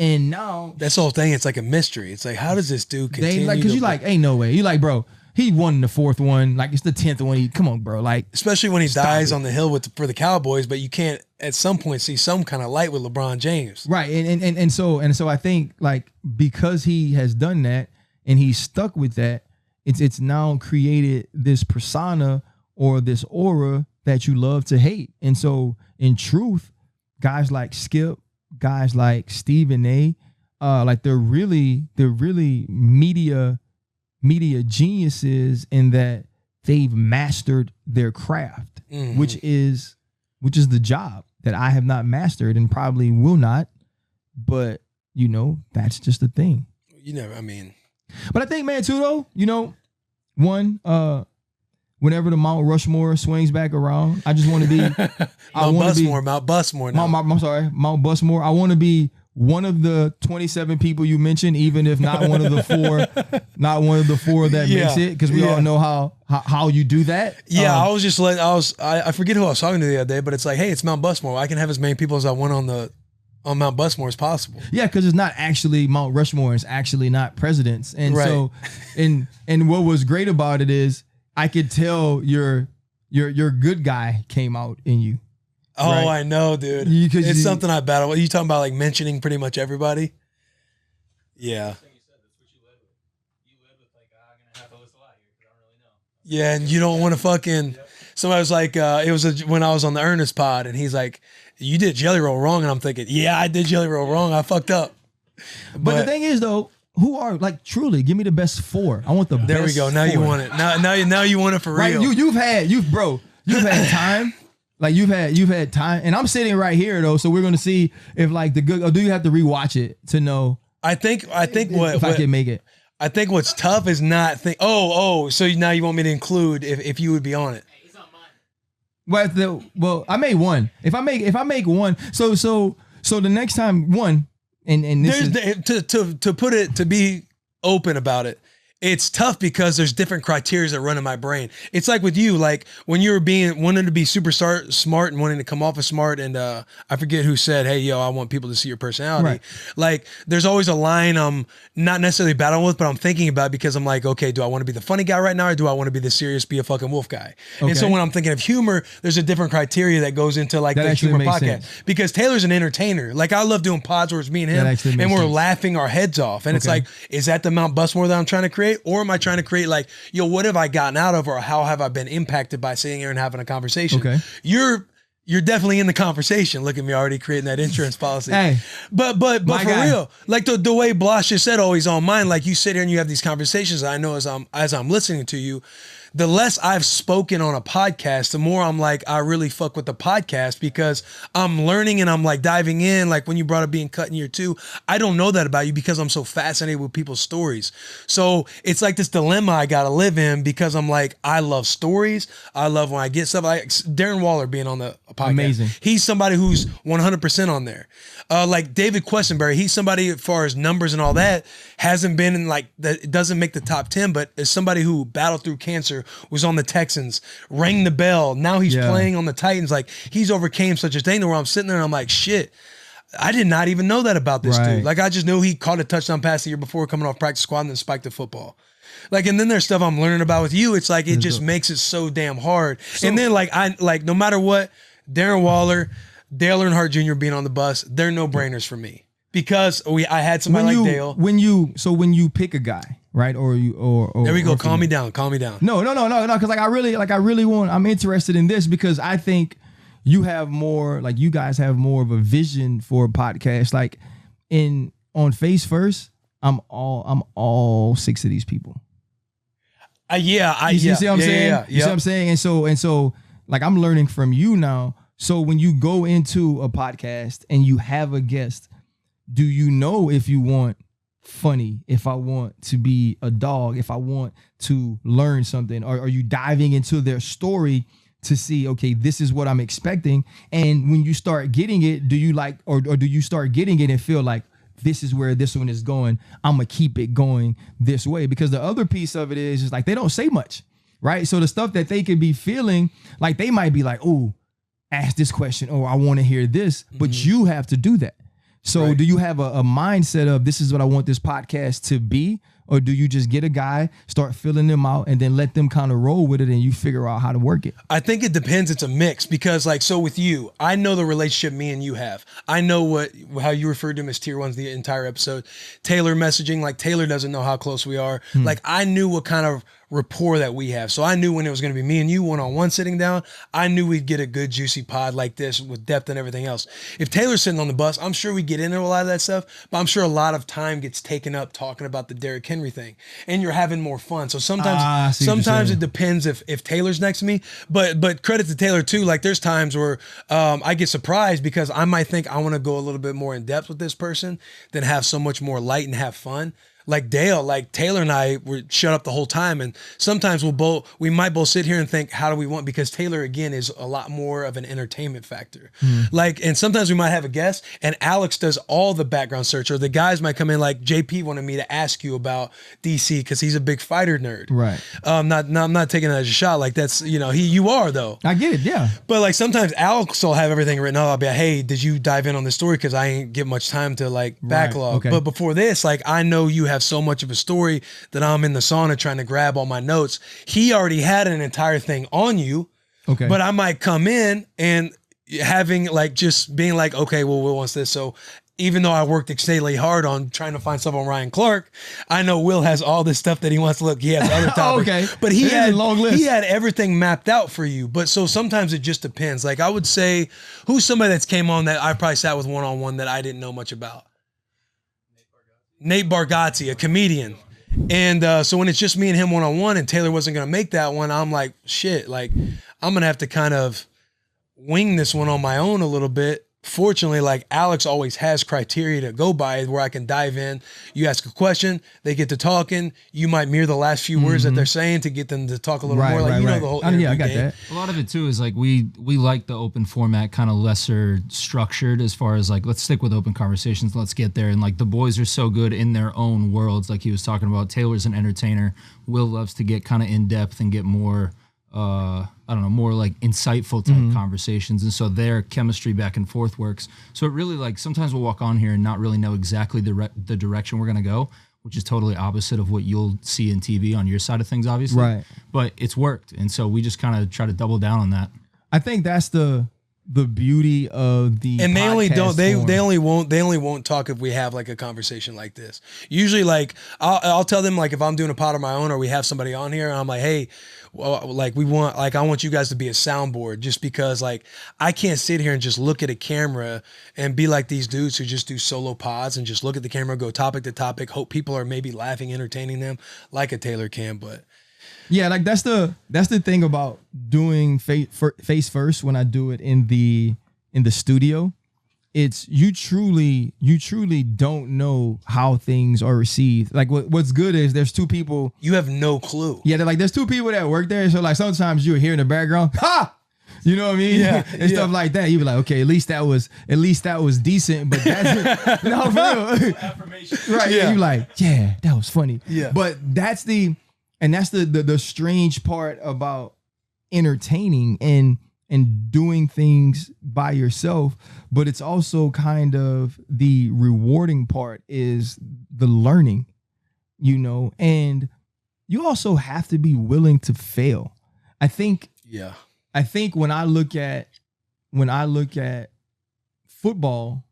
Speaker 1: And now
Speaker 2: that's the whole thing. It's like a mystery. It's like, how does this dude continue?
Speaker 1: Because you like, ain't no way. You like, bro, he won the 4th one. Like it's the 10th one. Come on, bro. Like
Speaker 2: especially when he dies on the hill for the Cowboys, but you can't at some point see some kind of light with LeBron James.
Speaker 1: Right. And so I think like because he has done that and he's stuck with that, it's now created this persona or this aura that you love to hate. And so in truth, guys like Skip, guys like Stephen A, like they're really media geniuses in that they've mastered their craft, which is the job that I have not mastered and probably will not. But that's just the thing. But I think, man, too though, one, whenever the Mount Rushmore swings back around, I just want to be
Speaker 2: Mount Busmore.
Speaker 1: Mount Busmore. I want to be one of the 27 people you mentioned, even if not one of the four, that makes it, because we all know how you do that.
Speaker 2: Yeah, I forget who I was talking to the other day, but it's like, hey, it's Mount Busmore. I can have as many people as I want on Mount Busmore as possible.
Speaker 1: Yeah, because it's not actually Mount Rushmore. It's actually not presidents. And so, and what was great about it is I could tell your good guy came out in you.
Speaker 2: Oh, right? I know, dude. It's something I battle. Are you talking about like mentioning pretty much everybody? Yeah. Yeah, and you don't want to fucking. Somebody was like, when I was on the Ernest pod, and he's like, "You did Jelly Roll wrong," and I'm thinking, "Yeah, I did Jelly Roll wrong. I fucked up."
Speaker 1: But the thing is, though, who are like truly? Give me the best 4. I want the best.
Speaker 2: There we go. Now 4. You want it. Now you want it for real.
Speaker 1: Right? You've had time. Like you've had time, and I'm sitting right here though, so we're gonna see if like the good. Or do you have to rewatch it to know?
Speaker 2: I think
Speaker 1: if I can make it.
Speaker 2: I think what's tough is not think. So now you want me to include if you would be on it.
Speaker 3: Hey, he's on mine.
Speaker 1: Well, I made one. If I make one, so the next time one, and this
Speaker 2: to be open about it. It's tough because there's different criteria that run in my brain. It's like with you, like when you were wanting to be super smart and wanting to come off as smart, and I forget who said, "Hey, yo, I want people to see your personality."
Speaker 1: Right.
Speaker 2: Like there's always a line I'm not necessarily battling with, but I'm thinking about because I'm like, okay, do I want to be the funny guy right now, or do I want to be the serious, be a fucking wolf guy? Okay. And so when I'm thinking of humor, there's a different criteria that goes into like the humor podcast. Sense. Because Taylor's an entertainer. Like I love doing pods where it's me and him, and we're laughing our heads off. And it's like, is that the Mount Busmore that I'm trying to create? Or am I trying to create like, yo, what have I gotten out of, or how have I been impacted by sitting here and having a conversation?
Speaker 1: Okay.
Speaker 2: You're definitely in the conversation. Look at me already creating that insurance policy.
Speaker 1: Hey,
Speaker 2: but for real, like the way Blosh just said, always on mine, like you sit here and you have these conversations. I know as I'm listening to you, the less I've spoken on a podcast, the more I'm like, I really fuck with the podcast because I'm learning and I'm like diving in. Like when you brought up being cut in year 2, I don't know that about you because I'm so fascinated with people's stories. So it's like this dilemma I got to live in because I'm like, I love stories. I love when I get stuff like Darren Waller being on the podcast.
Speaker 1: Amazing.
Speaker 2: He's somebody who's 100% on there. Like David Questenberry, he's somebody as far as numbers and all that hasn't been in like that. Doesn't make the top 10, but is somebody who battled through cancer, was on the Texans, rang the bell. Now he's playing on the Titans. Like he's overcame such a thing to where I'm sitting there and I'm like, shit, I did not even know that about this dude. Like I just knew he caught a touchdown pass the year before coming off practice squad and then spiked the football. Like, and then there's stuff I'm learning about with you. It's like, it just makes it so damn hard. And then like no matter what, Darren Waller, Dale Earnhardt Jr. being on the bus, they're no brainers for me because I had somebody like Dale.
Speaker 1: When you pick a guy, right? Or
Speaker 2: there we go. Calm me down.
Speaker 1: No. Cause like I really I'm interested in this because I think you guys have more of a vision for a podcast. Like on Face First, I'm all 6 of these people.
Speaker 2: You
Speaker 1: see what I'm saying? You see what I'm saying? And so like I'm learning from you now. So when you go into a podcast and you have a guest, do you know if you want funny, if I want to be a dog, if I want to learn something, or are you diving into their story to see, okay, this is what I'm expecting? And when you start getting it, do you like, or do you start getting it and feel like this is where this one is going, I'm gonna keep it going this way? Because the other piece of it is like they don't say much, right? So the stuff that they could be feeling, like they might be like, oh, ask this question, or I want to hear this, but you have to do that. So do you have a mindset of this is what I want this podcast to be, Or do you just get a guy, start filling them out, and then let them kind of roll with it and you figure out how to work it?
Speaker 2: I think it depends. It's a mix because like, so with you, I know the relationship me and you have. I know how you referred to him as tier ones the entire episode. Taylor messaging, like Taylor doesn't know how close we are. Like I knew what kind of rapport that we have. So I knew when it was going to be me and you one-on-one sitting down, I knew we'd get a good juicy pod like this with depth and everything else. If Taylor's sitting on the bus, I'm sure we get into a lot of that stuff, but I'm sure a lot of time gets taken up talking about the Derrick Henry thing and you're having more fun. So sometimes it depends if Taylor's next to me, but credit to Taylor too. Like there's times where I get surprised because I might think I want to go a little bit more in depth with this person than have so much more light and have fun. Like Taylor and I were shut up the whole time. And sometimes we might both sit here and think, how do we want? Because Taylor, again, is a lot more of an entertainment factor. Like, and sometimes we might have a guest and Alex does all the background search, or the guys might come in like JP wanted me to ask you about DC because he's a big fighter nerd.
Speaker 1: Right.
Speaker 2: I'm not taking that as a shot. Like that's, you are though.
Speaker 1: I get it. Yeah.
Speaker 2: But like sometimes Alex will have everything written up. I'll be like, hey, did you dive in on this story? Cause I ain't get much time to like backlog.
Speaker 1: Okay.
Speaker 2: But before this, like I know you have so much of a story that I'm in the sauna trying to grab all my notes. He already had an entire thing on you.
Speaker 1: Okay.
Speaker 2: But I might come in and having like just being like, okay, well, Will wants this. So even though I worked extremely hard on trying to find stuff on Ryan Clark, I know Will has all this stuff that he wants to look. He has other topics.
Speaker 1: Okay.
Speaker 2: But he had
Speaker 1: a long list.
Speaker 2: He had everything mapped out for you. But so sometimes it just depends. Like I would say, who's somebody that's came on that I probably sat with one-on-one that I didn't know much about? Nate Bargatze, a comedian. And so when it's just me and him one-on-one and Taylor wasn't going to make that one, I'm like, shit, like I'm going to have to kind of wing this one on my own a little bit. Fortunately, like Alex always has criteria to go by where I can dive in. You ask a question, they get to talking. You might mirror the last few words that they're saying to get them to talk a little more. Like know the whole interview
Speaker 1: I got
Speaker 2: game.
Speaker 1: that.
Speaker 4: A lot of it too is like we like the open format, kind of lesser structured as far as like let's stick with open conversations. Let's get there. And like the boys are so good in their own worlds. Like he was talking about, Taylor's an entertainer. Will loves to get kind of in depth and get more more like insightful type conversations. And so their chemistry back and forth works. So it really like sometimes we'll walk on here and not really know exactly the direction we're going to go, which is totally opposite of what you'll see in TV on your side of things, obviously.
Speaker 1: Right.
Speaker 4: But it's worked. And so we just kind of try to double down on that.
Speaker 1: I think that's the beauty of the
Speaker 2: and they only don't
Speaker 1: form.
Speaker 2: they only won't talk if we have like a conversation like this. Usually like I'll tell them like if I'm doing a pod of my own or we have somebody on here and I'm like, hey, well, like I want you guys to be a soundboard, just because like I can't sit here and just look at a camera and be like these dudes who just do solo pods and just look at the camera, go topic to topic, hope people are maybe laughing, entertaining them like a Taylor can. But
Speaker 1: yeah, like that's the thing about doing face first when I do it in the studio. It's you truly don't know how things are received. Like what's good is there's two people.
Speaker 2: You have no clue.
Speaker 1: Yeah, there's two people that work there. So like sometimes you hear in the background, ha! You know what I mean?
Speaker 2: Yeah,
Speaker 1: and stuff like that. You be like, okay, at least that was decent. But that's no, for real. Affirmation. Right. Yeah. You like, yeah, that was funny.
Speaker 2: Yeah.
Speaker 1: But that's the strange part about entertaining and doing things by yourself, but it's also kind of the rewarding part is the learning, and you also have to be willing to fail. I think when I look at football,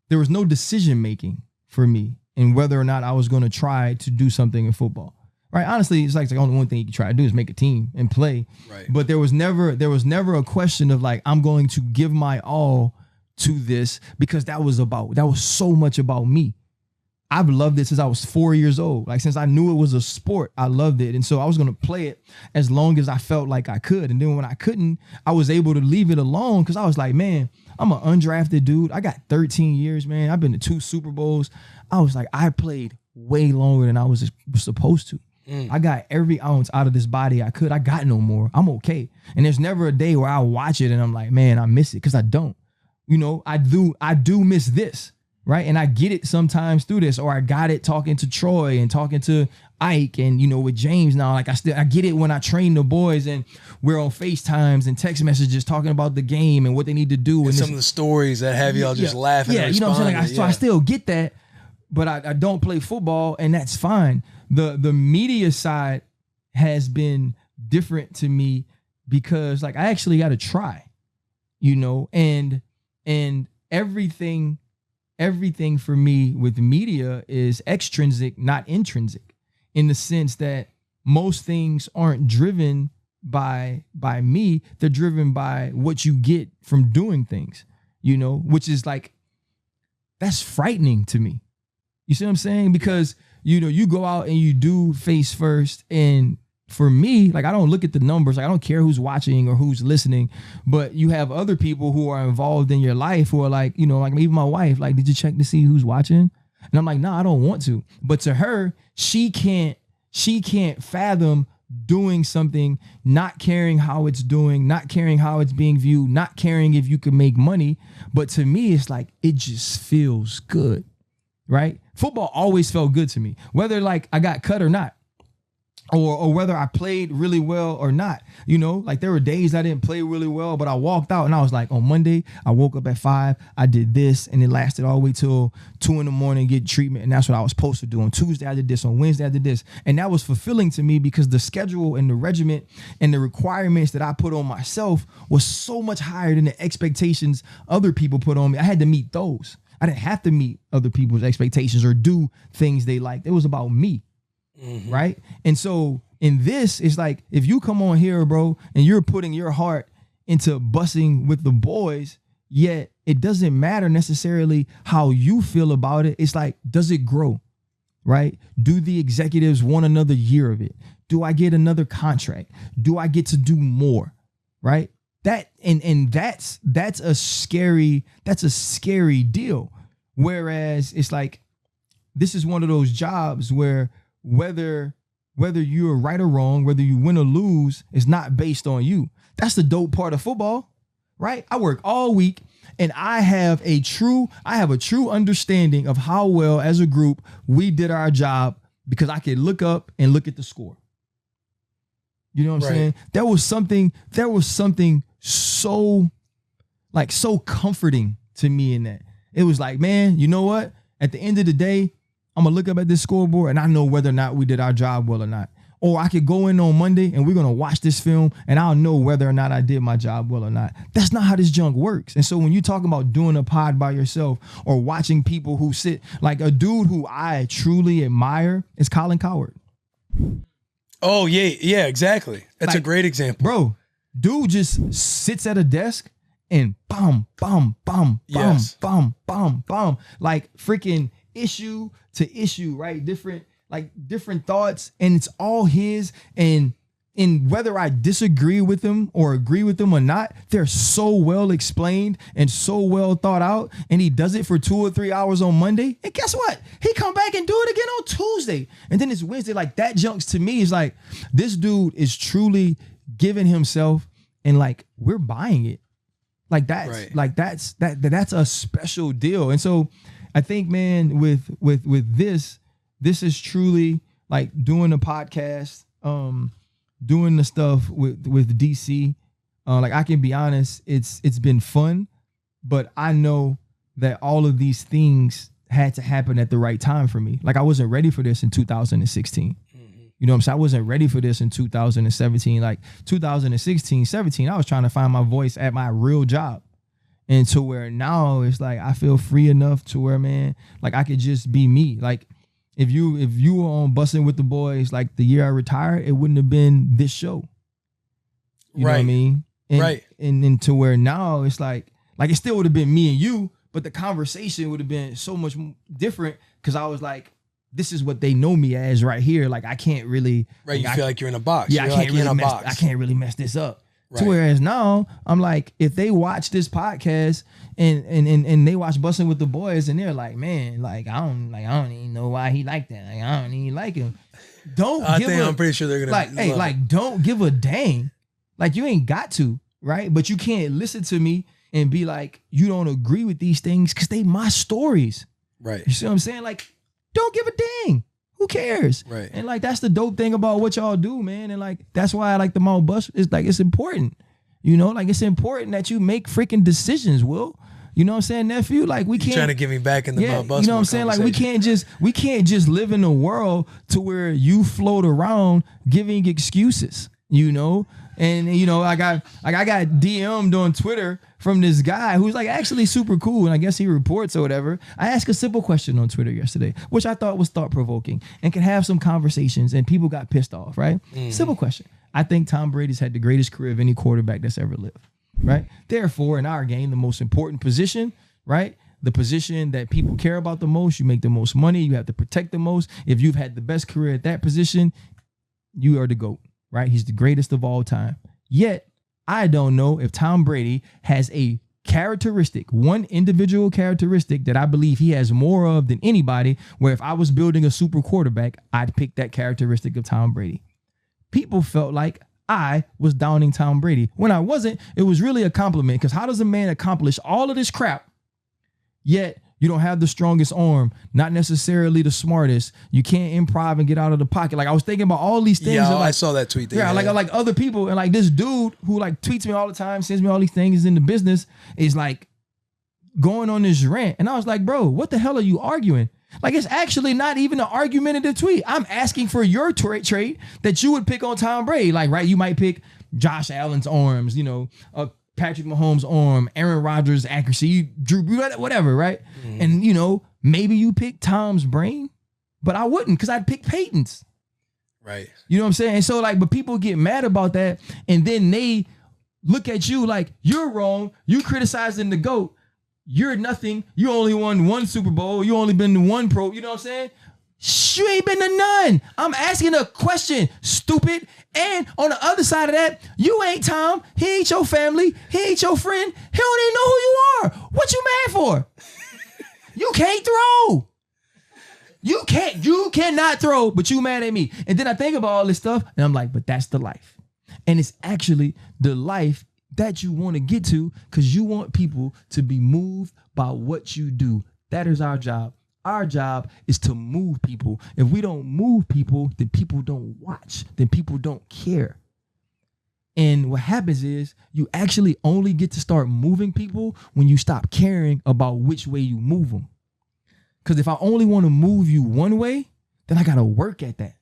Speaker 1: there was no decision making for me in whether or not I was going to try to do something in football. Right. Honestly, it's like the only one thing you can try to do is make a team and play.
Speaker 2: Right.
Speaker 1: But there was never a question of like, I'm going to give my all to this because that was so much about me. I've loved it since I was 4 years old. Like since I knew it was a sport, I loved it. And so I was going to play it as long as I felt like I could. And then when I couldn't, I was able to leave it alone because I was like, man, I'm an undrafted dude. I got 13 years, man. I've been to 2 Super Bowls. I was like, I played way longer than I was supposed to. I got every ounce out of this body I could. I got no more. I'm okay. And there's never a day where I watch it and I'm like, man, I miss it, because I don't. I do miss this, right? And I get it sometimes through this, or I got it talking to Troy and talking to Ike and, with James now. Like I get it when I train the boys and we're on FaceTimes and text messages talking about the game and what they need to do.
Speaker 2: And some of the stories that have y'all just laughing.
Speaker 1: Yeah,
Speaker 2: and
Speaker 1: you know what I'm saying? Like I still get that. but I don't play football, and that's fine. The media side has been different to me because like I actually got to try, you know, and everything for me with media is extrinsic, not intrinsic, in the sense that most things aren't driven by me. They're driven by what you get from doing things, you know, which is like, that's frightening to me. You see what I'm saying? Because, you know, you go out and you do face first, and for me, like, I don't look at the numbers. Like, I don't care who's watching or who's listening, but you have other people who are involved in your life who are like, you know, like even my wife, like, did you check to see who's watching? And I'm like, no, I don't want to. But to her, she can't fathom doing something, not caring how it's doing, not caring how it's being viewed, not caring if you can make money. But to me, it's like, it just feels good, right? Football always felt good to me, whether like I got cut or not. Or whether I played really well or not, you know, like there were days I didn't play really well, but I walked out and I was like, on Monday, I woke up at 5, I did this, and it lasted all the way till 2 a.m, get treatment. And that's what I was supposed to do. On Tuesday, I did this. On Wednesday, I did this. And that was fulfilling to me because the schedule and the regiment and the requirements that I put on myself was so much higher than the expectations other people put on me. I had to meet those. I didn't have to meet other people's expectations or do things they liked. It was about me. Mm-hmm. Right. And so in this, it's like, if you come on here, bro, and you're putting your heart into bussing with the boys, yet it doesn't matter necessarily how you feel about it. It's like, does it grow? Right? Do the executives want another year of it? Do I get another contract? Do I get to do more? Right? That and that's a scary deal. Whereas it's like, this is one of those jobs where whether you're right or wrong, whether you win or lose, is not based on you. That's the dope part of football, right? I work all week and I have a true understanding of how well as a group we did our job because I could look up and look at the score. You know what I'm saying? There was something so comforting to me in that. It was like, man, you know what? At the end of the day, I'm going to look up at this scoreboard and I know whether or not we did our job well or not. Or I could go in on Monday and we're going to watch this film and I'll know whether or not I did my job well or not. That's not how this junk works. And so when you talk about doing a pod by yourself or watching people who sit, like a dude who I truly admire is Colin Cowherd.
Speaker 2: Oh, yeah, exactly. That's like, a great example.
Speaker 1: Bro, dude just sits at a desk and bum, like freaking issue to issue, right? Different thoughts, and it's all his. And whether I disagree with him or agree with him or not, they're so well explained and so well thought out. And he does it for 2 or 3 hours on Monday. And guess what? He come back and do it again on Tuesday. And then it's Wednesday. Like, that junks to me is like, this dude is truly giving himself, and like, we're buying it. Like that's right. Like that's a special deal. And so I think, man, with this is truly like doing a podcast, doing the stuff with DC. Like, I can be honest, it's been fun, but I know that all of these things had to happen at the right time for me. Like, I wasn't ready for this in 2016. You know what I'm saying? I wasn't ready for this in 2017. Like 2016, 17, I was trying to find my voice at my real job. And to where now it's like, I feel free enough to where, man, like I could just be me. Like if you were on Bussin' with the Boys, like the year I retired, it wouldn't have been this show. You know what I mean? And, and then to where now it's like it still would have been me and you, but the conversation would have been so much different because I was like, this is what they know me as right here. Like, I can't really.
Speaker 2: Right. You feel like you're in a box.
Speaker 1: Yeah, I can't really mess this up. Right. To whereas now I'm like, if they watch this podcast and they watch Bussin' with the Boys and they're like, man, like I don't even know why he like that. Like, I don't even like him. I'm pretty sure they're gonna like, hey, like, don't give a dang. Like, you ain't got to, right? But you can't listen to me and be like, you don't agree with these things because they my stories.
Speaker 2: Right.
Speaker 1: You see what I'm saying? Like, don't give a dang. Who cares?
Speaker 2: Right.
Speaker 1: And like, that's the dope thing about what y'all do, man. And like, that's why I like the Mount Bus. It's like, it's important. You know, like, it's important that you make freaking decisions, Will. You know what I'm saying, nephew? Like we can't
Speaker 2: trying to get me back in the Mount Bussin.
Speaker 1: You know what I'm saying? Like we can't just live in a world to where you float around giving excuses, you know? And you know, I got DM'd on Twitter from this guy who's like actually super cool, and I guess he reports or whatever. I asked a simple question on Twitter yesterday, which I thought was thought provoking and could have some conversations, and people got pissed off, right? Simple question. I think Tom Brady's had the greatest career of any quarterback that's ever lived, right? Therefore, in our game, the most important position, right? The position that people care about the most, you make the most money, you have to protect the most. If you've had the best career at that position, you are the GOAT, right? He's the greatest of all time. Yet, I don't know if Tom Brady has a characteristic, one individual characteristic that I believe he has more of than anybody, where if I was building a super quarterback, I'd pick that characteristic of Tom Brady. People felt like I was downing Tom Brady. When I wasn't, it was really a compliment, because how does a man accomplish all of this crap, yet you don't have the strongest arm, not necessarily the smartest, you can't improv and get out of the pocket? Like, I was thinking about all these things.
Speaker 2: Yeah,
Speaker 1: like,
Speaker 2: I saw that tweet.
Speaker 1: Yeah, like other people, and like this dude who like tweets me all the time, sends me all these things in the business, is like going on this rant. And I was like, bro, what the hell are you arguing? Like, it's actually not even an argumentative tweet. I'm asking for your trait that you would pick on Tom Brady. Like, right, you might pick Josh Allen's arms, you know, Patrick Mahomes' arm, Aaron Rodgers' accuracy, Drew, whatever, right? And, you know, maybe you pick Tom's brain, but I wouldn't, because I'd pick Peyton's.
Speaker 2: Right.
Speaker 1: You know what I'm saying? So, like, but people get mad about that, and then they look at you like, you're wrong, you criticizing the GOAT, you're nothing, you only won one Super Bowl, you only been to one pro, you know what I'm saying? You ain't been to none. I'm asking a question, stupid. And on the other side of that, you ain't Tom. He ain't your family. He ain't your friend. He don't even know who you are. What you mad for? You can't throw. You cannot throw, but you mad at me. And then I think about all this stuff, and I'm like, but that's the life. And it's actually the life that you want to get to, because you want people to be moved by what you do. That is our job. Our job is to move people. If we don't move people, then people don't watch. Then people don't care. And what happens is you actually only get to start moving people when you stop caring about which way you move them. Because if I only want to move you one way, then I got to work at that.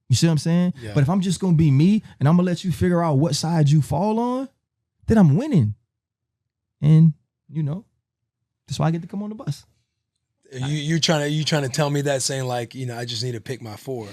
Speaker 1: You see what I'm saying? Yeah. But if I'm just going to be me and I'm going to let you figure out what side you fall on, then I'm winning. And, you know, that's why I get to come on the bus.
Speaker 2: You trying to tell me that, saying like, you know, I just need to pick my 4.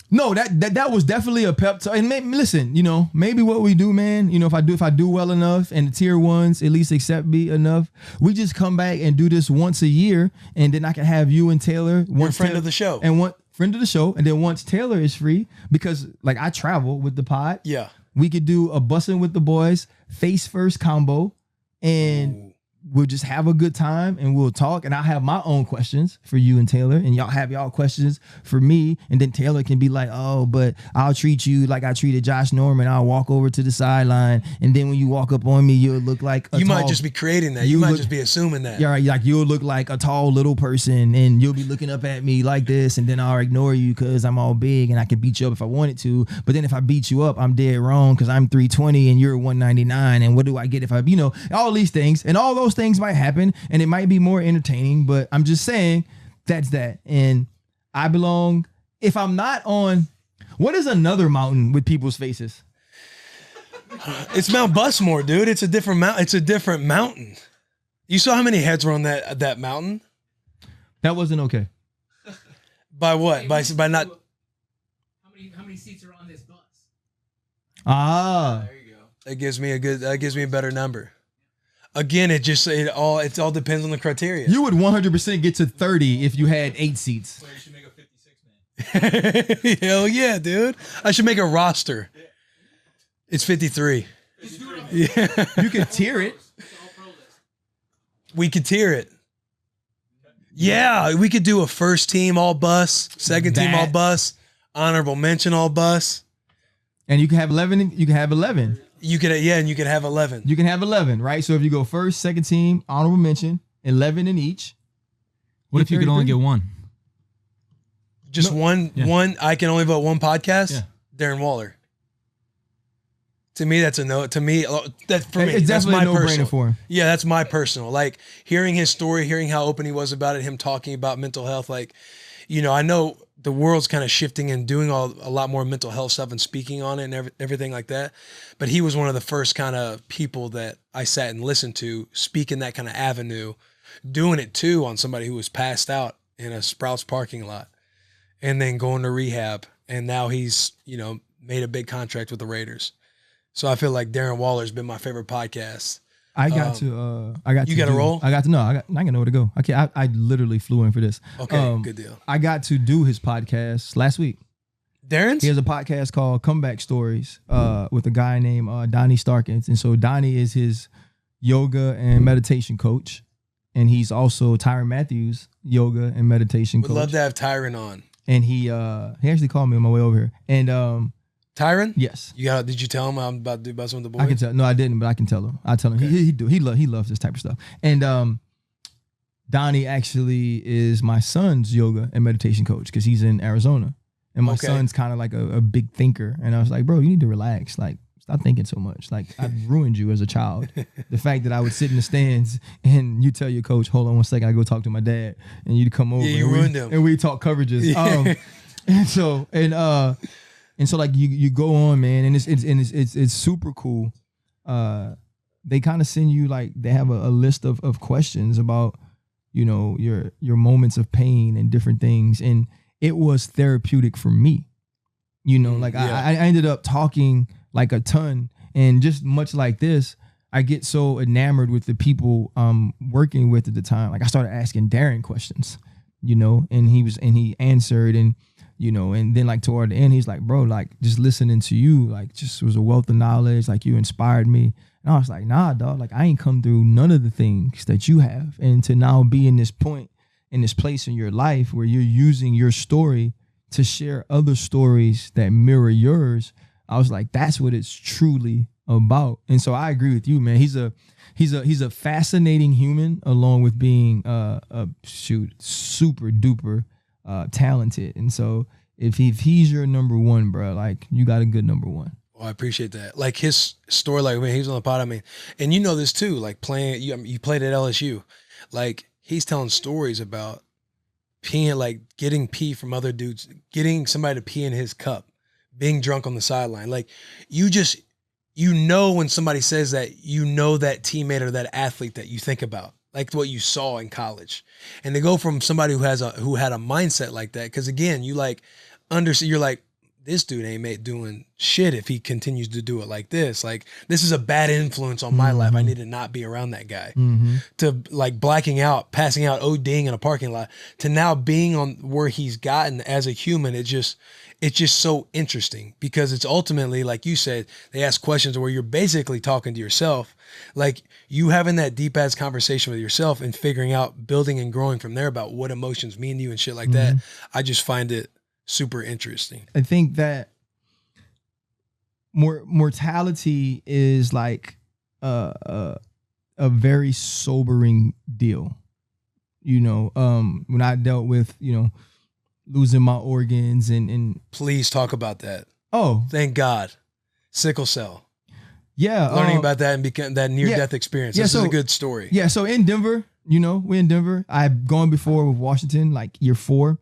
Speaker 1: No, that was definitely a pep talk. And listen, you know, maybe what we do, man, you know, if I do well enough and the tier ones at least accept me enough, we just come back and do this once a year, and then I can have you and Taylor, one
Speaker 2: friend of the show,
Speaker 1: and one friend of the show, and then once Taylor is free, because like I travel with the pod,
Speaker 2: yeah,
Speaker 1: we could do a Bussin' with the boys face first combo, and we'll just have a good time and we'll talk, and I'll have my own questions for you and Taylor, and y'all have y'all questions for me, and then Taylor can be like, oh, but I'll treat you like I treated Josh Norman. I'll walk over to the sideline, and then when you walk up on me, you'll look like a
Speaker 2: might just be creating that. You might just be assuming that.
Speaker 1: Yeah, right, like you'll look like a tall little person, and you'll be looking up at me like this, and then I'll ignore you because I'm all big and I can beat you up if I wanted to. But then if I beat you up, I'm dead wrong because I'm 320 and you're 199, and what do I get if I, you know, all these things, and all those things might happen, and it might be more entertaining, but I'm just saying that's that. And I belong, if I'm not on, what is another mountain with people's faces?
Speaker 2: It's Mount Busmore, dude. It's a different mountain. It's a different mountain. You saw how many heads were on that mountain?
Speaker 1: That wasn't okay.
Speaker 2: By what? By not.
Speaker 4: How many seats are on this bus?
Speaker 1: Ah,
Speaker 2: there you go. That gives me a better number. Again, it all depends on the criteria.
Speaker 1: You would 100% get to 30 if you had 8 seats.
Speaker 4: Well, you should make a 56 man.
Speaker 2: Hell yeah, dude! I should make a roster. Yeah. It's 53.
Speaker 1: Yeah, you could tier it.
Speaker 2: We could tier it. Yeah, we could do a first team all bus, second team all bus, honorable mention all bus,
Speaker 1: and you can have 11. You can have 11.
Speaker 2: You could, yeah, and you can have 11.
Speaker 1: You can have 11, right? So if you go first, second team, honorable mention, 11 in each.
Speaker 4: What if you could only get one?
Speaker 2: Just one. Yeah. One. I can only vote one podcast.
Speaker 4: Yeah.
Speaker 2: Darren Waller. To me, that's a no. To me, that for me,
Speaker 1: It's
Speaker 2: that's
Speaker 1: definitely
Speaker 2: my
Speaker 1: a no-brainer
Speaker 2: personal.
Speaker 1: for him.
Speaker 2: Yeah, that's my personal. Like hearing his story, hearing how open he was about it, him talking about mental health. Like, you know, I know the world's kind of shifting and doing a lot more mental health stuff and speaking on it and everything like that. But he was one of the first kind of people that I sat and listened to speak in that kind of avenue, doing it too on somebody who was passed out in a Sprouts parking lot and then going to rehab. And now he's, you know, made a big contract with the Raiders. So I feel like Darren Waller's been my favorite podcast.
Speaker 1: I got to.
Speaker 2: You got to roll?
Speaker 1: I got got nowhere to go. I literally flew in for this.
Speaker 2: Okay, good deal.
Speaker 1: I got to do his podcast last week.
Speaker 2: Darren's?
Speaker 1: He has a podcast called Comeback Stories with a guy named Donnie Starkins. And so Donnie is his yoga and meditation coach. And he's also Tyrann Matthews' yoga and meditation coach.
Speaker 2: Would love to have Tyrann on.
Speaker 1: And he actually called me on my way over here. And
Speaker 2: Tyrann?
Speaker 1: yes.
Speaker 2: Did you tell him I'm about to do Bussin with the Boys?
Speaker 1: I can tell. No, I didn't, but I can tell him. I tell him.
Speaker 2: Okay.
Speaker 1: He loves this type of stuff. And Donnie actually is my son's yoga and meditation coach because he's in Arizona. And my son's kind of like a big thinker. And I was like, bro, you need to relax. Like, stop thinking so much. Like, I ruined you as a child. The fact that I would sit in the stands and you tell your coach, hold on one second, I go talk to my dad. And you'd come over.
Speaker 2: Yeah, you ruined him.
Speaker 1: And we talk coverages. And so like you go on, man, and it's super cool. They kind of send you like they have a list of questions about, you know, your moments of pain and different things. And it was therapeutic for me. You know, like I ended up talking like a ton, and just much like this, I get so enamored with the people I'm working with at the time. Like I started asking Darren questions, you know, and he answered, and you know, and then like toward the end, he's like, bro, like just listening to you, like just was a wealth of knowledge. Like you inspired me. And I was like, nah, dog, like I ain't come through none of the things that you have. And to now be in this point, in this place in your life where you're using your story to share other stories that mirror yours, I was like, that's what it's truly about. And so I agree with you, man. He's a fascinating human, along with being super duper talented. And so if he's your number one, bro, like you got a good number one.
Speaker 2: Well, I appreciate that. Like his story, like when he was on the pod, I mean, and you know this too, like playing, you played at LSU, like he's telling stories about peeing, like getting pee from other dudes, getting somebody to pee in his cup, being drunk on the sideline. Like you know, when somebody says that, you know, that teammate or that athlete that you think about, like what you saw in college. And they go from somebody who had a mindset like that. Cause again, you like you're like, this dude ain't doing shit if he continues to do it like this. Like this is a bad influence on my life. I need to not be around that guy. To like blacking out, passing out, ODing in a parking lot, to now being on where he's gotten as a human. It's just so interesting because it's ultimately, like you said, they ask questions where you're basically talking to yourself, like you having that deep ass conversation with yourself and figuring out, building and growing from there about what emotions mean to you and shit like that. I just find it super interesting.
Speaker 1: I think that mortality is like a very sobering deal. You know, when I dealt with, you know, losing my organs and
Speaker 2: please talk about that.
Speaker 1: Oh,
Speaker 2: thank God. Sickle cell.
Speaker 1: Yeah.
Speaker 2: Learning about that and become that near-death experience. This is a good story.
Speaker 1: Yeah. So in Denver, you know, we're in Denver. I've gone before with Washington, like year 4.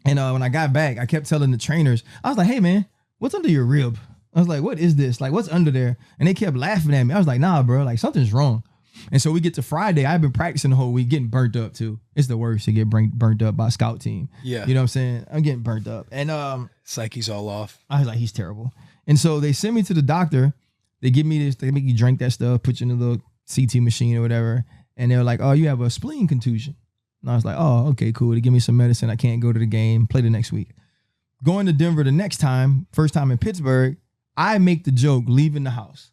Speaker 1: And when I got back, I kept telling the trainers, I was like, hey, man, what's under your rib? I was like, what is this? Like, what's under there? And they kept laughing at me. I was like, nah, bro, like something's wrong. And so we get to Friday. I've been practicing the whole week, getting burnt up too. It's the worst to get burnt up by scout team.
Speaker 2: Yeah.
Speaker 1: You know what I'm saying? I'm getting burnt up. And
Speaker 2: psyche's all off.
Speaker 1: I was like, he's terrible. And so they send me to the doctor. They give me this, they make you drink that stuff, put you in a little CT machine or whatever. And they're like, oh, you have a spleen contusion. And I was like, oh, okay, cool. They give me some medicine. I can't go to the game, play the next week. Going to Denver the next time, first time in Pittsburgh, I make the joke leaving the house.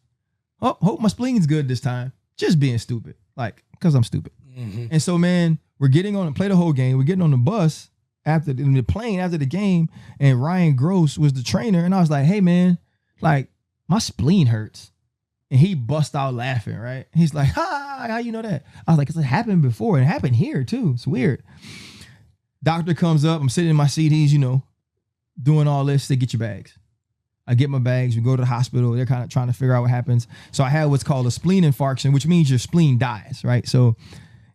Speaker 1: Oh, hope my spleen's good this time. Just being stupid. Like, because I'm stupid. And so, man, we're getting on and play the whole game. We're getting on the bus in the plane after the game. And Ryan Gross was the trainer. And I was like, hey, man, like, my spleen hurts. And he bust out laughing, right? He's like, how you know that? I was like, because it happened before. It happened here, too. It's weird. Doctor comes up. I'm sitting in my seat. He's, you know, doing all this. They get your bags. I get my bags. We go to the hospital. They're kind of trying to figure out what happens. So I had what's called a spleen infarction, which means your spleen dies, right? So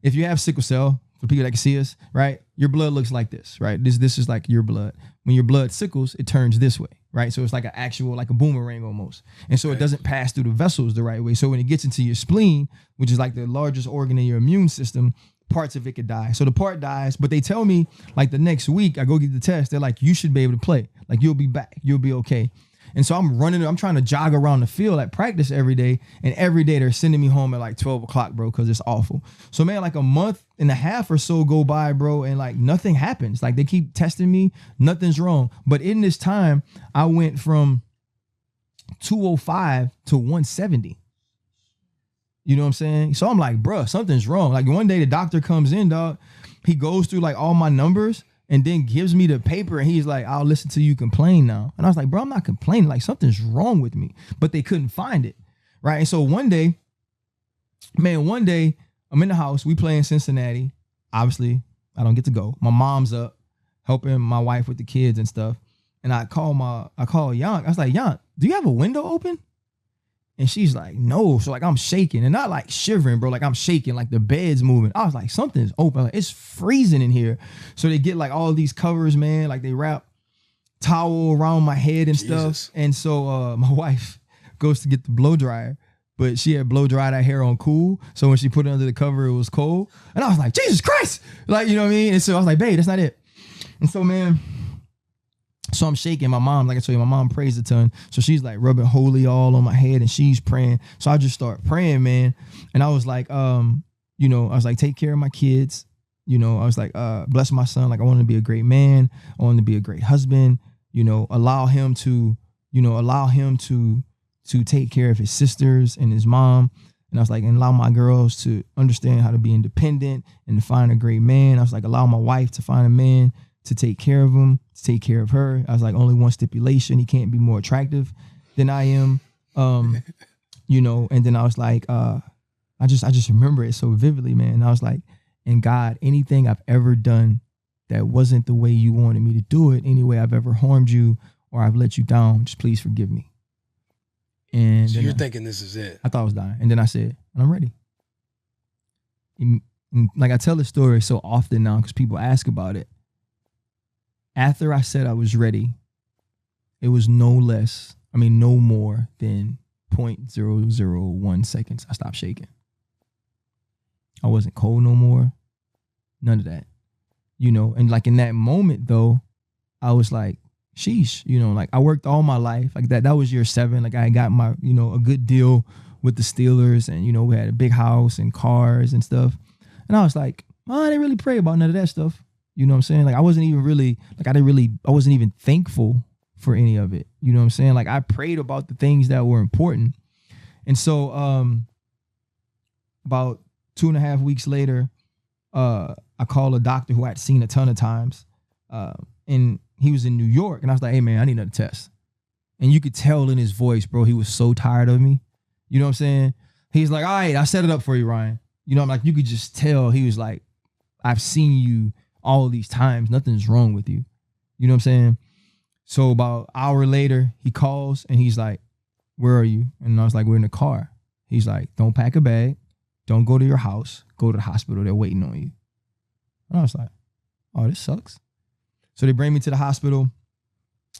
Speaker 1: if you have sickle cell, for people that can see us, right, your blood looks like this, right? This is like your blood. When your blood sickles, it turns this way, right? So it's like an actual, like a boomerang almost. And so it doesn't pass through the vessels the right way. So when it gets into your spleen, which is like the largest organ in your immune system, parts of it could die. So the part dies, but they tell me like the next week, I go get the test. They're like, you should be able to play. Like you'll be back. You'll be okay. And so I'm trying to jog around the field at practice every day. And every day they're sending me home at like 12 o'clock, bro, because it's awful. So, man, like a month and a half or so go by, bro, and like nothing happens. Like they keep testing me. Nothing's wrong. But in this time, I went from 205 to 170. You know what I'm saying? So I'm like, bro, something's wrong. Like one day the doctor comes in, dog. He goes through like all my numbers and then gives me the paper and he's like, I'll listen to you complain now. And I was like, bro, I'm not complaining. Like something's wrong with me, but they couldn't find it. Right. And so one day I'm in the house. We play in Cincinnati. Obviously, I don't get to go. My mom's up helping my wife with the kids and stuff. And I call Yank. I was like, Yank, do you have a window open? And she's like, no. So like I'm shaking and not like shivering, bro. Like I'm shaking, like the bed's moving. I was like, something's open. Like it's freezing in here. So they get like all these covers, man. Like they wrap towel around my head and stuff. And so my wife goes to get the blow dryer, but she had blow dried her hair on cool. So when she put it under the cover, it was cold. And I was like, Jesus Christ. Like, you know what I mean? And so I was like, babe, that's not it. And so, man, so I'm shaking. My mom, like I told you, my mom prays a ton. So she's like rubbing holy all on my head and she's praying. So I just start praying, man. And I was like, take care of my kids. I was like, bless my son. Like I want him to be a great man. I want him to be a great husband. Allow him to take care of his sisters and his mom. And I was like, and allow my girls to understand how to be independent and to find a great man. I was like, allow my wife to find a man to take care of him, to take care of her. I was like, only one stipulation: he can't be more attractive than I am. And then I was like, I just remember it so vividly, man. And I was like, and God, anything I've ever done that wasn't the way you wanted me to do it, any way I've ever harmed you or I've let you down, just please forgive me. And
Speaker 2: so you're thinking this is it.
Speaker 1: I thought I was dying. And then I said, and I'm ready. And like I tell this story so often now because people ask about it. After I said I was ready, it was no more than 0.001 seconds. I stopped shaking. I wasn't cold no more. None of that. And like in that moment though, I was like, sheesh, like I worked all my life like that. That was year 7. Like I got my, a good deal with the Steelers and, we had a big house and cars and stuff. And I was like, I didn't really pray about none of that stuff. You know what I'm saying? Like I wasn't even really, I wasn't even thankful for any of it. You know what I'm saying? Like I prayed about the things that were important. And so about 2.5 weeks later, I called a doctor who I'd seen a ton of times. And he was in New York. And I was like, hey man, I need another test. And you could tell in his voice, bro, he was so tired of me. You know what I'm saying? He's like, all right, I set it up for you, Ryan. I'm like, you could just tell he was like, I've seen you all of these times, nothing's wrong with you. You know what I'm saying? So about an hour later, he calls and he's like, where are you? And I was like, we're in the car. He's like, don't pack a bag. Don't go to your house. Go to the hospital. They're waiting on you. And I was like, oh, this sucks. So they bring me to the hospital.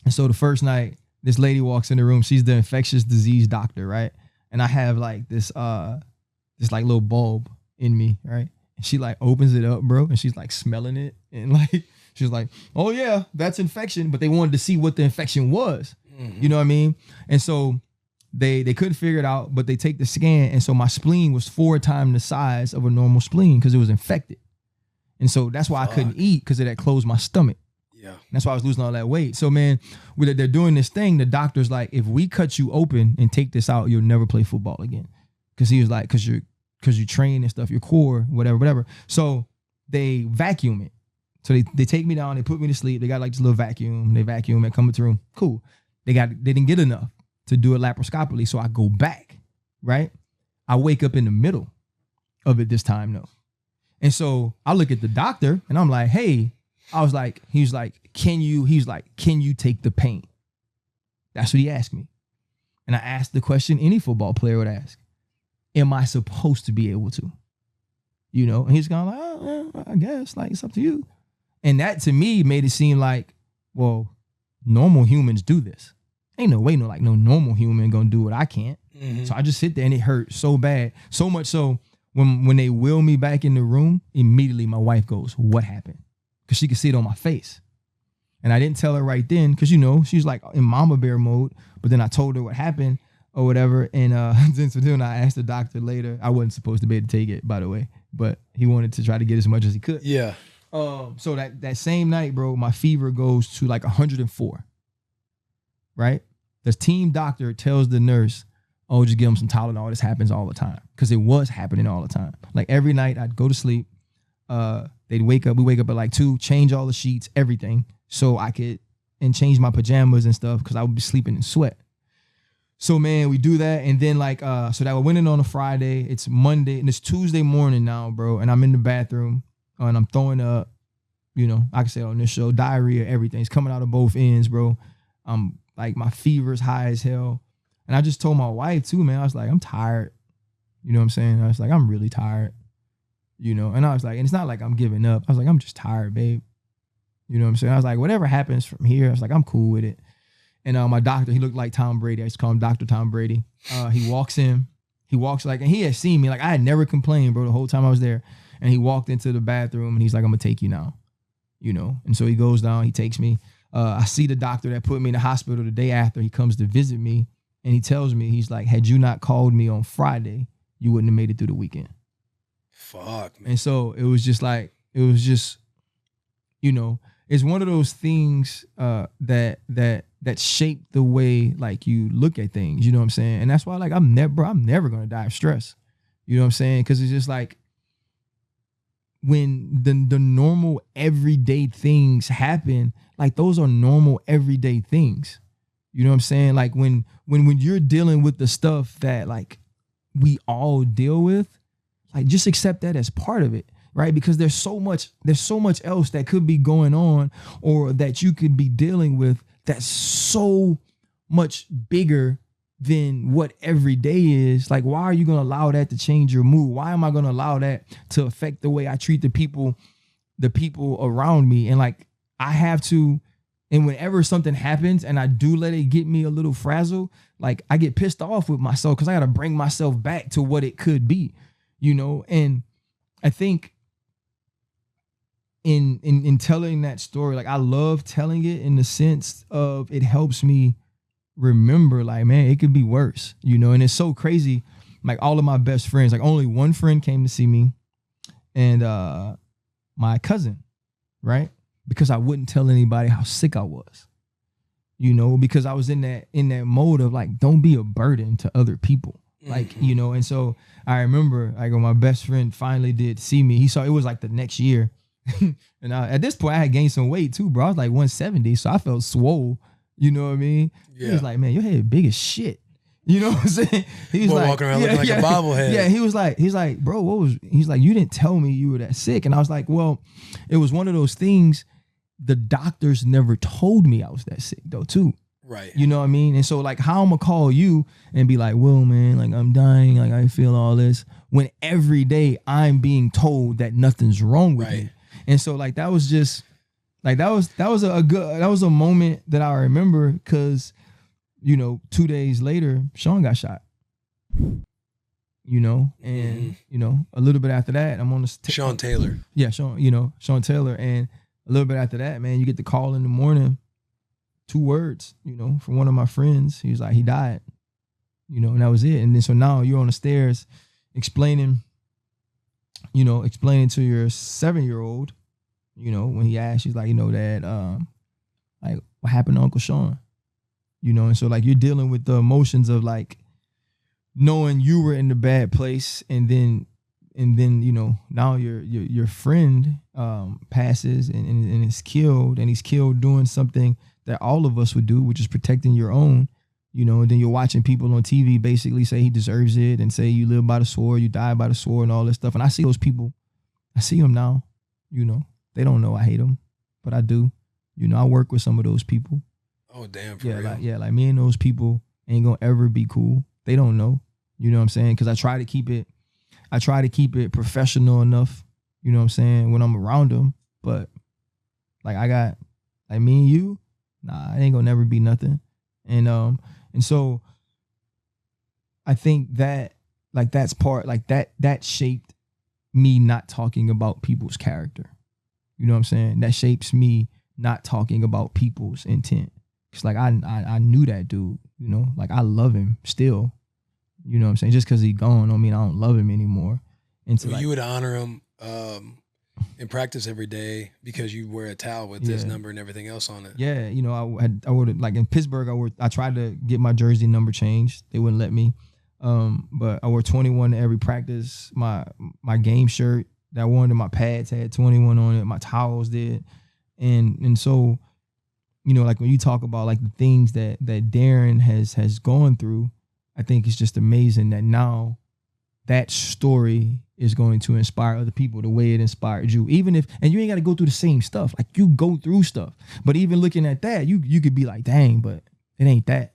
Speaker 1: And so the first night, this lady walks in the room. She's the infectious disease doctor, right? And I have like this like little bulb in me, right? She like opens it up, bro, and she's like smelling it. And like, she's like, oh yeah, that's infection. But they wanted to see what the infection was. Mm-hmm. You know what I mean? And so they couldn't figure it out, but they take the scan. And so my spleen was 4 times the size of a normal spleen because it was infected. And so that's why I couldn't eat because it had closed my stomach. Yeah. And that's why I was losing all that weight. So man, they're doing this thing. The doctor's like, if we cut you open and take this out, you'll never play football again. Because he was like, because you train and stuff, your core, whatever. So they vacuum it. So they take me down, they put me to sleep. They got like this little vacuum. They vacuum it, come into the room. Cool. They didn't get enough to do it laparoscopically. So I go back, right? I wake up in the middle of it this time though. And so I look at the doctor and I'm like, hey, he was like, can you take the pain? That's what he asked me. And I asked the question any football player would ask. Am I supposed to be able to? You know, and he's kind of like, oh, I guess, like, it's up to you. And that to me made it seem like, well, normal humans do this. Ain't no way no normal human gonna do what I can't. Mm-hmm. So I just sit there and it hurt so bad. So much so when they wheel me back in the room, immediately my wife goes, what happened? Because she could see it on my face. And I didn't tell her right then because, you know, she's like in mama bear mode. But then I told her what happened or whatever. And then I asked the doctor later. I wasn't supposed to be able to take it, by the way. But he wanted to try to get as much as he could.
Speaker 2: Yeah.
Speaker 1: So that same night, bro, my fever goes to like 104. Right? The team doctor tells the nurse, oh, just give him some Tylenol. This happens all the time. Because it was happening all the time. Like every night I'd go to sleep. They'd wake up. We wake up at like 2, change all the sheets, everything. So I could, and change my pajamas and stuff because I would be sleeping in sweat. So, man, we do that. And then like, so that we went in on a Friday. It's Monday and it's Tuesday morning now, bro. And I'm in the bathroom and I'm throwing up, you know, I can say on this show, diarrhea, everything's coming out of both ends, bro. I'm like, my fever's high as hell. And I just told my wife too, man, I was like, I'm tired. You know what I'm saying? I was like, I'm really tired, you know? And I was like, and it's not like I'm giving up. I was like, I'm just tired, babe. You know what I'm saying? I was like, whatever happens from here, I was like, I'm cool with it. And my doctor, he looked like Tom Brady. I used to call him Dr. Tom Brady. He walks in. He walks like, and he had seen me. Like, I had never complained, bro, the whole time I was there. And he walked into the bathroom, and he's like, I'm going to take you now. You know? And so he goes down. He takes me. I see the doctor that put me in the hospital the day after. He comes to visit me, and he tells me, he's like, had you not called me on Friday, you wouldn't have made it through the weekend.
Speaker 2: Fuck, man.
Speaker 1: And so it was just like, you know, it's one of those things that shape the way like you look at things, you know what I'm saying? And that's why like I'm never gonna die of stress. You know what I'm saying? Because it's just like when the normal everyday things happen, like those are normal everyday things. You know what I'm saying? Like when you're dealing with the stuff that like we all deal with, like just accept that as part of it. Right? Because there's so much else that could be going on or that you could be dealing with that's so much bigger than what every day is. Like, why are you going to allow that to change your mood? Why am I going to allow that to affect the way I treat the people around me? And like, I have to, and whenever something happens and I do let it get me a little frazzled, like I get pissed off with myself because I got to bring myself back to what it could be, you know? And I think in telling that story, like I love telling it in the sense of it helps me remember like, man, it could be worse, you know? And it's so crazy. Like all of my best friends, like only one friend came to see me and my cousin, right? Because I wouldn't tell anybody how sick I was, you know, because I was in that mode of like, don't be a burden to other people. Like, you know, and so I remember like when my best friend finally did see me, he saw it was like the next year. And at this point I had gained some weight too, bro. I was like 170, so I felt swole. You know what I mean? Yeah. He was like, man, your head big as shit. You know what I'm saying? He was like,
Speaker 2: walking around looking like a bobblehead.
Speaker 1: Yeah, he's like, bro, he's like, you didn't tell me you were that sick. And I was like, well, it was one of those things. The doctors never told me I was that sick though, too.
Speaker 2: Right.
Speaker 1: You know what I mean? And so like, how I'm gonna call you and be like, well, man, like I'm dying, like I feel all this, when every day I'm being told that nothing's wrong with me. And so like that was just like that was a moment that I remember because, you know, 2 days later, Sean got shot. You know, and you know, a little bit after that, I'm on the
Speaker 2: Sean Taylor.
Speaker 1: Yeah, Sean Taylor, and a little bit after that, man, you get the call in the morning, 2 words, you know, from one of my friends. He was like, he died, you know, and that was it. And then so now you're on the stairs explaining to your 7-year-old, you know, when he asked, he's like, you know, Dad, like what happened to Uncle Sean? You know, and so like you're dealing with the emotions of like knowing you were in the bad place, and then you know, now your friend passes and is killed, and he's killed doing something that all of us would do, which is protecting your own, you know. And then you're watching people on TV basically say he deserves it and say you live by the sword, you die by the sword, and all this stuff. And I see those people, I see them now, you know. They don't know I hate them, but I do. You know, I work with some of those people.
Speaker 2: Oh, damn, for real?
Speaker 1: Like me and those people ain't gonna ever be cool. They don't know. You know what I'm saying? Because I try to keep it professional enough, you know what I'm saying, when I'm around them. But like I got like me and you, nah, it ain't gonna never be nothing. And so I think that like that's part like that shaped me not talking about people's character. You know what I'm saying? That shapes me not talking about people's intent. Cause like I knew that dude, you know, like I love him still. You know what I'm saying? Just because he gone don't mean I don't love him anymore. And
Speaker 2: so you would honor him in practice every day because you wear a towel with this number and everything else on it.
Speaker 1: Yeah, you know, I would like in Pittsburgh. I tried to get my jersey number changed. They wouldn't let me. But I wore 21 to every practice. My game shirt that I wanted, my pads had 21 on it. My towels did, and so, you know, like when you talk about like the things that Darren has gone through, I think it's just amazing that now that story is going to inspire other people the way it inspired you. Even if, and you ain't got to go through the same stuff. Like you go through stuff, but even looking at that, you could be like, dang, but it ain't that.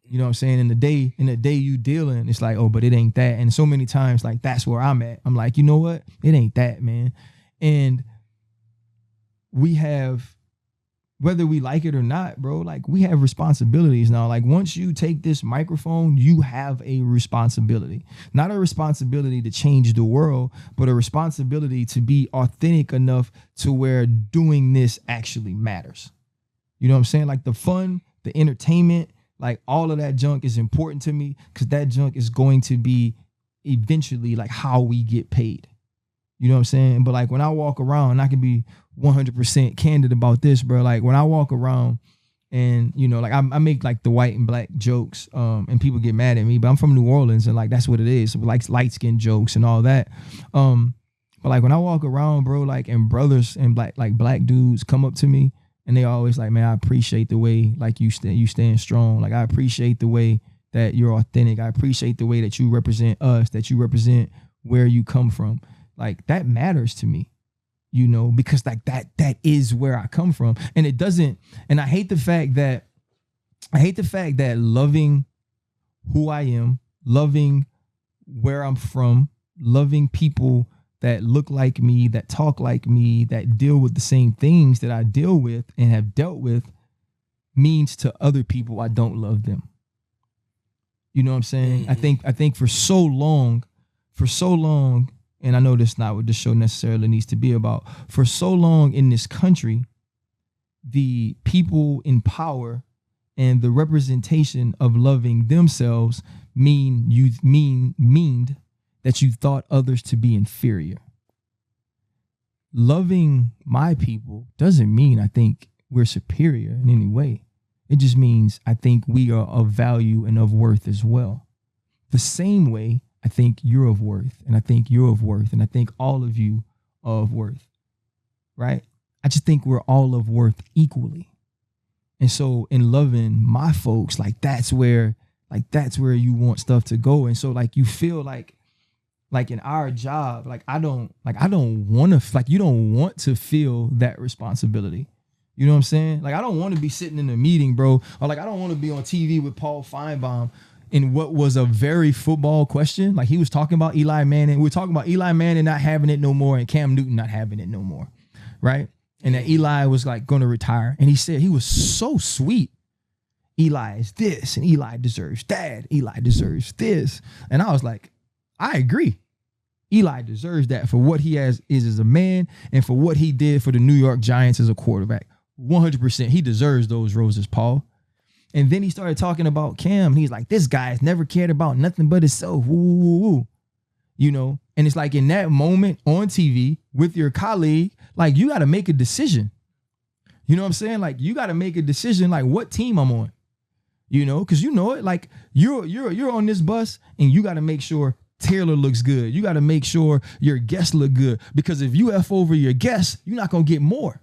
Speaker 1: You know what I'm saying? In the day you dealing, it's like, oh, but it ain't that. And so many times, like that's where I'm at. I'm like, you know what? It ain't that, man. And we have, whether we like it or not, bro, like we have responsibilities now. Like once you take this microphone, you have a responsibility. Not a responsibility to change the world, but a responsibility to be authentic enough to where doing this actually matters. You know what I'm saying? Like the fun, the entertainment, like all of that junk is important to me because that junk is going to be eventually like how we get paid. You know what I'm saying? But like when I walk around, and I can be 100% candid about this, bro. Like when I walk around and, you know, like I make like the white and black jokes and people get mad at me, but I'm from New Orleans and like that's what it is. So like light skin jokes and all that. But like when I walk around, bro, like and brothers and black dudes come up to me and they always like, man, I appreciate the way like you stand strong. Like I appreciate the way that you're authentic. I appreciate the way that you represent us, that you represent where you come from. Like that matters to me. You know, because like that is where I come from. And it doesn't, and I hate the fact that loving who I am, loving where I'm from, loving people that look like me, that talk like me, that deal with the same things that I deal with and have dealt with means to other people I don't love them. You know what I'm saying? Mm-hmm. I think for so long, and I know that's not what this show necessarily needs to be about. For so long in this country, the people in power and the representation of loving themselves meaned that you thought others to be inferior. Loving my people doesn't mean I think we're superior in any way. It just means I think we are of value and of worth as well. The same way I think you're of worth, and I think you're of worth, and I think all of you are of worth, right? I just think we're all of worth equally. And so in loving my folks, like that's where you want stuff to go. And so like you feel like in our job, like I don't want to, like you don't want to feel that responsibility. You know what I'm saying? Like I don't want to be sitting in a meeting, bro, or like I don't want to be on TV with Paul Feinbaum in what was a very football question. Like he was talking about Eli Manning. We were talking about Eli Manning not having it no more and Cam Newton not having it no more, right? And that Eli was like going to retire. And he said, he was so sweet. Eli is this and Eli deserves that. Eli deserves this. And I was like, I agree. Eli deserves that for what he is as a man and for what he did for the New York Giants as a quarterback. 100%. He deserves those roses, Paul. And then he started talking about Cam. And he's like, this guy has never cared about nothing but himself. Woo, woo, woo. You know, and it's like in that moment on TV with your colleague, like you got to make a decision. You know what I'm saying? Like you got to make a decision, like what team I'm on. You know, because you know it, like you're on this bus and you got to make sure Taylor looks good. You got to make sure your guests look good, because if you F over your guests, you're not going to get more.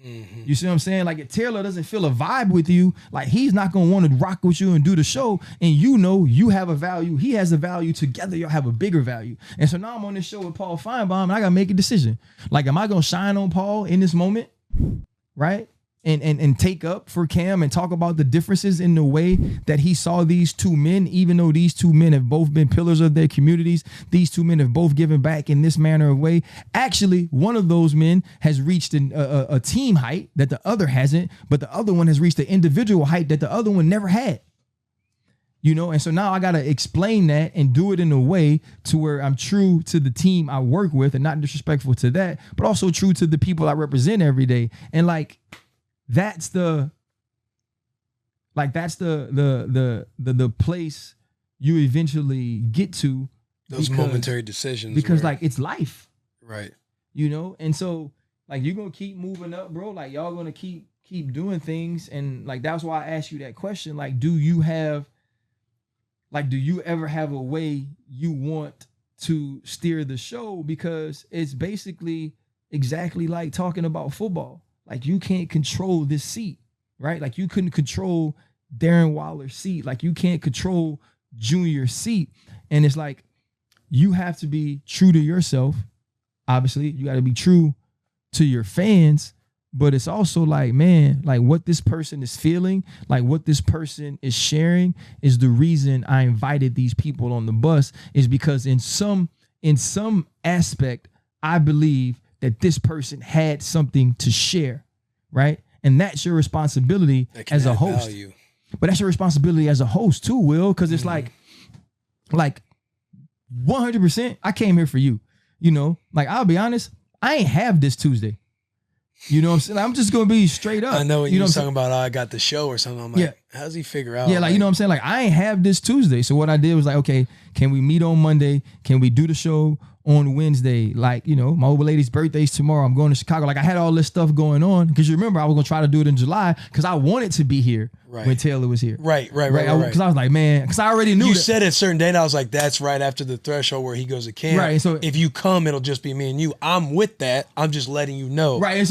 Speaker 1: Mm-hmm. You see what I'm saying? Like if Taylor doesn't feel a vibe with you, like he's not going to want to rock with you and do the show. And you know you have a value. He has a value. Together y'all have a bigger value. And so now I'm on this show with Paul Feinbaum and I got to make a decision. Like am I going to shine on Paul in this moment? Right? and take up for Cam and talk about the differences in the way that he saw these two men, even though these two men have both been pillars of their communities. These two men have both given back in this manner of way. Actually, one of those men has reached a team height that the other hasn't, but the other one has reached an individual height that the other one never had. You know, and so now I got to explain that and do it in a way to where I'm true to the team I work with and not disrespectful to that, but also true to the people I represent every day. And like, that's the place you eventually get to.
Speaker 2: Those momentary decisions.
Speaker 1: Because like it's life.
Speaker 2: Right.
Speaker 1: You know, and so like you're gonna keep moving up, bro. Like y'all gonna keep doing things. And like that's why I asked you that question. Like, do you ever have a way you want to steer the show? Because it's basically exactly like talking about football. Like you can't control this seat, right? Like you couldn't control Darren Waller's seat. Like you can't control Junior's seat. And it's like, you have to be true to yourself. Obviously, you got to be true to your fans, but it's also like, man, like what this person is feeling, like what this person is sharing is the reason I invited these people on the bus, is because in some aspect, I believe that this person had something to share, right? And that's your responsibility as a host. Value. But that's your responsibility as a host too, Will, because it's like 100%, I came here for you. You know, like I'll be honest, I ain't have this Tuesday. You know what I'm saying? I'm just gonna be straight up.
Speaker 2: I know when you were talking about, I got the show or something. I'm like, how does he figure out?
Speaker 1: Yeah, like you know what I'm saying? Like I ain't have this Tuesday. So what I did was like, okay, can we meet on Monday? Can we do the show on Wednesday? Like, you know, my old lady's birthday's tomorrow. I'm going to Chicago. Like I had all this stuff going on because you remember I was gonna try to do it in July because I wanted to be here when Taylor was here.
Speaker 2: Right.
Speaker 1: Because I was like, man, because I already knew
Speaker 2: you said it a certain day, and I was like, that's right after the threshold where he goes to camp.
Speaker 1: Right. So
Speaker 2: if you come, it'll just be me and you. I'm with that. I'm just letting you know.
Speaker 1: Right. And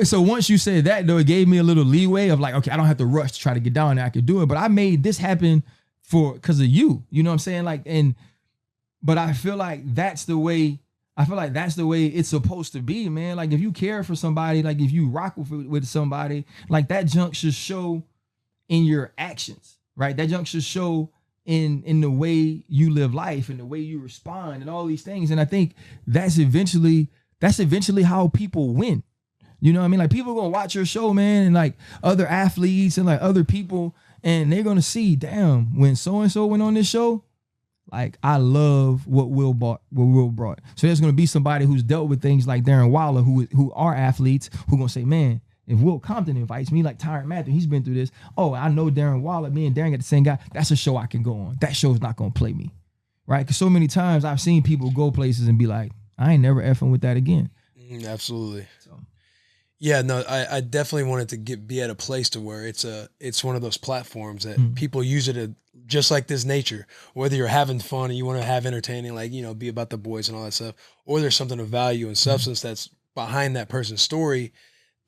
Speaker 1: so once you said that though, it gave me a little leeway of like, okay, I don't have to rush to try to get down there. I could do it. But I made this happen because of you. You know what I'm saying? Like, but I feel like that's the way it's supposed to be, man. Like if you care for somebody, like if you rock with somebody, like that junk should show in your actions, right? That junk should show in the way you live life and the way you respond and all these things. And I think that's eventually how people win. You know what I mean? Like people are gonna watch your show, man, and like other athletes and like other people, and they're gonna see, damn, when so-and-so went on this show, like I love what Will brought. So there's gonna be somebody who's dealt with things like Darren Waller, who are athletes, who gonna say, man, if Will Compton invites me, like Tyrann Matthew, he's been through this. Oh, I know Darren Waller. Me and Darren got the same guy. That's a show I can go on. That show's not gonna play me, right? Because so many times I've seen people go places and be like, I ain't never effing with that again.
Speaker 2: Absolutely. So. Yeah, no, I definitely wanted to be at a place to where it's one of those platforms that people use it just like this nature, whether you're having fun and you want to have entertaining, like, you know, be about the boys and all that stuff, or there's something of value and substance that's behind that person's story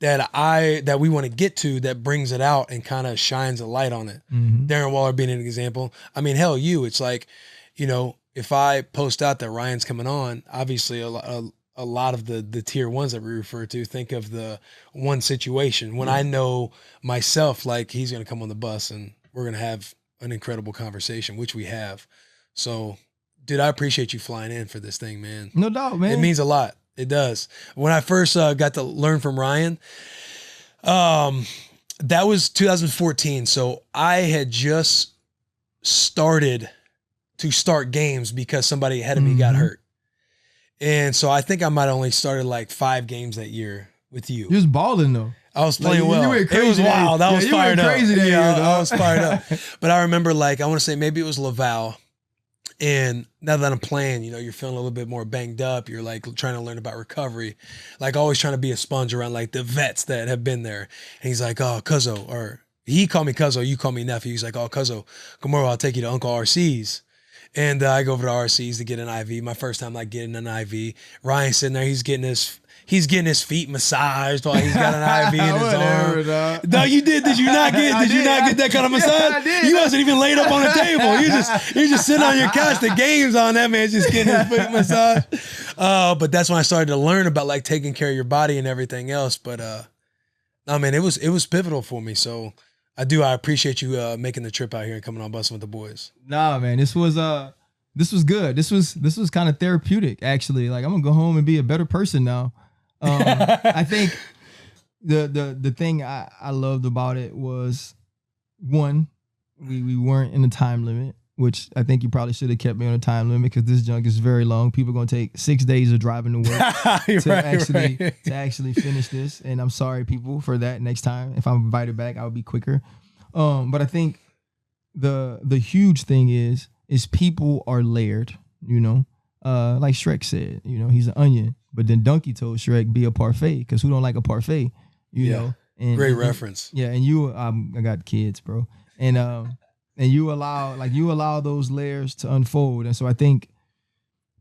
Speaker 2: that we want to get to, that brings it out and kind of shines a light on it. Darren Waller being an example. I mean, hell, it's like, you know, if I post out that Ryan's coming on, obviously a lot of the tier ones that we refer to think of the one situation when I know myself, like he's going to come on the bus and we're going to have an incredible conversation, which we have. So, dude, I appreciate you flying in for this thing, man.
Speaker 1: No doubt, man.
Speaker 2: It means a lot. It does. When I first got to learn from Ryan, that was 2014. So I had just started to start games because somebody ahead of me got hurt. And so I think I might have only started like 5 games that year with you.
Speaker 1: You was balling though.
Speaker 2: I was playing well.
Speaker 1: You went crazy.
Speaker 2: It was wild. I was fired up.
Speaker 1: I
Speaker 2: was fired up. But I remember, like, I want to say maybe it was Laval. And now that I'm playing, you know, you're feeling a little bit more banged up. You're like trying to learn about recovery, like always trying to be a sponge around like the vets that have been there. And he's like, oh, Cuzzo, or he called me Cuzzo, you call me nephew. He's like, oh, Cuzzo, tomorrow I'll take you to Uncle RC's. And I go over to RC's to get an IV. My first time like getting an IV. Ryan's sitting there, he's getting his feet massaged while he's got an IV in his arm. No, you did. Did you not get that kind of massage?
Speaker 1: I did.
Speaker 2: You wasn't even laid up on the table. You just sitting on your couch. The game's on. That man's just getting his feet massaged. But that's when I started to learn about like taking care of your body and everything else. But No, man, it was pivotal for me. So I appreciate you making the trip out here and coming on Bussin' with the Boys.
Speaker 1: Nah, man, this was good. This was kind of therapeutic, actually. Like, I'm gonna go home and be a better person now. I think the thing I loved about it was, one, we weren't in a time limit, which I think you probably should have kept me on a time limit because this junk is very long. People are gonna take 6 days of driving to work to actually finish this. And I'm sorry, people, for that. Next time, if I'm invited back, I'll be quicker. But I think the huge thing is people are layered, you know. Like Shrek said, you know, he's an onion. But then Donkey told Shrek, be a parfait, because who don't like a parfait, you know? And,
Speaker 2: great reference.
Speaker 1: Yeah, and I got kids, bro. And you allow those layers to unfold. And so I think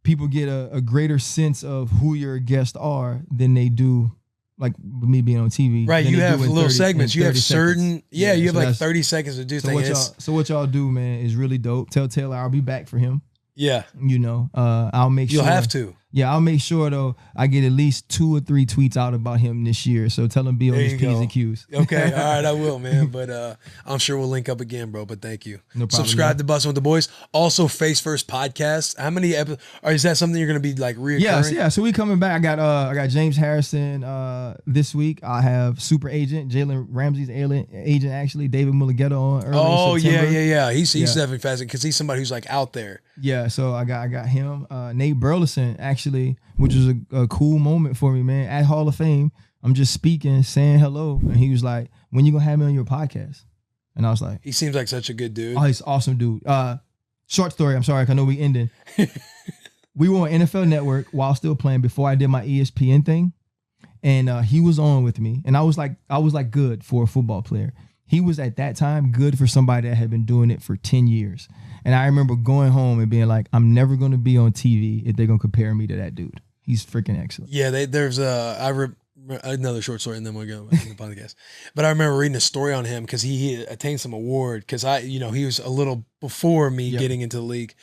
Speaker 1: people get a greater sense of who your guests are than they do, like me being on TV.
Speaker 2: Right, you have little segments. You have certain, you have
Speaker 1: so
Speaker 2: like 30 seconds to do things.
Speaker 1: So what y'all do, man, is really dope. Tell Taylor I'll be back for him.
Speaker 2: Yeah.
Speaker 1: You know, I'll make sure.
Speaker 2: You'll have to.
Speaker 1: Yeah, I'll make sure, though, I get at least 2 or 3 tweets out about him this year. So tell him be on his P's and Q's.
Speaker 2: Okay, all right, I will, man. But I'm sure we'll link up again, bro. But thank you.
Speaker 1: No problem.
Speaker 2: Subscribe to Bussin' with the Boys. Also, Face First Podcast. How many episodes? Or is that something you're going to be like reoccurring?
Speaker 1: Yeah. So we coming back. I got James Harrison this week. I have super agent Jalen Ramsey's agent, actually, David Mullighetto on early
Speaker 2: Oh,
Speaker 1: September.
Speaker 2: yeah. He's definitely fascinating because he's somebody who's like out there.
Speaker 1: Yeah, so I got him. Nate Burleson, actually, which was a cool moment for me, man. At Hall of Fame, I'm just speaking, saying hello, and he was like, "When you gonna have me on your podcast?" And I was like,
Speaker 2: he seems like such a good dude.
Speaker 1: "Oh, he's an awesome dude." Short story. I'm sorry, 'cause I know we ending. We were on NFL Network while still playing before I did my ESPN thing, and he was on with me, and I was like good for a football player. He was at that time good for somebody that had been doing it for 10 years. And I remember going home and being like, I'm never going to be on TV if they're going to compare me to that dude. He's freaking excellent.
Speaker 2: Yeah, there's another short story and then we'll go in the podcast. But I remember reading a story on him because he attained some award because he was a little before me getting into the league.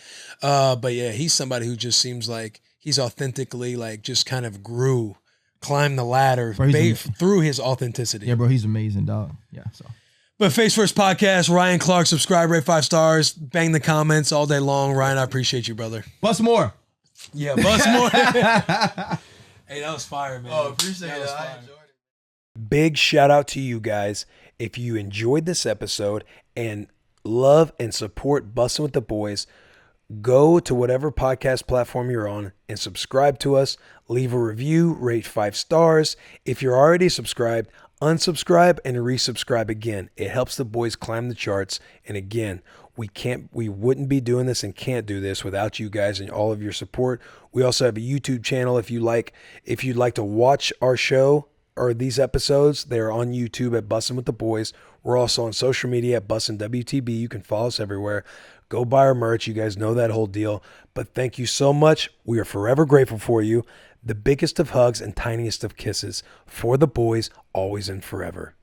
Speaker 2: But yeah, he's somebody who just seems like he's authentically like just kind of climbed the ladder through his authenticity.
Speaker 1: Yeah, bro, he's amazing, dog. Yeah, so.
Speaker 2: But Face First Podcast, Ryan Clark, subscribe, rate 5 stars, bang the comments all day long. Ryan, I appreciate you, brother.
Speaker 1: Bust more.
Speaker 2: Yeah, bust more. Hey, that was fire, man.
Speaker 1: Oh, appreciate it. I enjoyed it.
Speaker 2: Big shout out to you guys. If you enjoyed this episode and love and support Bussin' with the Boys, go to whatever podcast platform you're on and subscribe to us. Leave a review, rate 5 stars. If you're already subscribed, unsubscribe and resubscribe again. It helps the boys climb the charts. And again, we wouldn't be doing this and can't do this without you guys and all of your support. We also have a YouTube channel. If you'd like to watch our show or these episodes, they're on YouTube at Bussin' with the Boys. We're also on social media at Bussin' WTB. You can follow us everywhere. Go buy our merch. You guys know that whole deal. But thank you so much. We are forever grateful for you. The biggest of hugs and tiniest of kisses for the boys, always and forever.